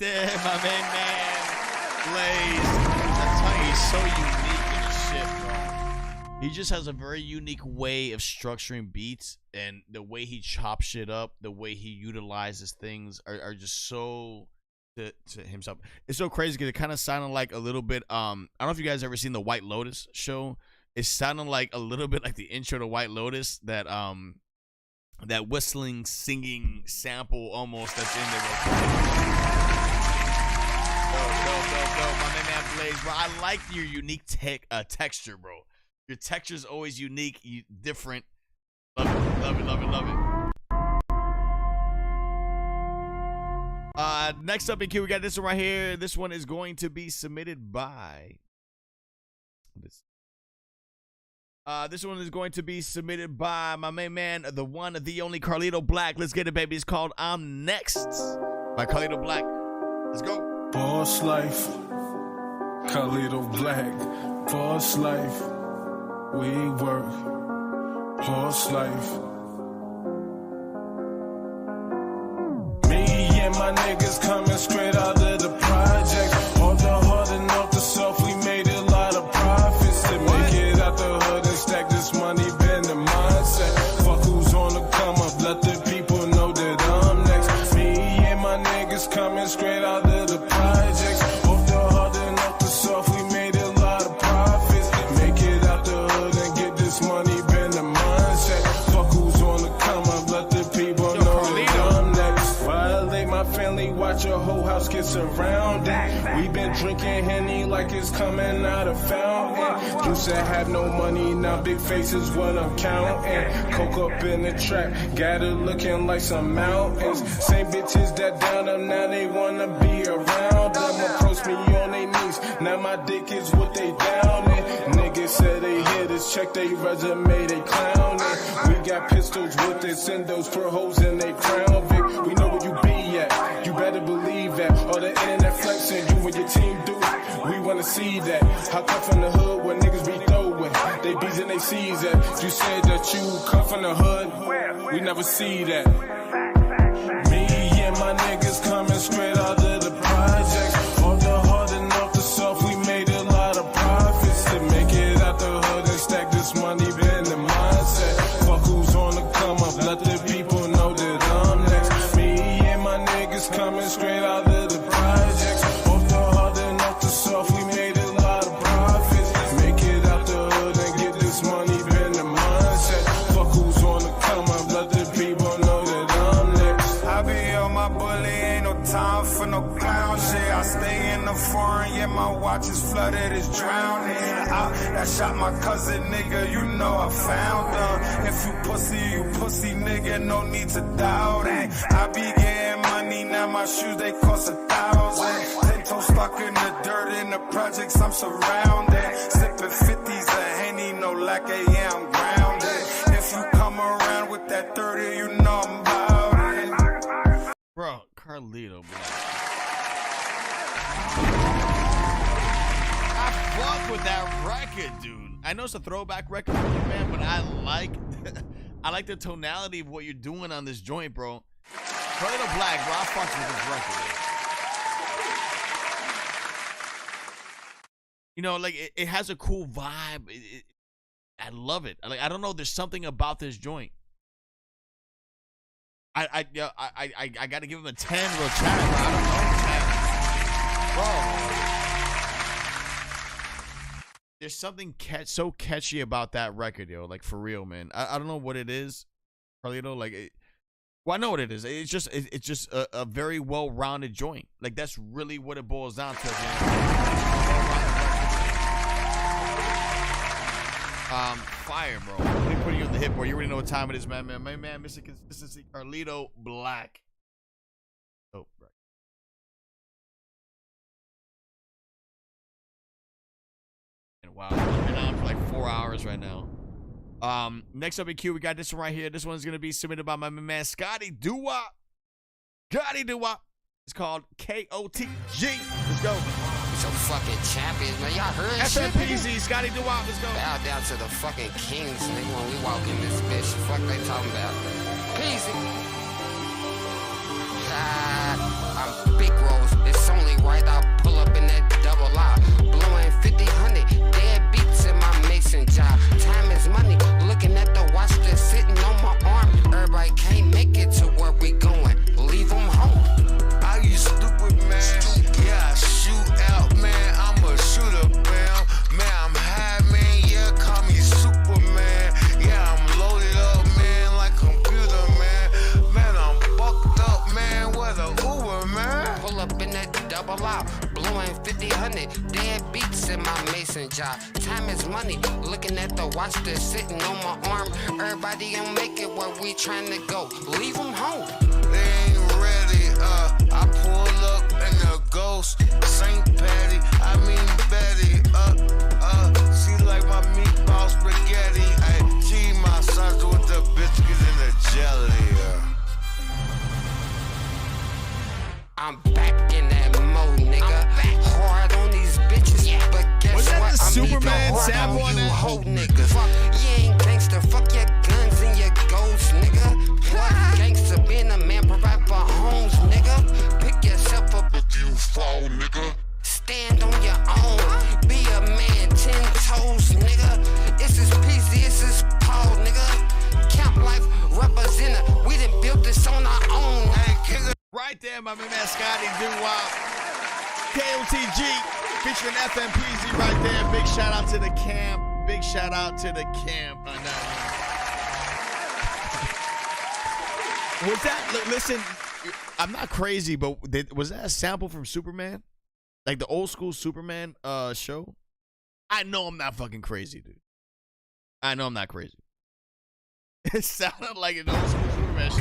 there, my man, Blaze. I'm telling you, he's so unique in his shit, bro. He just has a very unique way of structuring beats, and the way he chops shit up, the way he utilizes things are just so to himself. It's so crazy because it kind of sounded like a little bit. I don't know if you guys ever seen the White Lotus show. It sounded like a little bit like the intro to White Lotus, that whistling, singing sample almost that's in there. Dope, my man Blaze, bro. I like your unique texture, bro. Your texture is always unique, different. Love it. Next up in queue, we got this one right here. This one is going to be submitted by. This one is going to be submitted by my main man, the one, the only Carlito Black. Let's get it, baby. It's called I'm Next by Carlito Black. Let's go. Boss life, Carlito Black. Boss life, we work. Boss life. Me and my niggas coming straight out of the project. All the hard and off the soft, we made a lot of profits to make it out the hood. Stack this money, been the mindset. Fuck who's on the come up, let the people know that I'm next. Me and my niggas coming straight out of the projects. Off the hard and off the soft, we made a lot of profits. Make it out the hood and get this money, been the mindset. Fuck who's on the come up, let the people know that I'm next. Violate my family, watch your whole house get surrounded. We been drinking Henny like it's coming out of fountain. Used to have no money, now big faces what I'm counting. Coke up in the trap, got it looking like some mountains. Same bitches that down them, now they wanna be around them. Approach me on their knees, now my dick is what they down in. Niggas said they hit us, check they resume, they clowning. We got pistols with it, send those pro hoes in they crown Vic. We know where you be at, you better believe that. All the internet flexing, you and your team do it. We wanna see that. How come from the hood where niggas be throwing? They B's and they C's that. You said that you come from the hood, we never see that. Me and my niggas coming straight out of the projects. All the hard and off the soft, we made a lot of profits to make it out the hood and stack this money, been the mindset. Fuck who's on the come up, let the people know that I'm next. Me and my niggas coming straight out of the projects. Off the hard and off the soft, we made a lot of profits. Make it out the hood and get this money, been the mindset. Fuck who's on the come up, let the people know that I'm next. I be on my bully, ain't no time for no clown shit. I stay in the foreign, yeah, my watch is flooded, it's drowning. That shot my cousin, nigga, you know I found them. If you pussy, nigga, no need to doubt it. I be getting money, now my shoes, they cost 1,000. 10 toes stuck in the dirt, in the projects, I'm surrounded. Sipping 50s of Henny, no lacquer, yeah, I'm grounded. If you come around with that 30, you know I'm about it. Bro, Carlito, bro. I fuck with that record, dude. I know it's a throwback record for you, man, but I like the tonality of what you're doing on this joint, bro. Carlito Black, bro, I fucks with this record, man. You know, like it has a cool vibe. I love it. Like, I don't know, there's something about this joint. I got to give him a 10 real chat, bro. I don't know, 10. Bro. There's something so catchy about that record, yo. Like, for real, man. I don't know what it is, Carlito. Like, well, I know what it is. It's just a very well-rounded joint. Like, that's really what it boils down to, man. Fire, bro. Let me put you on the hit board. You already know what time it is, man. My man, Mr. Consistency, Carlito Black. Oh, right. And wow, I've been on for like 4 hours right now. Next up in queue, we got this one right here. This one's gonna be submitted by my man Scotty Doo-Wop. Scotty Doo-Wop. It's called KOTG. Let's go. Some fucking champions, man. Y'all heard FMPZ, Scotty Doo-Wop, let's go. Bow down to the fucking kings, nigga, when we walk in this bitch. Fuck they talking about. Peasy. I'm Big Rose. This double out. Blowing 50, 100, dead beats in my mason job. Time is money, looking at the watch that's sitting on my arm. Everybody gon' make it where we trying to go. Leave them home. They ain't ready, I pull up in the ghost. St. Patty, I mean Betty, she like my meatball spaghetti. Ay, she my sauce with the biscuits and the jelly. I'm back in that mode, nigga. Hard on these bitches, but guess Was that what? the Superman I'm hard sample on on you that? hoe niggas. Fuck, you ain't gangster. Fuck your guns and your ghosts, nigga. What gangster? Being a man, provide for homes, nigga. Pick yourself up if you fall, nigga. Stand on your own. Be a man, 10 toes, nigga. This is PZ, this is Paul, nigga. Camp life representative. We done built this on our own. Right there, my man Scotty Doo-Wop. KOTG featuring FMPZ right there. Big shout out to the camp. Big shout out to the camp on that one. Was that, listen, I'm not crazy, but was that a sample from Superman? Like the old school Superman show? I know I'm not fucking crazy, dude. I know I'm not crazy. It sounded like an old school Superman show.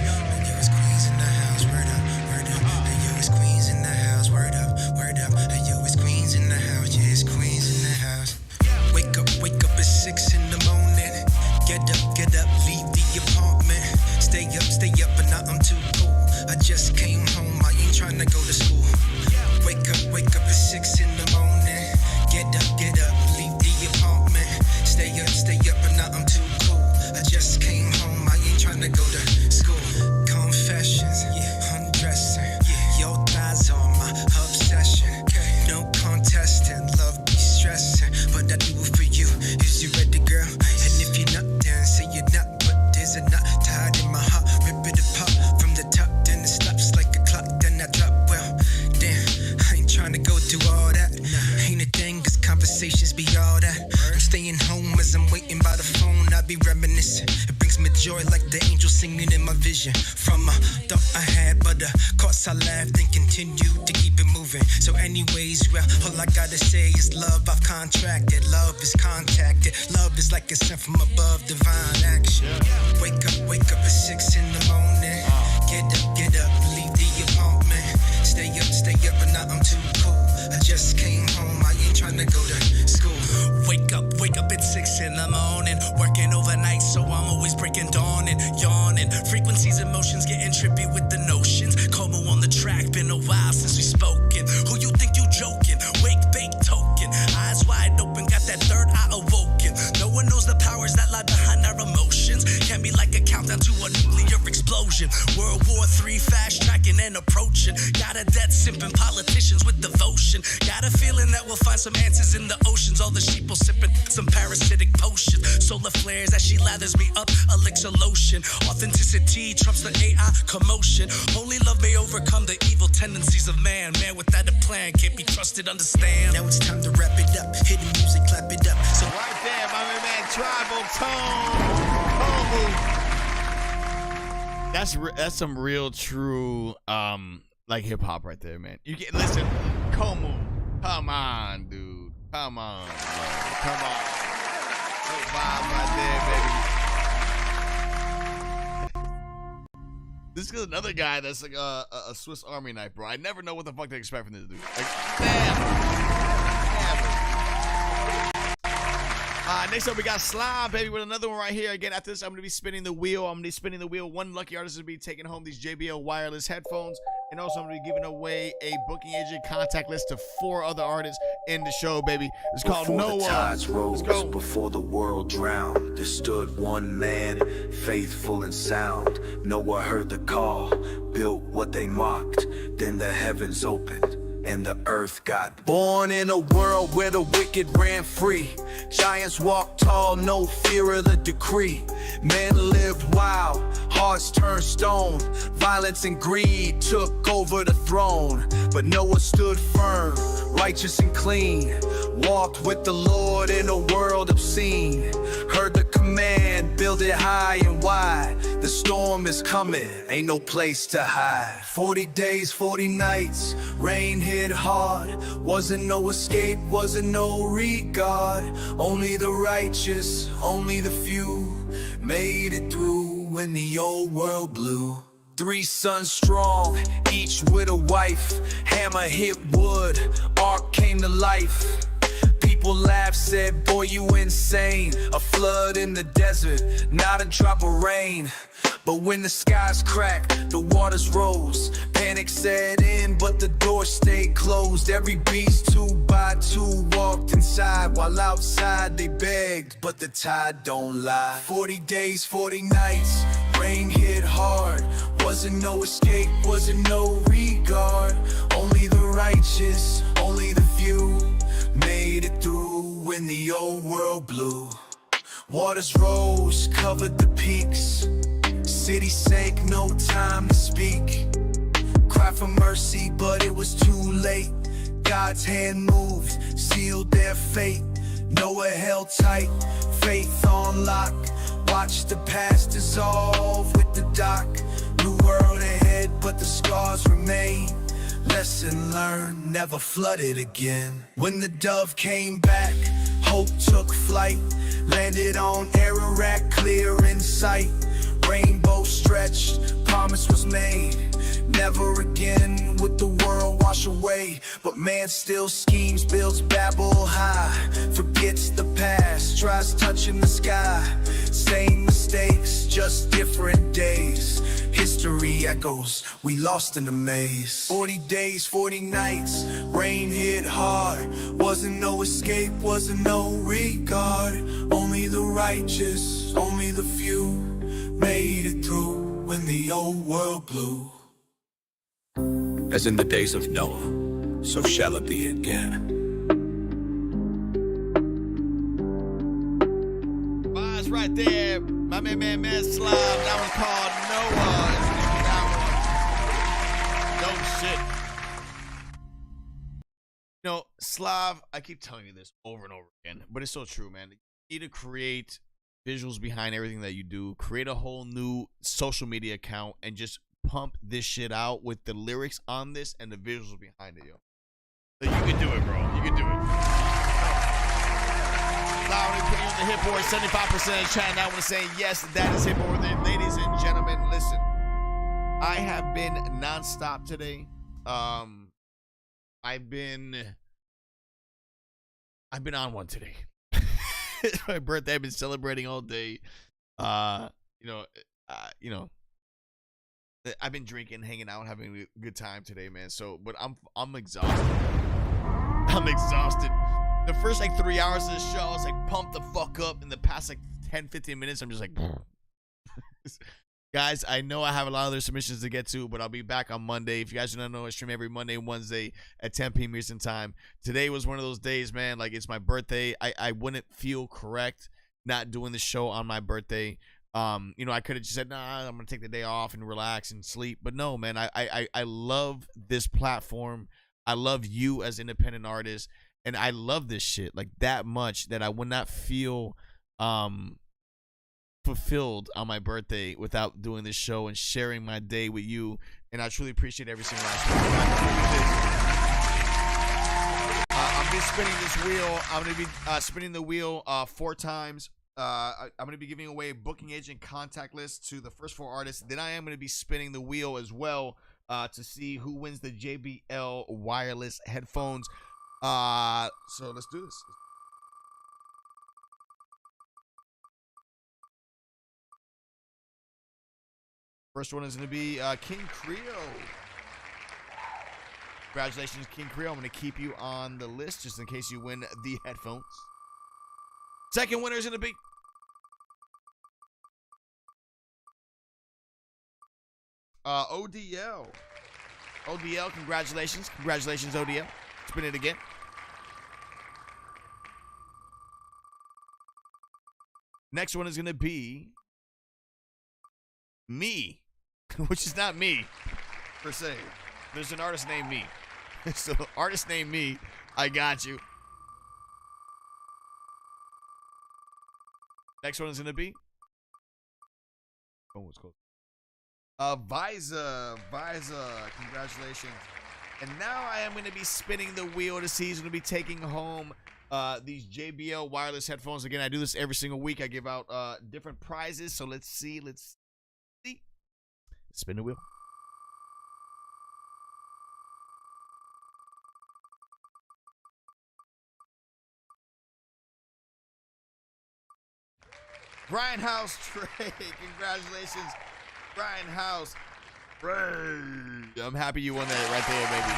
Wake up at 6 in the morning. Get up, leave the apartment. Stay up, but now I'm too cool. I just came home, I ain't trying to go to school. Wake up at 6 in the morning. Get up, leave the apartment. Stay up, but now I'm too cool. I just came home, I ain't trying to go to school. Confessions, undressing. Your thighs are my obsession. No contesting, love be stressing, but I do it for you. Is you ready, girl? And if you're not, then say you're not. But there's a knot tied in my heart. Rip it apart from the top, then it stops like a clock. Then I drop. Well, damn, I ain't trying to go through all that. Ain't a thing, 'cause conversations be all that. I'm staying home as I'm waiting by the phone. I be reminiscing. It brings me joy like the angels singing in my vision. From a thought I had, but of course I laughed and continued to keep it moving. So anyways, well, all I gotta say is love I've contracted. Love is contacted. Love is like a sent from above, divine action. Wake up at 6 in the morning. Get up, leave the apartment. Stay up, but now I'm too cool. I just came home, I ain't trying to go to school. Wake up at 6 in the morning. Working overnight, so I'm always breaking dawn and yawning. Frequencies, emotions, getting trippy with the notions. Como on the track, been a while since we spoken. Who you think you joking? Wake, bake, token. Eyes wide open, got that third eye awoken. No one knows the powers that lie behind our emotions. Can be like a countdown to a nuclear explosion. World War III, fast tracking and approaching. Got a dead simping politicians with devotion. Got a feeling that we'll find some answers in the oceans. All the sheep will sipping some parasitic potion. Solar flares as she lathers me up, elixir lotion. Authenticity trumps the AI commotion. Only love may overcome the evil tendencies of man. Man without a plan can't be trusted, understand. Now it's time to wrap it up. Hit the music, clap it up. So right there, my man, Tribal Tone. That's some real true like hip hop right there, man. You get listen, Como. Come on, dude. Come on. Bro. Come on. Good vibe right there, baby. This is another guy that's like a Swiss Army knife, bro. I never know what the fuck to expect from this dude. Like, damn. Next up, we got Slime, baby, with another one right here. Again, after this, I'm going to be spinning the wheel. One lucky artist will be taking home these JBL wireless headphones. And also, I'm going to be giving away a booking agent contact list to 4 other artists in the show, baby. It's called Before Noah. the tides rose, Let's go. before the world drowned, there stood one man, faithful and sound. Noah heard the call, built what they mocked. Then the heavens opened, and the earth got born in a world where the wicked ran free. Giants walked tall, no fear of the decree. Men lived wild, hearts turned stone. Violence and greed took over the throne. but Noah stood firm, righteous and clean. Walked with the Lord in a world obscene. Heard the command, build it high and wide. The storm is coming, ain't no place to hide. 40 days, 40 nights, rain hit hard. Wasn't no escape, wasn't no regard. Only the righteous, only the few made it through when the old world blew. 3 sons strong, each with a wife. Hammer hit wood, ark came to life. People laughed, said, boy, you insane. A flood in the desert, not a drop of rain. But when the skies cracked, the waters rose. Panic set in, but the door stayed closed. Every beast 2 by 2 walked inside, while outside they begged, but the tide don't lie. 40 days, 40 nights, rain hit hard. Wasn't no escape, wasn't no regard. Only the righteous, only the few made it through when the old world blew. Waters rose, covered the peaks. City sank, no time to speak. Cry for mercy, but it was too late. God's hand moved, sealed their fate. Noah held tight, faith on lock. Watch the past dissolve with the dock. New world ahead, but the scars remain. Lesson learned, never flooded again. When the dove came back, hope took flight. Landed on Ararat, clear in sight. Rainbow stretched, promise was made. Never again would the world wash away. But man still schemes, builds Babel high. Forgets the past, tries touching the sky. Same mistakes, just different days. History echoes, we lost in the maze. 40 days, 40 nights, rain hit hard. Wasn't no escape, wasn't no regard. Only the righteous, only the few made it through when the old world blew. As in the days of Noah, so shall it be again. Bars right there. My man Slav. That one called Noah. That one. Dope shit. You know, Slav, I keep telling you this over and over again, but it's so true, man. You need to create visuals behind everything that you do. Create a whole new social media account and just pump this shit out with the lyrics on this and the visuals behind it, yo. So you can do it, bro. You can do it. Now we put you on the HITBOARD, 75% of the chat. Now I want to say yes, that is HITBOARD. Ladies and gentlemen, listen. I have been nonstop today. I've been on one today. It's my birthday. I've been celebrating all day. I've been drinking, hanging out, having a good time today, man. So, but I'm exhausted. I'm exhausted. The first like 3 hours of this show, I was like pumped the fuck up. In the past like 10-15 minutes, I'm just like, guys, I know I have a lot of other submissions to get to, but I'll be back on Monday. If you guys don't know, I stream every Monday and Wednesday at 10 p.m. Eastern time. Today was one of those days, man. Like, it's my birthday. I wouldn't feel correct not doing the show on my birthday. I could have just said, nah, I'm gonna take the day off and relax and sleep. But no, man, I love this platform. I love you as independent artists, and I love this shit like that much that I would not feel fulfilled on my birthday without doing this show and sharing my day with you. And I truly appreciate every single last one. I'm gonna be spinning this wheel. I'm gonna be spinning the wheel 4 times. I'm going to be giving away a booking agent contact list to the first 4 artists. Then I am going to be spinning the wheel as well to see who wins the JBL wireless headphones. So let's do this. First one is going to be King Creole. Congratulations, King Creole. I'm going to keep you on the list just in case you win the headphones. Second winner is going to be ODL. ODL, congratulations. Congratulations, ODL. Spin it again. Next one is going to be me, which is not me, per se. There's an artist named me. So artist named me. I got you. Next one is gonna be. Oh, what's called? Visa. Congratulations. And now I am gonna be spinning the wheel to see who's gonna be taking home these JBL wireless headphones. Again, I do this every single week. I give out different prizes. So let's see. Spin the wheel. Grindhouse Trey, congratulations, Grindhouse Trey. I'm happy you won that right there, baby.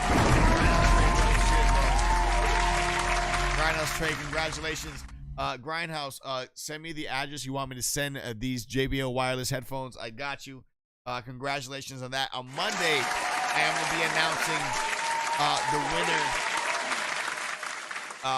Grindhouse Trey, congratulations. Grindhouse, send me the address you want me to send these JBL wireless headphones. I got you. Congratulations on that. On Monday, I am going to be announcing the winner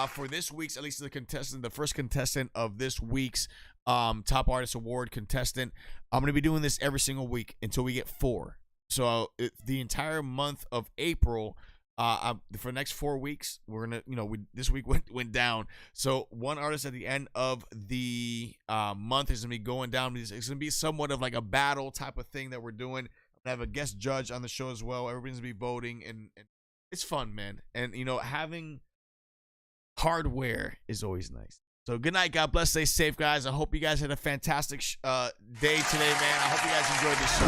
for this week's, at least the first contestant of this week's Top Artist Award contestant. I'm going to be doing this every single week until we get 4. So the entire month of April, for the next 4 weeks, we're going to, this week went down. So one artist at the end of the month is going to be going down. It's going to be somewhat of like a battle type of thing that we're doing. I have a guest judge on the show as well. Everybody's going to be voting, and it's fun, man. And, having hardware is always nice. So good night. God bless. Stay safe, guys. I hope you guys had a fantastic day today, man. I hope you guys enjoyed this show.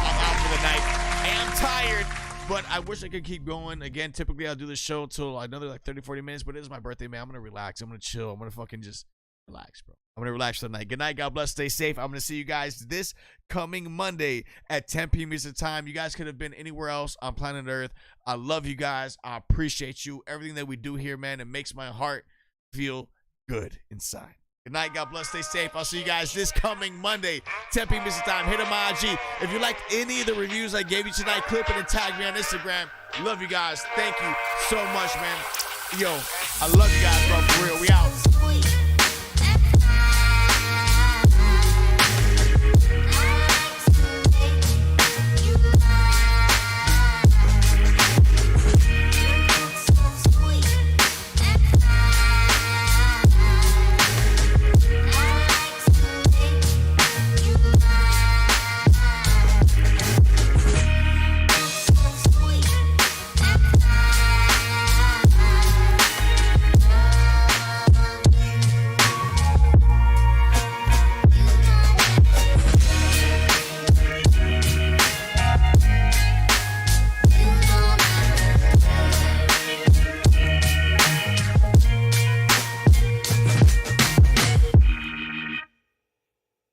I'm out for the night. I am tired, but I wish I could keep going. Again, typically I'll do the show till another like 30, 40 minutes, but it is my birthday, man. I'm going to relax. I'm going to chill. I'm going to fucking just relax, bro. I'm going to relax for the night. Good night. God bless. Stay safe. I'm going to see you guys this coming Monday at 10 p.m. Eastern time. You guys could have been anywhere else on planet Earth. I love you guys. I appreciate you. Everything that we do here, man, it makes my heart feel good inside. Good night. God bless. Stay safe. I'll see you guys this coming Monday, 10 p.m. Eastern time. Hit my IG. If you liked any of the reviews I gave you tonight, clip it and tag me on Instagram. Love you guys. Thank you so much, man. Yo, I love you guys, bro. For real. We out.